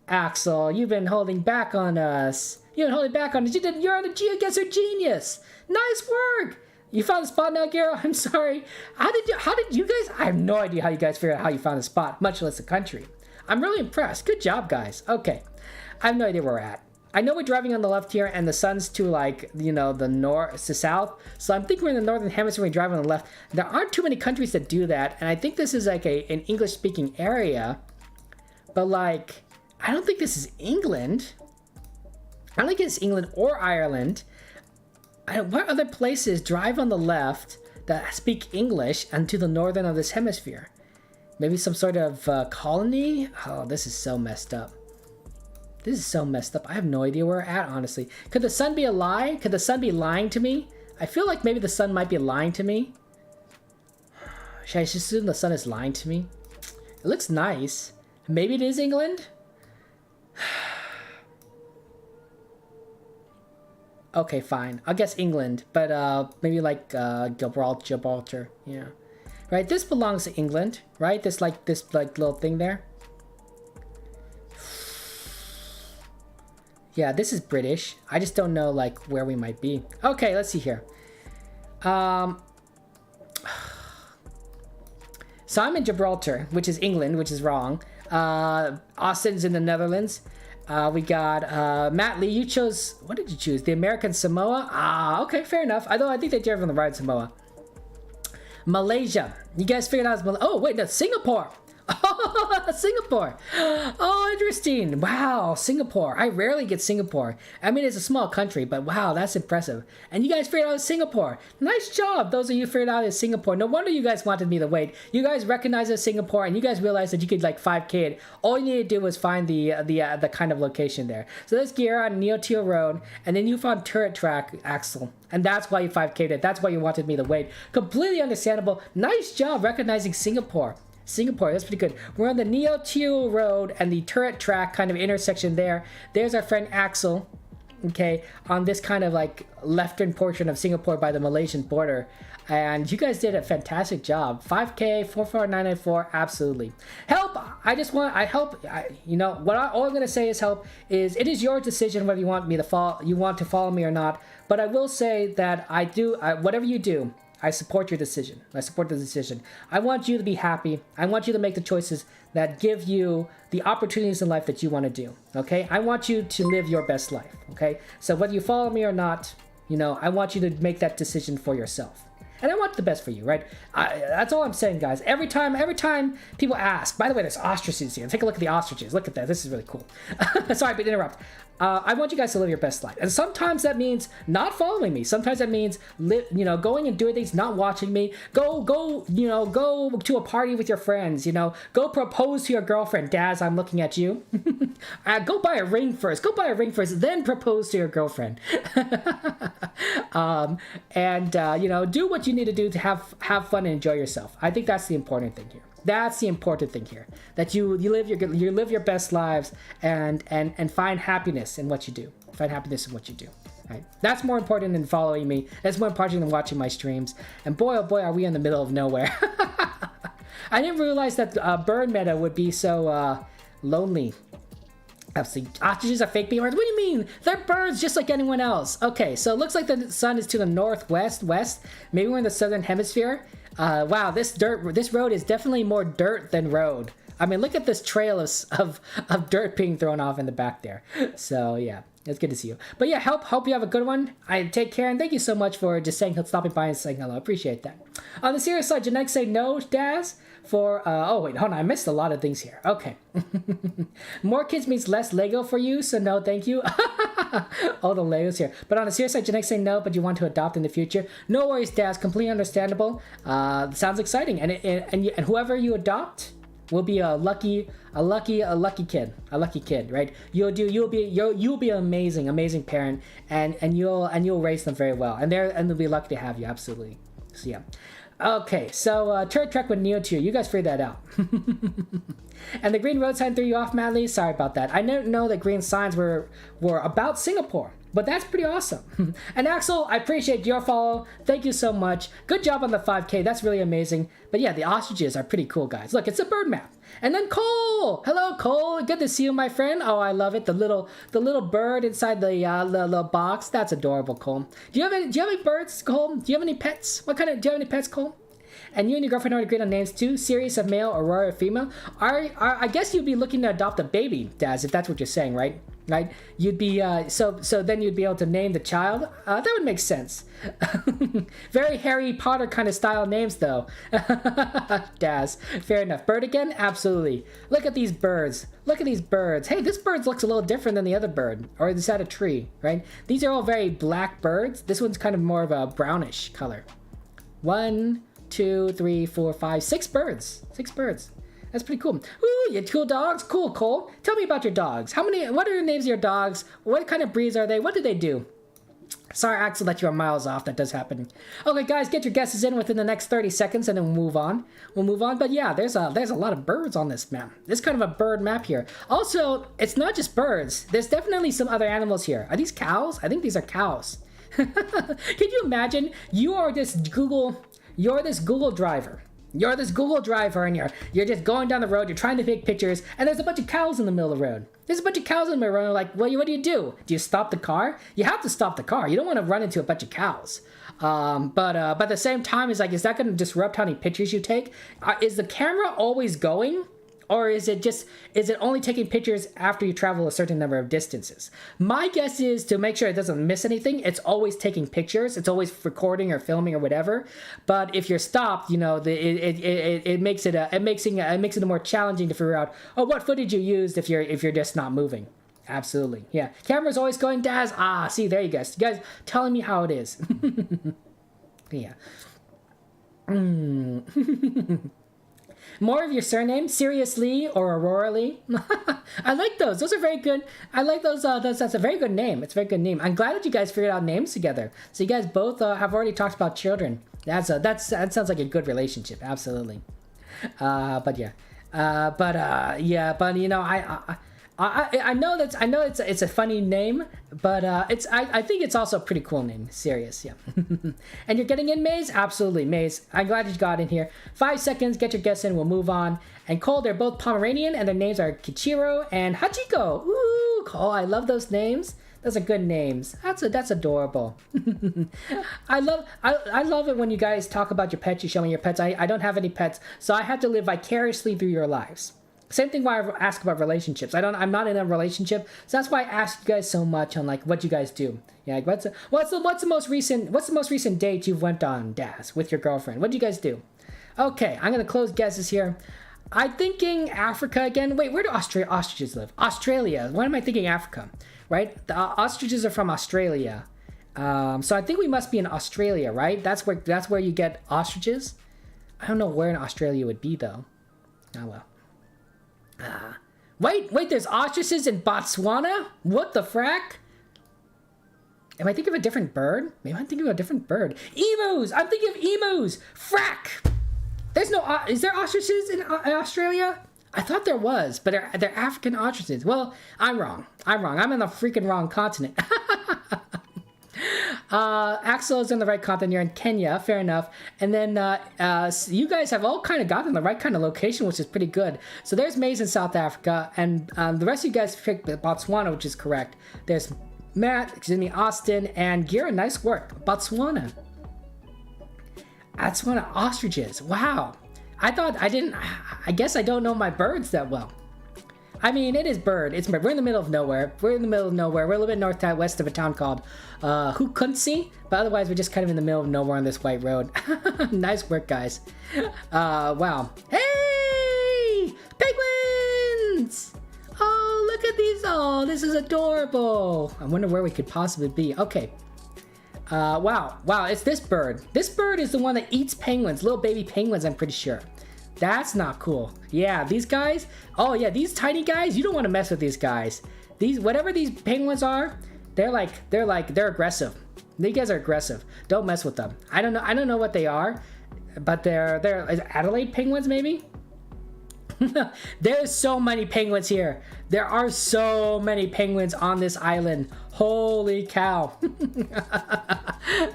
Axel, you've been holding back on us. You're on the GeoGuessr genius. Nice work. You found the spot now, Garo? I'm sorry. How did you guys? I have no idea how you guys figured out how you found the spot, much less the country. I'm really impressed. Good job, guys. Okay. I have no idea where we're at. I know we're driving on the left here, and the sun's to like, the north to south. So I'm thinking we're in the northern hemisphere, we drive on the left. There aren't too many countries that do that, and I think this is like an English-speaking area. But like, I don't think this is England. I don't think it's England or Ireland. What other places drive on the left that speak English and to the northern of this hemisphere? Maybe some sort of colony? Oh, this is so messed up. I have no idea where we're at, honestly. Could the sun be a lie? Could the sun be lying to me? I feel like maybe the sun might be lying to me. Should I just assume the sun is lying to me? It looks nice. Maybe it is England? Okay, fine. I'll guess England, but maybe like Gibraltar. Yeah, right. This belongs to England, right? This little thing there. Yeah, this is British. I just don't know like where we might be. Okay, let's see here. So I'm in Gibraltar, which is England, which is wrong. Austin's in the Netherlands. We got Matt Lee. You chose, what did you choose? The American Samoa? Ah, okay, fair enough. Although I think they drive on the right Samoa. Malaysia. You guys figured out it's oh, wait, no, Singapore. Oh, Singapore. Oh, interesting. Wow, Singapore. I rarely get Singapore. I mean, it's a small country, but wow, that's impressive. And you guys figured out it's Singapore. Nice job. Those of you figured out it's Singapore. No wonder you guys wanted me to wait. You guys recognized it's Singapore, and you guys realized that you could like 5K it. All you need to do was find the kind of location there. So there's gear on Neoteo Road, and then you found turret track, Axel. And that's why you 5K'd it. That's why you wanted me to wait. Completely understandable. Nice job recognizing Singapore. Singapore, that's pretty good. We're on the Neoteo Road and the turret track kind of intersection there. There's our friend Axel, okay, on this kind of like leftern portion of Singapore by the Malaysian border. And you guys did a fantastic job. 5K, 44994, absolutely. Help! All I'm gonna say is help is it is your decision whether you want to follow me or not. But I will say that whatever you do, I support your decision. I support the decision. I want you to be happy. I want you to make the choices that give you the opportunities in life that you want to do. Okay? I want you to live your best life. Okay? So whether you follow me or not, I want you to make that decision for yourself. And I want the best for you, right? That's all I'm saying, guys. Every time people ask, by the way, there's ostriches here. Take a look at the ostriches. Look at that. This is really cool. Sorry, but interrupt. I want you guys to live your best life. And sometimes that means not following me. Sometimes that means, going and doing things, not watching me. Go to a party with your friends, Go propose to your girlfriend. Daz, I'm looking at you. Go buy a ring first. Then propose to your girlfriend. You know, do what you need to do to have fun and enjoy yourself. I think that's the important thing here. That's the important thing here. That you live your best lives and find happiness in what you do. Find happiness in what you do. Right? That's more important than following me. That's more important than watching my streams. And boy, oh boy, are we in the middle of nowhere. I didn't realize that bird meta would be so lonely. Absolutely. Ostriches are fake beavers? What do you mean? They're birds just like anyone else. Okay, so it looks like the sun is to the northwest, west. Maybe we're in the southern hemisphere. Wow, this road is definitely more dirt than road. I mean, look at this trail of dirt being thrown off in the back there. So yeah, it's good to see you. But yeah, hope you have a good one. I take care, and thank you so much for just stopping by and saying hello. Appreciate that. On the serious side, Janek say no, Daz. For oh wait, hold on, I missed a lot of things here. Okay. More kids means less Lego for you, so no thank you. All the Legos here. But on the serious side, Janek saying no, but you want to adopt in the future. No worries, Daz, completely understandable. Sounds exciting. And whoever you adopt will be a lucky kid, right? You'll be an amazing parent, and you'll raise them very well. And they'll be lucky to have you, absolutely. So yeah. Okay, so Turret Trek with Neo 2. You guys figured that out. And the green road sign threw you off, Madly? Sorry about that. I didn't know that green signs were about Singapore. But that's pretty awesome. And Axel, I appreciate your follow. Thank you so much. Good job on the 5K. That's really amazing. But yeah, the ostriches are pretty cool, guys. Look, it's a bird map. And then Cole. Hello, Cole. Good to see you, my friend. Oh, I love it. The little bird inside the little box. That's adorable, Cole. Do you have any birds, Cole? Do you have any pets? Do you have any pets, Cole? And you and your girlfriend already agreed on names too? Sirius of male, Aurora of female? I guess you'd be looking to adopt a baby, Daz, if that's what you're saying, right? Right? You'd be, so then you'd be able to name the child? That would make sense. Very Harry Potter kind of style names, though. Daz, fair enough. Bird again? Absolutely. Look at these birds. Look at these birds. Hey, this bird looks a little different than the other bird. Or is that a tree, right? These are all very black birds. This one's kind of more of a brownish color. 1, 2, 3, 4, 5, 6 birds. 6 birds. That's pretty cool. Ooh, you have cool dogs? Cool, Cole. Tell me about your dogs. What are the names of your dogs? What kind of breeds are they? What do they do? Sorry, Axel, that you are miles off. That does happen. Okay, guys, get your guesses in within the next 30 seconds, and then we'll move on. But yeah, there's a lot of birds on this map. This is kind of a bird map here. Also, it's not just birds. There's definitely some other animals here. Are these cows? I think these are cows. Can you imagine? You're this Google driver. You're this Google driver, and you're just going down the road. You're trying to take pictures, and there's a bunch of cows in the middle of the road. There's a bunch of cows in the middle of the road. Like, well, what do you do? Do you stop the car? You have to stop the car. You don't want to run into a bunch of cows. But at the same time, is that going to disrupt how many pictures you take? Is the camera always going? Or is it only taking pictures after you travel a certain number of distances? My guess is, to make sure it doesn't miss anything, it's always taking pictures. It's always recording or filming or whatever. But if you're stopped, you know, it makes it more challenging to figure out, oh, what footage you used if you're just not moving. Absolutely, yeah. Camera's always going, Daz. See, there you guys. You guys telling me how it is. Yeah. More of your surname, Seriously or Aurora Lee. I like those. Those are very good. I like those. That's a very good name. It's a very good name. I'm glad that you guys figured out names together. So you guys both have already talked about children. That sounds like a good relationship. Absolutely. But you know, I know it's a funny name, but I think it's also a pretty cool name. Serious, yeah. And you're getting in, Maze? Absolutely, Maze. I'm glad you got in here. 5 seconds, get your guess in, we'll move on. And Cole, they're both Pomeranian, and their names are Kichiro and Hachiko. Ooh, Cole, I love those names. Those are good names. That's adorable. I love it when you guys talk about your pets. You show me your pets. I don't have any pets, so I have to live vicariously through your lives. Same thing why I ask about relationships. I'm not in a relationship, so that's why I ask you guys so much on like what you guys do. Yeah, like what's the most recent date you've went on, Daz, with your girlfriend? What do you guys do? Okay, I'm gonna close guesses here. I'm thinking Africa again. Wait, where do ostriches live? Australia. Why am I thinking Africa? Right? The ostriches are from Australia. So I think we must be in Australia, right? That's where you get ostriches. I don't know where in Australia would be though. Oh well. Wait, there's ostriches in Botswana? What the frack? Am I thinking of a different bird? Maybe I'm thinking of a different bird. Emus! I'm thinking of emus! Frack! There's no... is there ostriches in Australia? I thought there was, but they're African ostriches. Well, I'm wrong. I'm in the freaking wrong continent. Axel is in the right continent. You're in Kenya. Fair enough. And then you guys have all kind of gotten the right kind of location, which is pretty good. So there's Maze in South Africa, and the rest of you guys picked Botswana, which is correct. There's Matt, Austin, and Gira. Nice work. Botswana. Botswana ostriches. Wow. I guess I don't know my birds that well. I mean, it is bird. We're in the middle of nowhere. We're a little bit northwest of a town called Hukunsi. But otherwise, we're just kind of in the middle of nowhere on this white road. Nice work, guys. Wow. Hey! Penguins! Oh, look at these. Oh, this is adorable. I wonder where we could possibly be. Okay. Wow, it's this bird. This bird is the one that eats penguins, little baby penguins, I'm pretty sure. That's not cool. Yeah, these guys, oh yeah, these tiny guys, you don't want to mess with these guys. Whatever these penguins are, they're aggressive. These guys are aggressive. Don't mess with them. I don't know what they are, but they're Adelaide penguins maybe? There's so many penguins here. There are so many penguins on this island. Holy cow.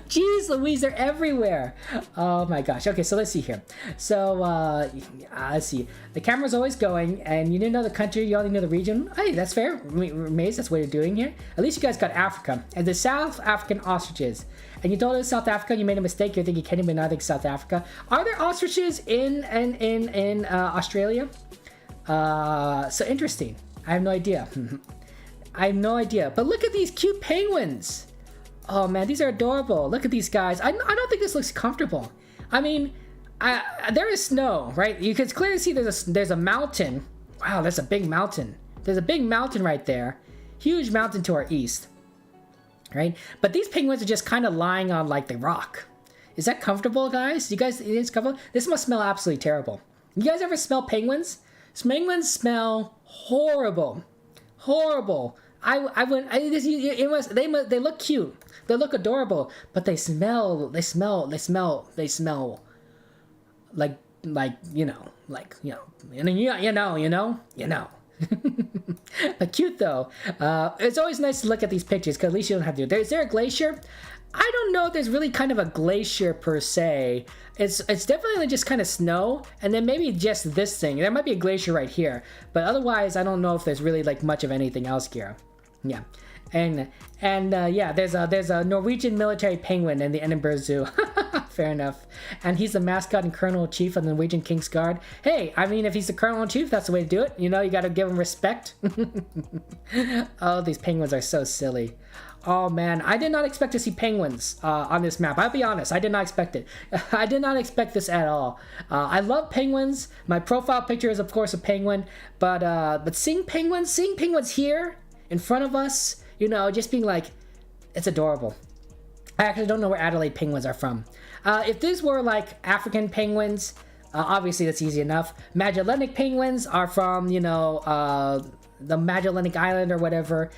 Jeez Louise, they're everywhere. Oh my gosh. Okay, so let's see here. So, let's see. The camera's always going, and you didn't know the country, you only know the region. Hey, that's fair. Maze, that's what you're doing here. At least you guys got Africa. And the South African ostriches. And you told us South Africa, you made a mistake. You're thinking Kenya, but not think South Africa. Are there ostriches in Australia? So interesting. I have no idea. I have no idea. But look at these cute penguins. Oh man, these are adorable. Look at these guys. I don't think this looks comfortable. I mean, there is snow, right? You can clearly see there's a mountain. Wow, that's a big mountain. There's a big mountain right there. Huge mountain to our east. Right? But these penguins are just kind of lying on like the rock. Is that comfortable, guys? You guys, it's comfortable? This must smell absolutely terrible. You guys ever smell penguins? Penguins smell horrible. Horrible. They look cute. They look adorable, but they smell like you know. But cute though. It's always nice to look at these pictures because at least you don't have to. Is there a glacier? I don't know if there's really kind of a glacier per se. It's definitely just kind of snow, and then maybe just this thing. There might be a glacier right here, but otherwise I don't know if there's really like much of anything else here. Yeah, and yeah, there's a Norwegian military penguin in the Edinburgh Zoo. Fair enough. And he's the mascot and colonel chief of the Norwegian King's Guard. Hey, I mean, if he's the colonel and chief, that's the way to do it. You know, you got to give him respect. Oh, these penguins are so silly. Oh man, I did not expect to see penguins on this map. I'll be honest, I did not expect it. I did not expect this at all. I love penguins. My profile picture is of course a penguin, but seeing penguins here in front of us, you know, just being like, it's adorable. I actually don't know where Adelaide penguins are from. If these were like African penguins, obviously that's easy enough. Magellanic penguins are from, you know, the Magellanic Island or whatever.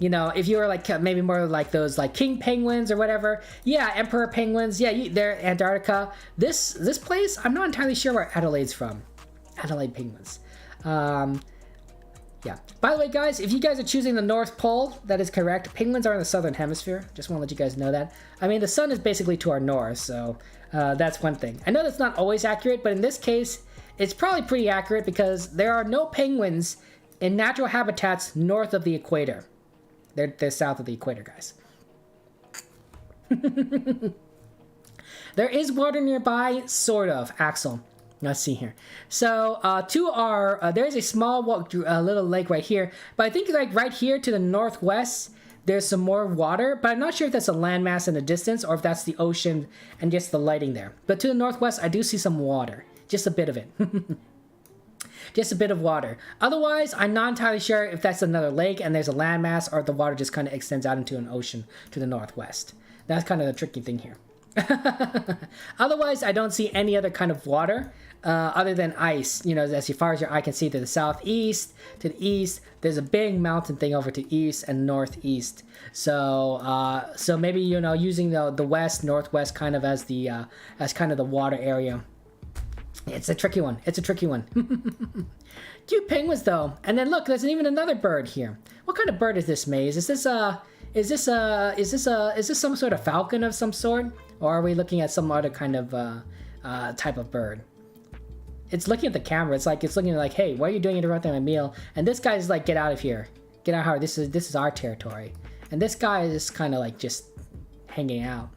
You know, if you were like maybe more like those like king penguins or whatever, yeah, emperor penguins, yeah, they're Antarctica. This place, I'm not entirely sure where Adelaide's from. Adelaide penguins. Yeah. By the way, guys, if you guys are choosing the North Pole, that is correct. Penguins are in the southern hemisphere. Just want to let you guys know that. I mean, the sun is basically to our north, so that's one thing. I know that's not always accurate, but in this case, it's probably pretty accurate because there are no penguins in natural habitats north of the equator. They're south of the equator, guys. There is water nearby, sort of, Axel. Let's see here. So to our, there's a small little lake right here, but I think like right here to the northwest, there's some more water, but I'm not sure if that's a landmass in the distance or if that's the ocean and just the lighting there. But to the northwest, I do see some water, just a bit of it. Just a bit of water. Otherwise, I'm not entirely sure if that's another lake and there's a landmass or if the water just kind of extends out into an ocean to the northwest. That's kind of the tricky thing here. Otherwise, I don't see any other kind of water other than ice. You know, as far as your eye can see, to the southeast, to the east, there's a big mountain thing over to east and northeast. So so maybe, you know, using the west, northwest kind of as the as kind of the water area. It's a tricky one. It's a tricky one. Cute penguins though. And then look, there's even another bird here. What kind of bird is this, Maze? Is this some sort of falcon of some sort, or are we looking at some other kind of type of bird? It's looking at the camera. It's looking like, hey, why are you doing interrupting my meal? And this guy's like, get out of here, get out of here. This is our territory. And this guy is kind of like just hanging out.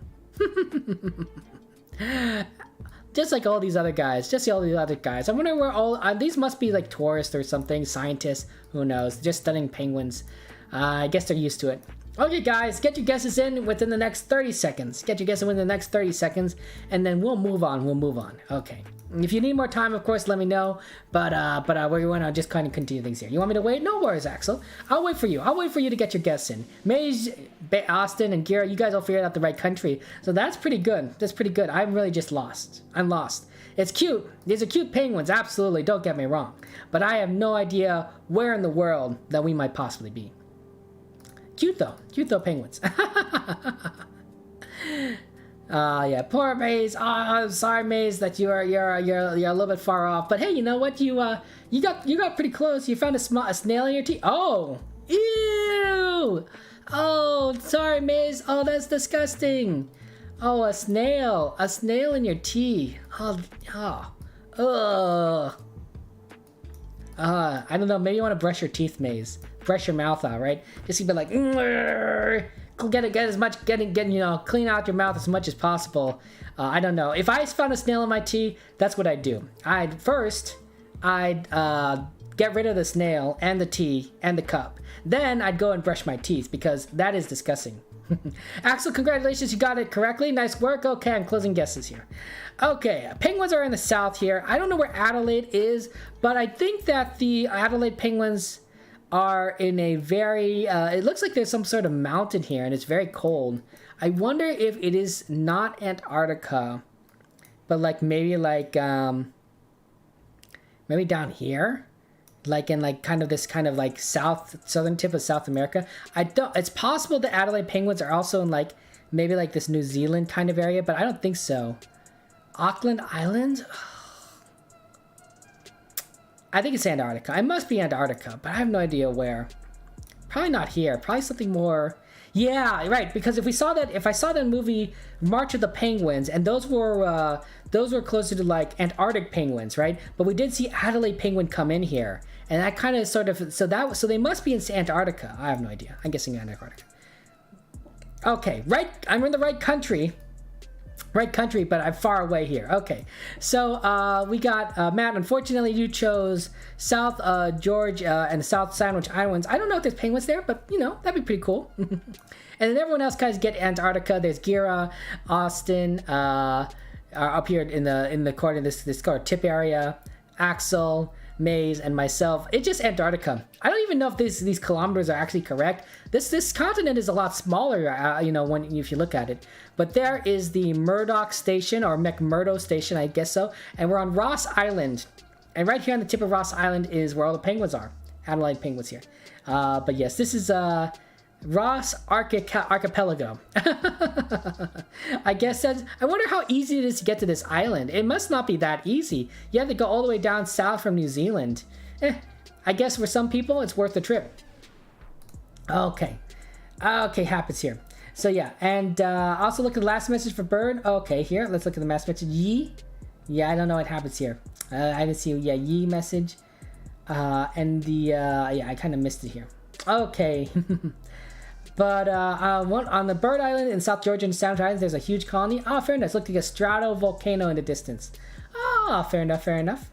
Just like all these other guys. Just all these other guys. I wonder where all... these must be like tourists or something. Scientists. Who knows. Just studying penguins. I guess they're used to it. Okay, guys. Get your guesses in within the next 30 seconds. Get your guesses in within the next 30 seconds. And then we'll move on. We'll move on. Okay. If you need more time, of course, let me know. But we're going to just kind of continue things here. You want me to wait? No worries, Axel. I'll wait for you. I'll wait for you to get your guests in. Maze, Austin, and Gira, you guys all figured out the right country. So that's pretty good. That's pretty good. I'm really just lost. I'm lost. It's cute. These are cute penguins, absolutely. Don't get me wrong. But I have no idea where in the world that we might possibly be. Cute though. Cute though, penguins. Yeah, poor Maze. I'm sorry, Maze, that you're a little bit far off. But hey, you know what? You got pretty close. You found a snail in your teeth. Oh, ew! Oh, sorry, Maze. Oh, that's disgusting. Oh, a snail in your tea. Oh, ugh. I don't know. Maybe you want to brush your teeth, Maze. Brush your mouth out, right? Just be like, get as much, you know, clean out your mouth as much as possible. I don't know. If I found a snail in my tea, that's what I'd do. I'd get rid of the snail and the tea and the cup. Then I'd go and brush my teeth because that is disgusting. Axel, congratulations, you got it correctly. Nice work. Okay, I'm closing guesses here. Okay, penguins are in the south here. I don't know where Adelaide is, but I think that the Adelaide penguins are in a very, it looks like there's some sort of mountain here and it's very cold. I wonder if it is not Antarctica, but like maybe down here, like in like kind of this kind of like southern tip of South America. It's possible the Adelaide penguins are also in like maybe like this New Zealand kind of area, but I don't think so. Auckland Island? I think it's Antarctica. It must be Antarctica, but I have no idea where. Probably not here. Probably something more. Yeah, right. Because if I saw that movie March of the Penguins, and those were closer to like Antarctic penguins, right? But we did see Adelaide penguin come in here, and that kind of sort of so they must be in Antarctica. I have no idea. I'm guessing Antarctica. Okay, right. I'm in the right country. Right country, but I'm far away here. Okay, so we got Matt. Unfortunately, you chose South George and South Sandwich Islands. I don't know if there's penguins there, but you know that'd be pretty cool. And then everyone else guys get Antarctica. There's Gira, Austin, are up here in the corner. This tip area. Axel, Maze, and myself. It's just Antarctica. I don't even know if these kilometers are actually correct. This continent is a lot smaller, you know, if you look at it. But there is the Murdoch Station, or McMurdo Station, I guess so. And we're on Ross Island. And right here on the tip of Ross Island is where all the penguins are. Adelaide penguins here. But yes, this is Ross Archipelago. I guess I wonder how easy it is to get to this island. It must not be that easy. You have to go all the way down south from New Zealand. I guess for some people, it's worth the trip. Okay. Okay, happens here. So yeah, and also look at the last message for Bird. Okay, here, let's look at the last message. Yee. Yeah, I don't know what happens here. I didn't see, yeah, Yee message. And the, yeah, I kind of missed it here. Okay. But on the Bird Island in South Georgia and Sandwich Islands, there's a huge colony. Oh, fair enough. It's looking like a stratovolcano in the distance. Oh, fair enough, fair enough.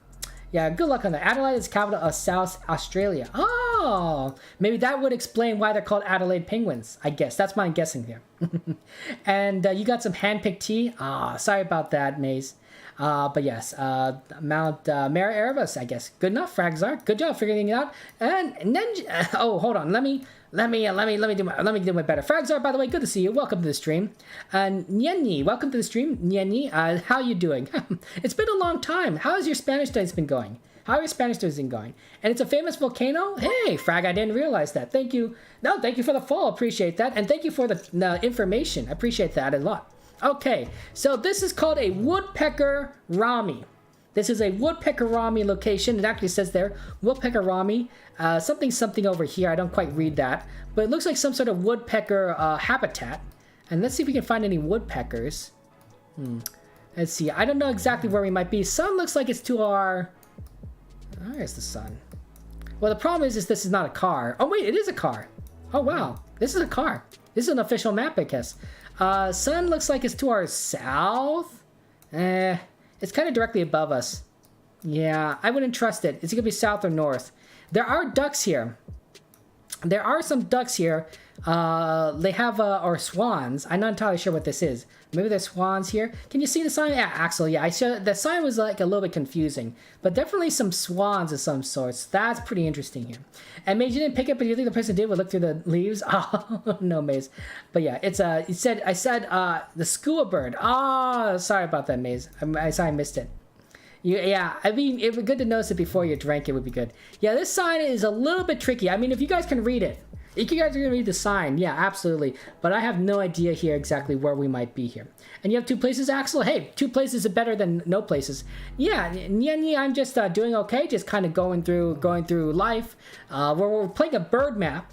Yeah, good luck on that. Adelaide is the capital of South Australia. Oh, maybe that would explain why they're called Adelaide penguins, I guess. That's my guessing here. And you got some hand-picked tea. Ah, sorry about that, Maze. But yes, Mount Mara Erebus, I guess. Good enough, Fragzar. Good job figuring it out. And Ninja. Oh, hold on. Let me do my better. Fragzar, by the way, good to see you. Welcome to the stream. Nyenyi, welcome to the stream. Nyenyi, how you doing? It's been a long time. How has your Spanish studies been going? How are your Spanish studies been going? And it's a famous volcano? Hey, Frag, I didn't realize that. Thank you. No, thank you for the follow. Appreciate that. And thank you for the information. I appreciate that a lot. Okay, so this is called a woodpecker Rami. This is a woodpecker Rami location. It actually says there, woodpecker Rami. Something over here. I don't quite read that. But it looks like some sort of woodpecker habitat. And let's see if we can find any woodpeckers. Let's see. I don't know exactly where we might be. Sun looks like it's to our... There's the sun. Well, the problem is this is not a car. Oh, wait, it is a car. Oh, wow. This is a car. This is an official map, I guess. Sun looks like it's to our south. It's kind of directly above us. Yeah, I wouldn't trust it. It's going to be south or north. There are ducks here. There are some ducks here. They have, or swans. I'm not entirely sure what this is. Maybe there's swans here. Can you see the sign? Yeah, Axel, yeah. The sign was like a little bit confusing. But definitely some swans of some sorts. That's pretty interesting here. And Maze, you didn't pick it, but you think the person did would look through the leaves? Oh, no, Maze. But yeah, it's, I said, the skua bird. Oh, sorry about that, Maze. I missed it. Yeah, I mean, it would be good to notice it before you drank. It would be good. Yeah, this sign is a little bit tricky. I mean, if you guys can read it. If you guys are going to read the sign, yeah, absolutely. But I have no idea here exactly where we might be here. And you have 2 places, Axel? Hey, 2 places are better than no places. Yeah, I'm just doing okay. Just kind of going through life. We're playing a bird map.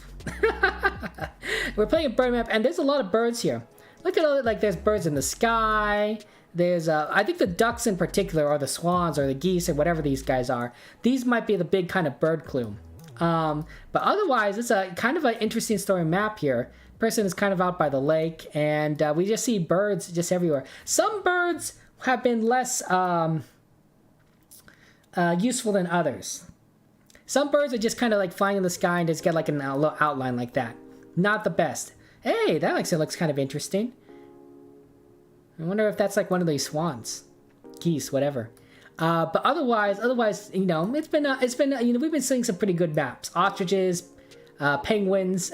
We're playing a bird map, and there's a lot of birds here. Look at all it, like there's birds in the sky. There's, I think the ducks in particular, or the swans, or the geese, or whatever these guys are. These might be the big kind of bird clue. But otherwise, it's a kind of an interesting story map here. Person is kind of out by the lake, and we just see birds just everywhere. Some birds have been less useful than others. Some birds are just kind of like flying in the sky and just get like an outline like that. Not the best. Hey, that actually looks kind of interesting. I wonder if that's like one of these swans, geese, whatever. But otherwise, you know, it's been, you know, we've been seeing some pretty good maps. Ostriches, penguins,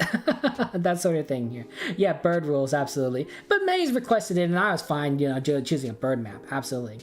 that sort of thing here. Yeah, bird rules, absolutely. But Maze requested it, and I was fine, you know, choosing a bird map, absolutely.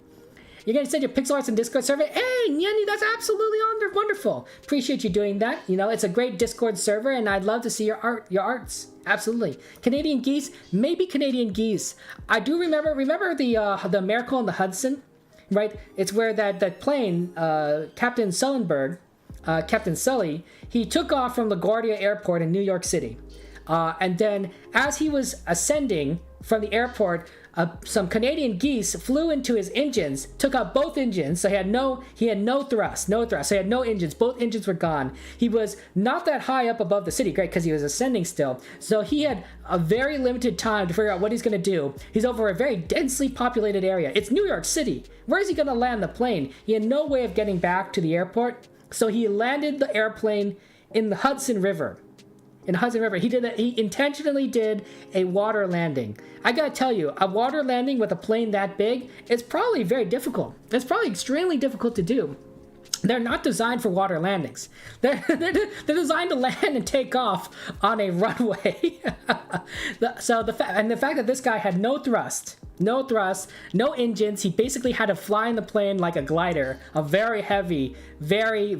You're gonna send your pixel arts and Discord server? Hey, Nyenny, that's absolutely wonderful. Appreciate you doing that. You know, it's a great Discord server, and I'd love to see your arts. Absolutely. Canadian geese, maybe Canadian geese. I do remember the Miracle on the Hudson. Right, it's where that plane, Captain Sullenberg, Captain Sully, he took off from LaGuardia Airport in New York City, and then as he was ascending from the airport, some Canadian geese flew into his engines, took out both engines, so he had no thrust, so he had no engines, both engines were gone. He was not that high up above the city, great, because he was ascending still, so he had a very limited time to figure out what he's going to do. He's over a very densely populated area. It's New York City. Where is he going to land the plane? He had no way of getting back to the airport, so he landed the airplane in the Hudson River. He intentionally did a water landing. I gotta tell you, a water landing with a plane that big is probably very difficult. It's probably extremely difficult to do. They're not designed for water landings. They're designed to land and take off on a runway. So the fact that this guy had no thrust, no engines, he basically had to fly in the plane like a glider, a very heavy, very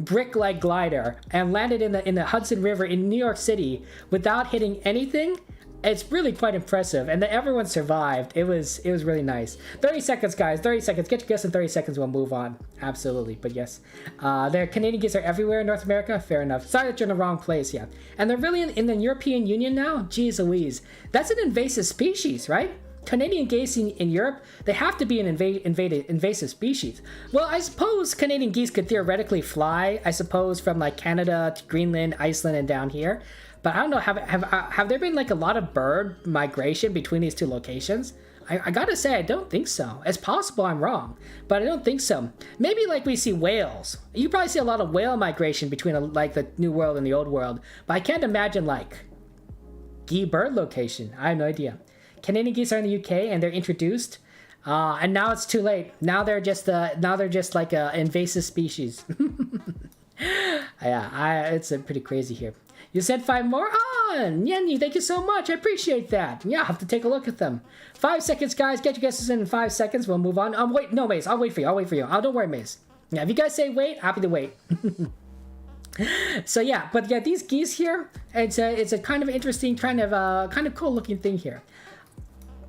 brick-like glider, and landed in the Hudson River in New York City without hitting anything. It's really quite impressive, and that everyone survived. It was really nice. 30 seconds, guys. 30 seconds. Get your guess in 30 seconds. We'll move on. Absolutely, but yes, their Canadian geese are everywhere in North America. Fair enough. Sorry that you're in the wrong place. Yeah, and they're really in the European Union now. Jeez Louise, that's an invasive species, right? Canadian geese in Europe, they have to be an invasive species. Well, I suppose Canadian geese could theoretically fly, I suppose, from like Canada to Greenland, Iceland, and down here. But I don't know, have there been like a lot of bird migration between these two locations? I gotta say, I don't think so. It's possible I'm wrong, but I don't think so. Maybe like we see whales. You probably see a lot of whale migration between like the New World and the Old World, but I can't imagine like bird location. I have no idea. Canadian geese are in the UK and they're introduced. And now it's too late. Now they're just like an invasive species. Yeah, it's pretty crazy here. You said 5 more? Oh, Nyenyi, thank you so much. I appreciate that. Yeah, I'll have to take a look at them. 5 seconds, guys. Get your guesses in 5 seconds. We'll move on. Wait, no, Maze. I'll wait for you. Oh, don't worry, Maze. Yeah, if you guys say wait, happy to wait. So yeah, but yeah, these geese here, it's a kind of interesting, kind of cool looking thing here.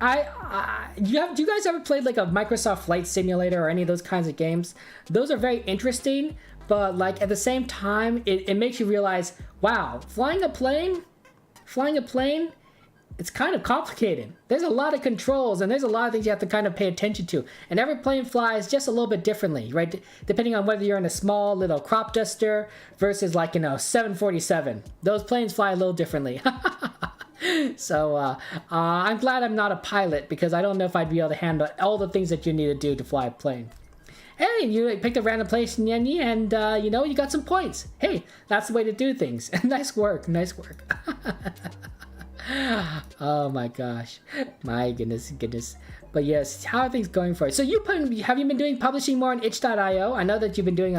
Do you guys ever played like a Microsoft Flight Simulator or any of those kinds of games? Those are very interesting, but like at the same time, it makes you realize, wow, flying a plane, it's kind of complicated. There's a lot of controls and there's a lot of things you have to kind of pay attention to. And every plane flies just a little bit differently, right? Depending on whether you're in a small little crop duster versus like, 747. Those planes fly a little differently. So I'm glad I'm not a pilot because I don't know if I'd be able to handle all the things that you need to do to fly a plane. Hey, you picked a random place, Nyenyi, and you got some points. Hey, that's the way to do things. Nice work. Oh my gosh, my goodness. But yes, how are things going for you? So have you been doing publishing more on itch.io? I know that you've been doing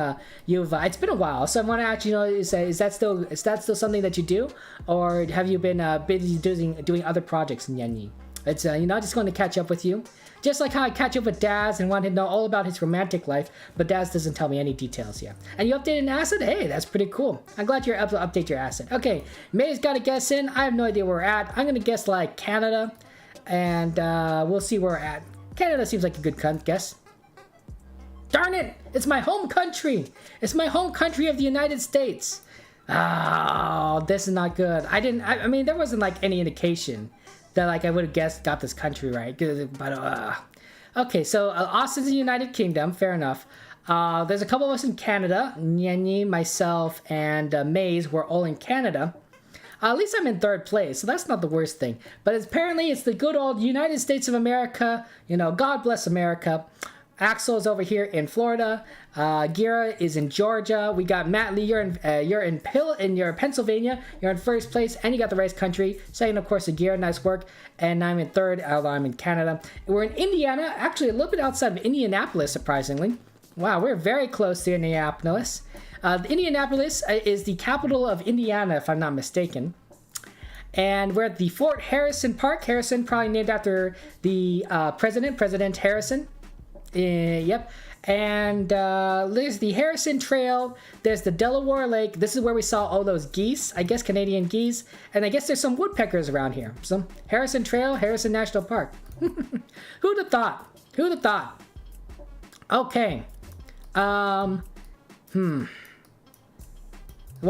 it's been a while, so I want to actually is that still something that you do, or have you been busy doing other projects in Nyenyi? It's I just going to catch up with you. Just like how I catch up with Daz and wanted to know all about his romantic life, but Daz doesn't tell me any details yet. And you updated an asset? Hey, that's pretty cool. I'm glad you're able to update your asset. Okay, May's got a guess in. I have no idea where we're at. I'm going to guess like Canada, and we'll see where we're at. Canada seems like a good guess. Darn it! It's my home country! It's my home country of the United States! Oh, this is not good. I mean, there wasn't like any indication that like I would have got this country right, but okay, so Austin's in the United Kingdom, fair enough. There's a couple of us in Canada. Nyenyi, myself, and Maze were all in Canada. At least I'm in 3rd place, so that's not the worst thing. But apparently it's the good old United States of America. God bless America. Axel is over here in Florida. Gira is in Georgia. We got Matt Lee. You're in Pennsylvania. You're in 1st place, and you got the race country. 2nd, of course, is Gira. Nice work. And I'm in 3rd, although I'm in Canada. We're in Indiana, actually a little bit outside of Indianapolis, surprisingly. Wow, we're very close to Indianapolis. Indianapolis is the capital of Indiana, if I'm not mistaken. And we're at the Fort Harrison Park. Harrison, probably named after the President Harrison. Yep. And there's the Harrison Trail. There's the Delaware Lake. This is where we saw all those geese, I guess Canadian geese. And I guess there's some woodpeckers around here. So Harrison Trail, Harrison National Park. Who'd have thought? Okay. Well,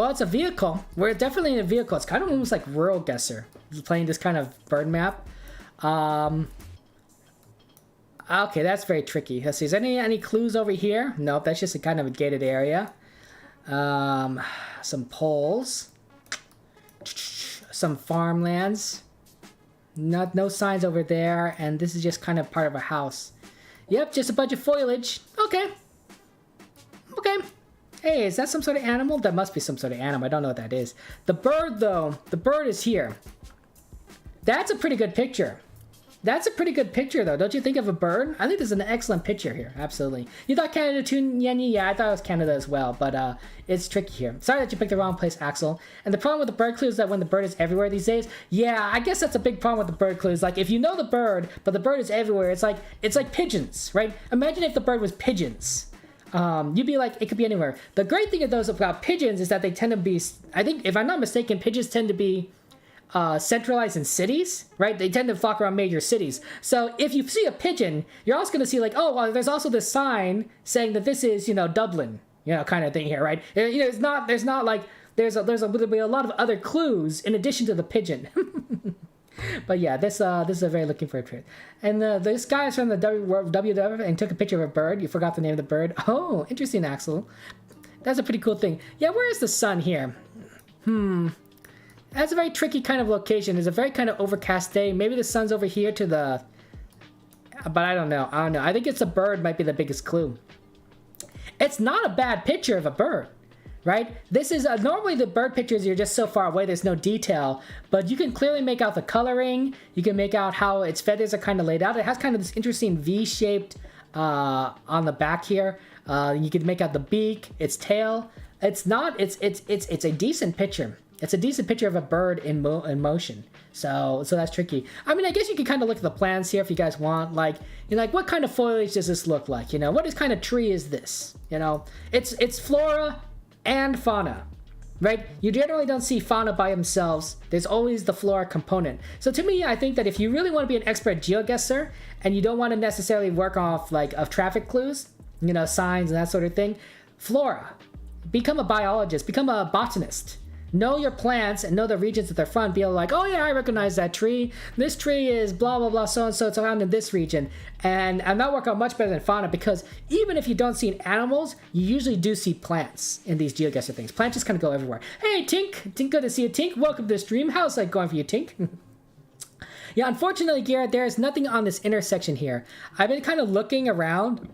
it's a vehicle. We're definitely in a vehicle. It's kind of almost like Rural Guesser, playing this kind of bird map. Okay, that's very tricky. Let's see, is there any clues over here? Nope, that's just a kind of a gated area. Some poles. Some farmlands. No signs over there, and this is just kind of part of a house. Yep, just a bunch of foliage. Okay. Hey, is that some sort of animal? That must be some sort of animal. I don't know what that is. The bird, though. The bird is here. That's a pretty good picture. Though. Don't you think of a bird? I think this is an excellent picture here. Absolutely. You thought Canada too, Nyenyi? Yeah, I thought it was Canada as well, but it's tricky here. Sorry that you picked the wrong place, Axel. And the problem with the bird clue is that when the bird is everywhere these days, yeah, I guess that's a big problem with the bird clues. Like, if you know the bird, but the bird is everywhere, it's like pigeons, right? Imagine if the bird was pigeons. You'd be like, it could be anywhere. The great thing of those about pigeons is that they tend to be, I think, if I'm not mistaken, pigeons tend to be centralized in cities, right? They tend to flock around major cities. So if you see a pigeon, you're also going to see like, oh, well, there's also this sign saying that this is, Dublin, kind of thing here, right? There's there'll be a lot of other clues in addition to the pigeon. But yeah, this is a very looking for a trip. And this guy is from the WWF and took a picture of a bird. You forgot the name of the bird. Oh, interesting, Axel. That's a pretty cool thing. Yeah, where is the sun here? That's a very tricky kind of location. It's a very kind of overcast day. Maybe the sun's over here to the... But I don't know. I think it's a bird might be the biggest clue. It's not a bad picture of a bird. right? This is normally the bird pictures, you're just so far away, there's no detail, but you can clearly make out the coloring. You can make out how its feathers are kind of laid out. It has kind of this interesting V-shaped on the back here. You can make out the beak, its tail. It's a decent picture. It's a decent picture of a bird in motion. So that's tricky. I mean, I guess you can kind of look at the plants here if you guys want. Like, you know, like what kind of foliage does this look like? You know, what kind of tree is this? You know, it's flora and fauna, right? You generally don't see fauna by themselves. There's always the flora component. So to me, I think that if you really want to be an expert at GeoGuessr and you don't want to necessarily work off like of traffic clues, you know, signs and that sort of thing, flora. Become a biologist, become a botanist. Know your plants and know the regions that they're from. Be able to like, oh yeah, I recognize that tree. This tree is blah, blah, blah, so-and-so. It's around in this region. And that work out much better than fauna because even if you don't see animals, you usually do see plants in these GeoGuessr things. Plants just kind of go everywhere. Hey, Tink. Tink, good to see you, Tink. Welcome to the stream. How's that going for you, Tink? Yeah, unfortunately, Garrett, there is nothing on this intersection here. I've been kind of looking around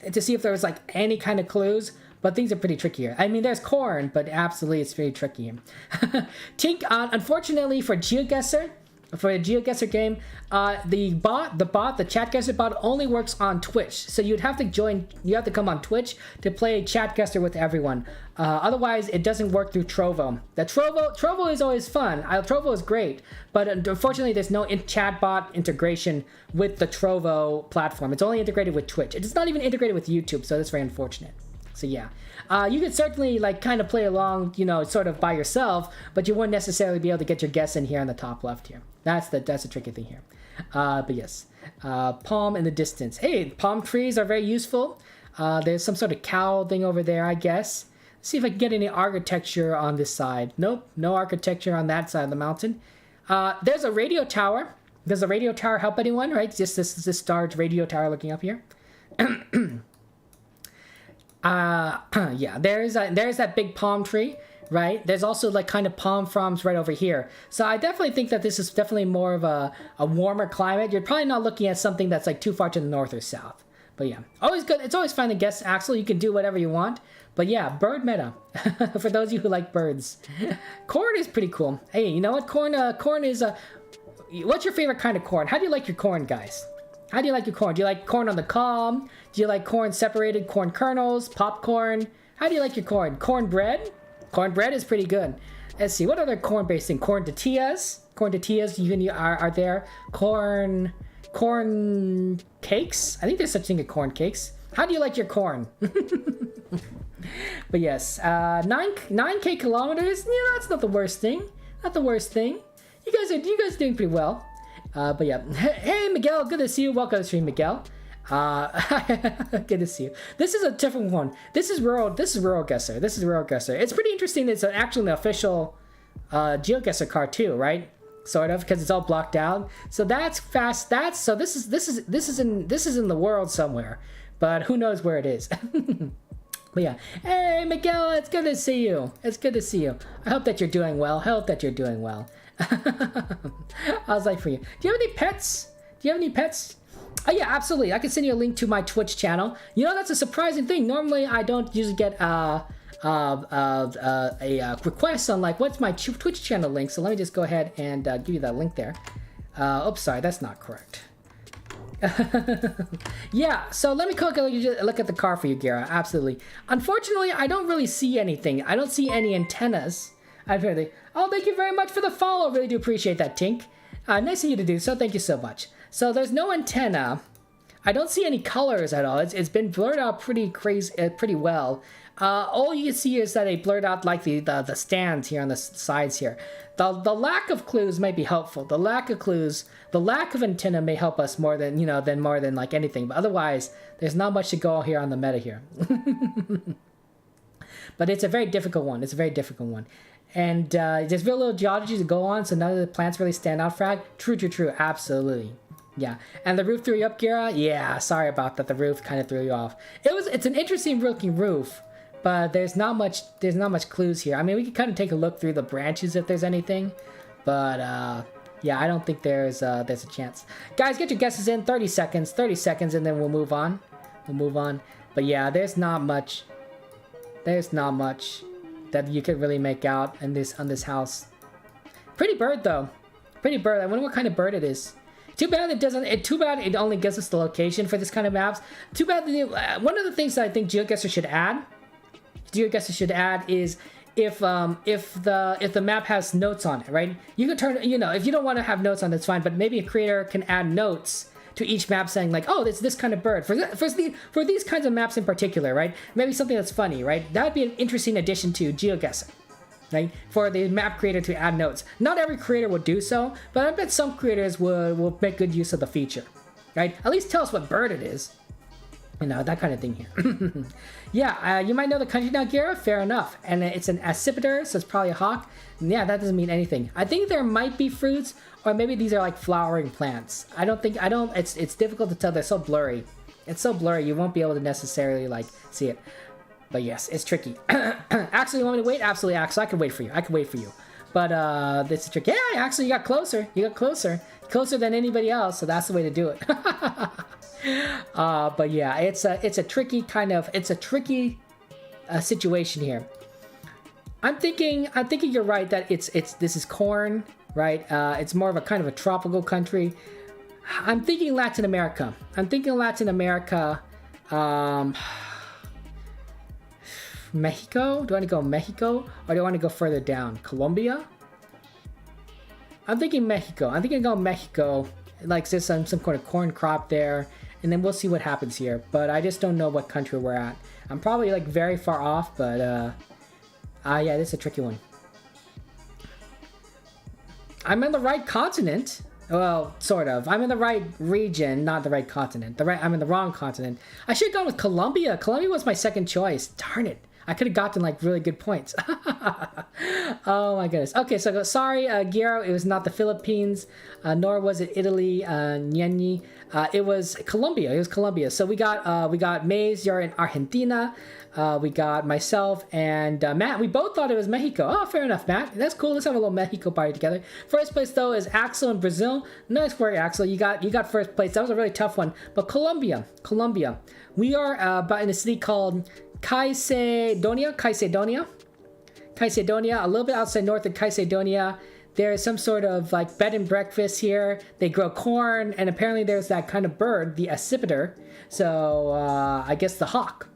to see if there was like any kind of clues. But things are pretty tricky here. I mean, there's corn, but absolutely it's very tricky. Tink, unfortunately for GeoGuessr, for a GeoGuessr game, the Chatguessr bot only works on Twitch. So you'd have to come on Twitch to play Chatguessr with everyone. Otherwise, it doesn't work through Trovo. Trovo is always fun. Trovo is great, but unfortunately, there's no chatbot integration with the Trovo platform. It's only integrated with Twitch. It's not even integrated with YouTube, so that's very unfortunate. So yeah, you could certainly like kind of play along, you know, sort of by yourself, but you wouldn't necessarily be able to get your guess in here on the top left here. That's the tricky thing here. But yes, palm in the distance. Hey, palm trees are very useful. There's some sort of cow thing over there, I guess. Let's see if I can get any architecture on this side. Nope, no architecture on that side of the mountain. There's a radio tower. Does the radio tower help anyone, right? Just this large radio tower looking up here. Yeah, there's that big palm tree, right? There's also like kind of palm fronds right over here. So I definitely think that this is definitely more of a warmer climate. You're probably not looking at something that's like too far to the north or south. But yeah, always good. It's always fun to guess, Axel. You can do whatever you want. But yeah, bird meta. For those of you who like birds. Corn is pretty cool. Hey, you know what? Corn is what's your favorite kind of corn? How do you like your corn, guys? How do you like your corn? Do you like corn on the cob? Do you like corn separated, corn kernels, popcorn? How do you like your corn? Cornbread? Cornbread is pretty good. Let's see, what other corn-based thing? Corn tortillas? Corn tortillas are there. Corn cakes? I think there's such thing as corn cakes. How do you like your corn? But yes, 9K kilometers? Yeah, that's not the worst thing. Not the worst thing. You guys are doing pretty well. But yeah, hey Miguel, good to see you. Welcome to the stream, Miguel. Good to see you. This is a different one. This is rural Guessr. This is rural Guessr. It's pretty interesting. It's actually an official GeoGuessr card too, right? Sort of, because it's all blocked out. So that's fast. This is in the world somewhere, but who knows where it is. But yeah, hey Miguel, it's good to see you. It's good to see you. I hope that you're doing well. How's life for you? Do you have any pets? Oh yeah, absolutely. I can send you a link to my Twitch channel. You know, that's a surprising thing. Normally, I don't usually get a request on like what's my Twitch channel link. So let me just go ahead and give you that link there. Oops, sorry, that's not correct. Yeah, so let me look at the car for you, Gara. Absolutely. Unfortunately, I don't really see anything. I don't see any antennas. Oh, thank you very much for the follow. Really do appreciate that, Tink. Nice of you to do so. Thank you so much. So there's no antenna. I don't see any colors at all. It's been blurred out pretty well. All you can see is that they blurred out like the stands here on the sides here. The lack of clues might be helpful. The lack of antenna may help us more than like anything. But otherwise, there's not much to go here on the meta here. But it's a very difficult one. And there's very little geology to go on, so none of the plants really stand out, Frag. True, absolutely. Yeah, and the roof threw you up, Gara? Yeah, sorry about that. The roof kind of threw you off. It's an interesting looking roof, but there's not much clues here. I mean, we could kind of take a look through the branches if there's anything, but yeah, I don't think there's a chance. Guys, get your guesses in. 30 seconds, and then we'll move on. But yeah, there's not much. that you could really make out in this on this house. Pretty bird though. Pretty bird. I wonder what kind of bird it is. Too bad it doesn't. Too bad it only gives us the location for this kind of maps. Too bad. One of the things that I think GeoGuessr should add. Is if the map has notes on it, right? You can turn. If you don't want to have notes on, that's fine. But maybe a creator can add notes to each map saying like, oh, it's this kind of bird for these kinds of maps in particular, right? Maybe something that's funny, right? That would be an interesting addition to GeoGuessr. Right? For the map creator to add notes. Not every creator will do so, but I bet some creators will make good use of the feature. Right? At least tell us what bird it is. That kind of thing here. Yeah, you might know the country now, Gira. Fair enough. And it's an accipiter, so it's probably a hawk. Yeah, that doesn't mean anything. I think there might be fruits, or maybe these are like flowering plants. It's difficult to tell. They're so blurry. It's so blurry, you won't be able to necessarily like see it. But yes, it's tricky. Axel, you want me to wait? Absolutely, Axel. I can wait for you. But this is tricky. Yeah, Axel, you got closer. Closer than anybody else. So that's the way to do it. But yeah, it's a tricky kind of. It's a tricky situation here. I'm thinking you're right that this is corn, right? It's more of a kind of a tropical country. I'm thinking Latin America. Mexico? Do I want to go Mexico? Or do I want to go further down? Colombia? I'm thinking Mexico. I'm thinking go Mexico. Like there's some kind of corn crop there. And then we'll see what happens here. But I just don't know what country we're at. I'm probably like very far off, but yeah, this is a tricky one. I'm in the right continent. Well, sort of. I'm in the right region, not the right continent. I'm in the wrong continent. I should have gone with Colombia. Colombia was my second choice. Darn it. I could have gotten like really good points. Oh my goodness. Okay, so sorry, Guillermo, it was not the Philippines, nor was it Italy, Ñeñi. It was Colombia. So we got Maze, you're in Argentina. We got myself and Matt. We both thought it was Mexico. Oh, fair enough, Matt. That's cool. Let's have a little Mexico party together. First place though is Axel in Brazil. Nice work, Axel. You got first place. That was a really tough one. But Colombia. We are about in a city called Caicedonia, a little bit outside north of Caicedonia. There's some sort of like bed and breakfast here. They grow corn, and apparently there's that kind of bird, the accipiter. So I guess the hawk.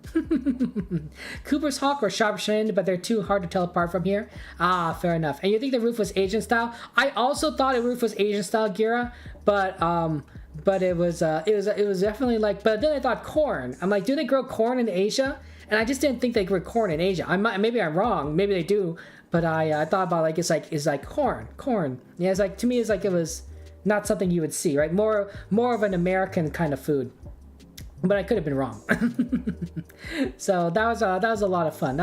Cooper's hawk or sharp-shinned, but they're too hard to tell apart from here. Ah, fair enough. And you think the roof was Asian style? I also thought the roof was Asian style, Gira, but it was definitely like. But then I thought corn. I'm like, do they grow corn in Asia? And I just didn't think they grew corn in Asia. Maybe I'm wrong. Maybe they do. But I thought about like it's like corn. Yeah, it's like to me it's like it was not something you would see, right? More of an American kind of food. But I could have been wrong. So that was a lot of fun.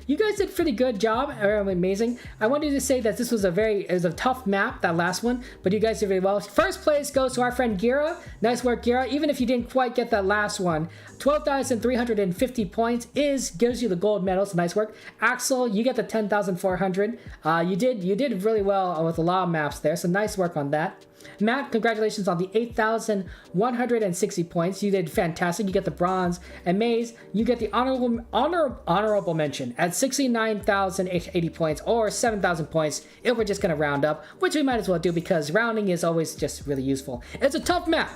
You guys did a pretty good job. Amazing. I wanted to say that this was it was a tough map, that last one, but you guys did really well. First place goes to our friend Gira. Nice work, Gira. Even if you didn't quite get that last one, 12,350 points gives you the gold medal. So nice work. Axel, you get the 10,400. You did really well with a lot of maps there. So nice work on that. Matt, congratulations on the 8,160 points. You did fantastic. You get the bronze. And Maze, you get the honorable mention at 69,080 points or 7,000 points if we're just going to round up, which we might as well do because rounding is always just really useful. It's a tough map.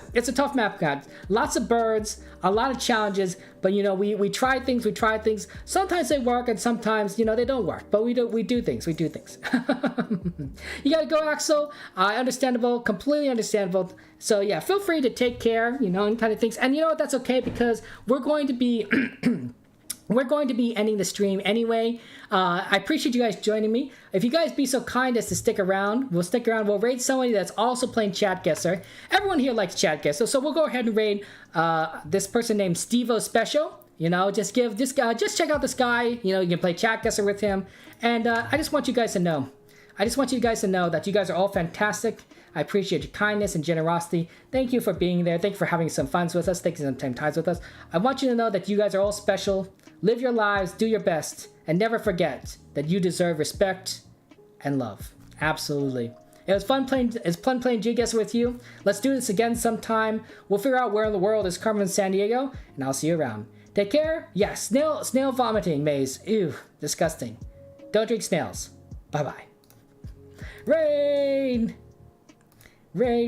guys. Lots of birds, a lot of challenges, but we try things. Sometimes they work and sometimes, they don't work, but we do things. You got to go, Axel. Understandable, completely understandable. So yeah, feel free to take care, and kind of things. And you know what? That's okay because we're going to be ending the stream anyway. I appreciate you guys joining me. If you guys be so kind as to stick around, we'll stick around. We'll raid somebody that's also playing Chatguessr. Everyone here likes Chatguessr, so we'll go ahead and raid this person named Stevo Special. Just check out this guy. You can play Chatguessr with him. And I just want you guys to know. That you guys are all fantastic. I appreciate your kindness and generosity. Thank you for being there. Thank you for having some fun with us. Thank you for some time with us. I want you to know that you guys are all special. Live your lives, do your best, and never forget that you deserve respect and love. Absolutely. It was fun playing GeoGuessr with you. Let's do this again sometime. We'll figure out where in the world is Carmen San Diego, and I'll see you around. Take care. Yes, snail vomiting, Maze. Ew, disgusting. Don't drink snails. Bye-bye. Rain! Rain!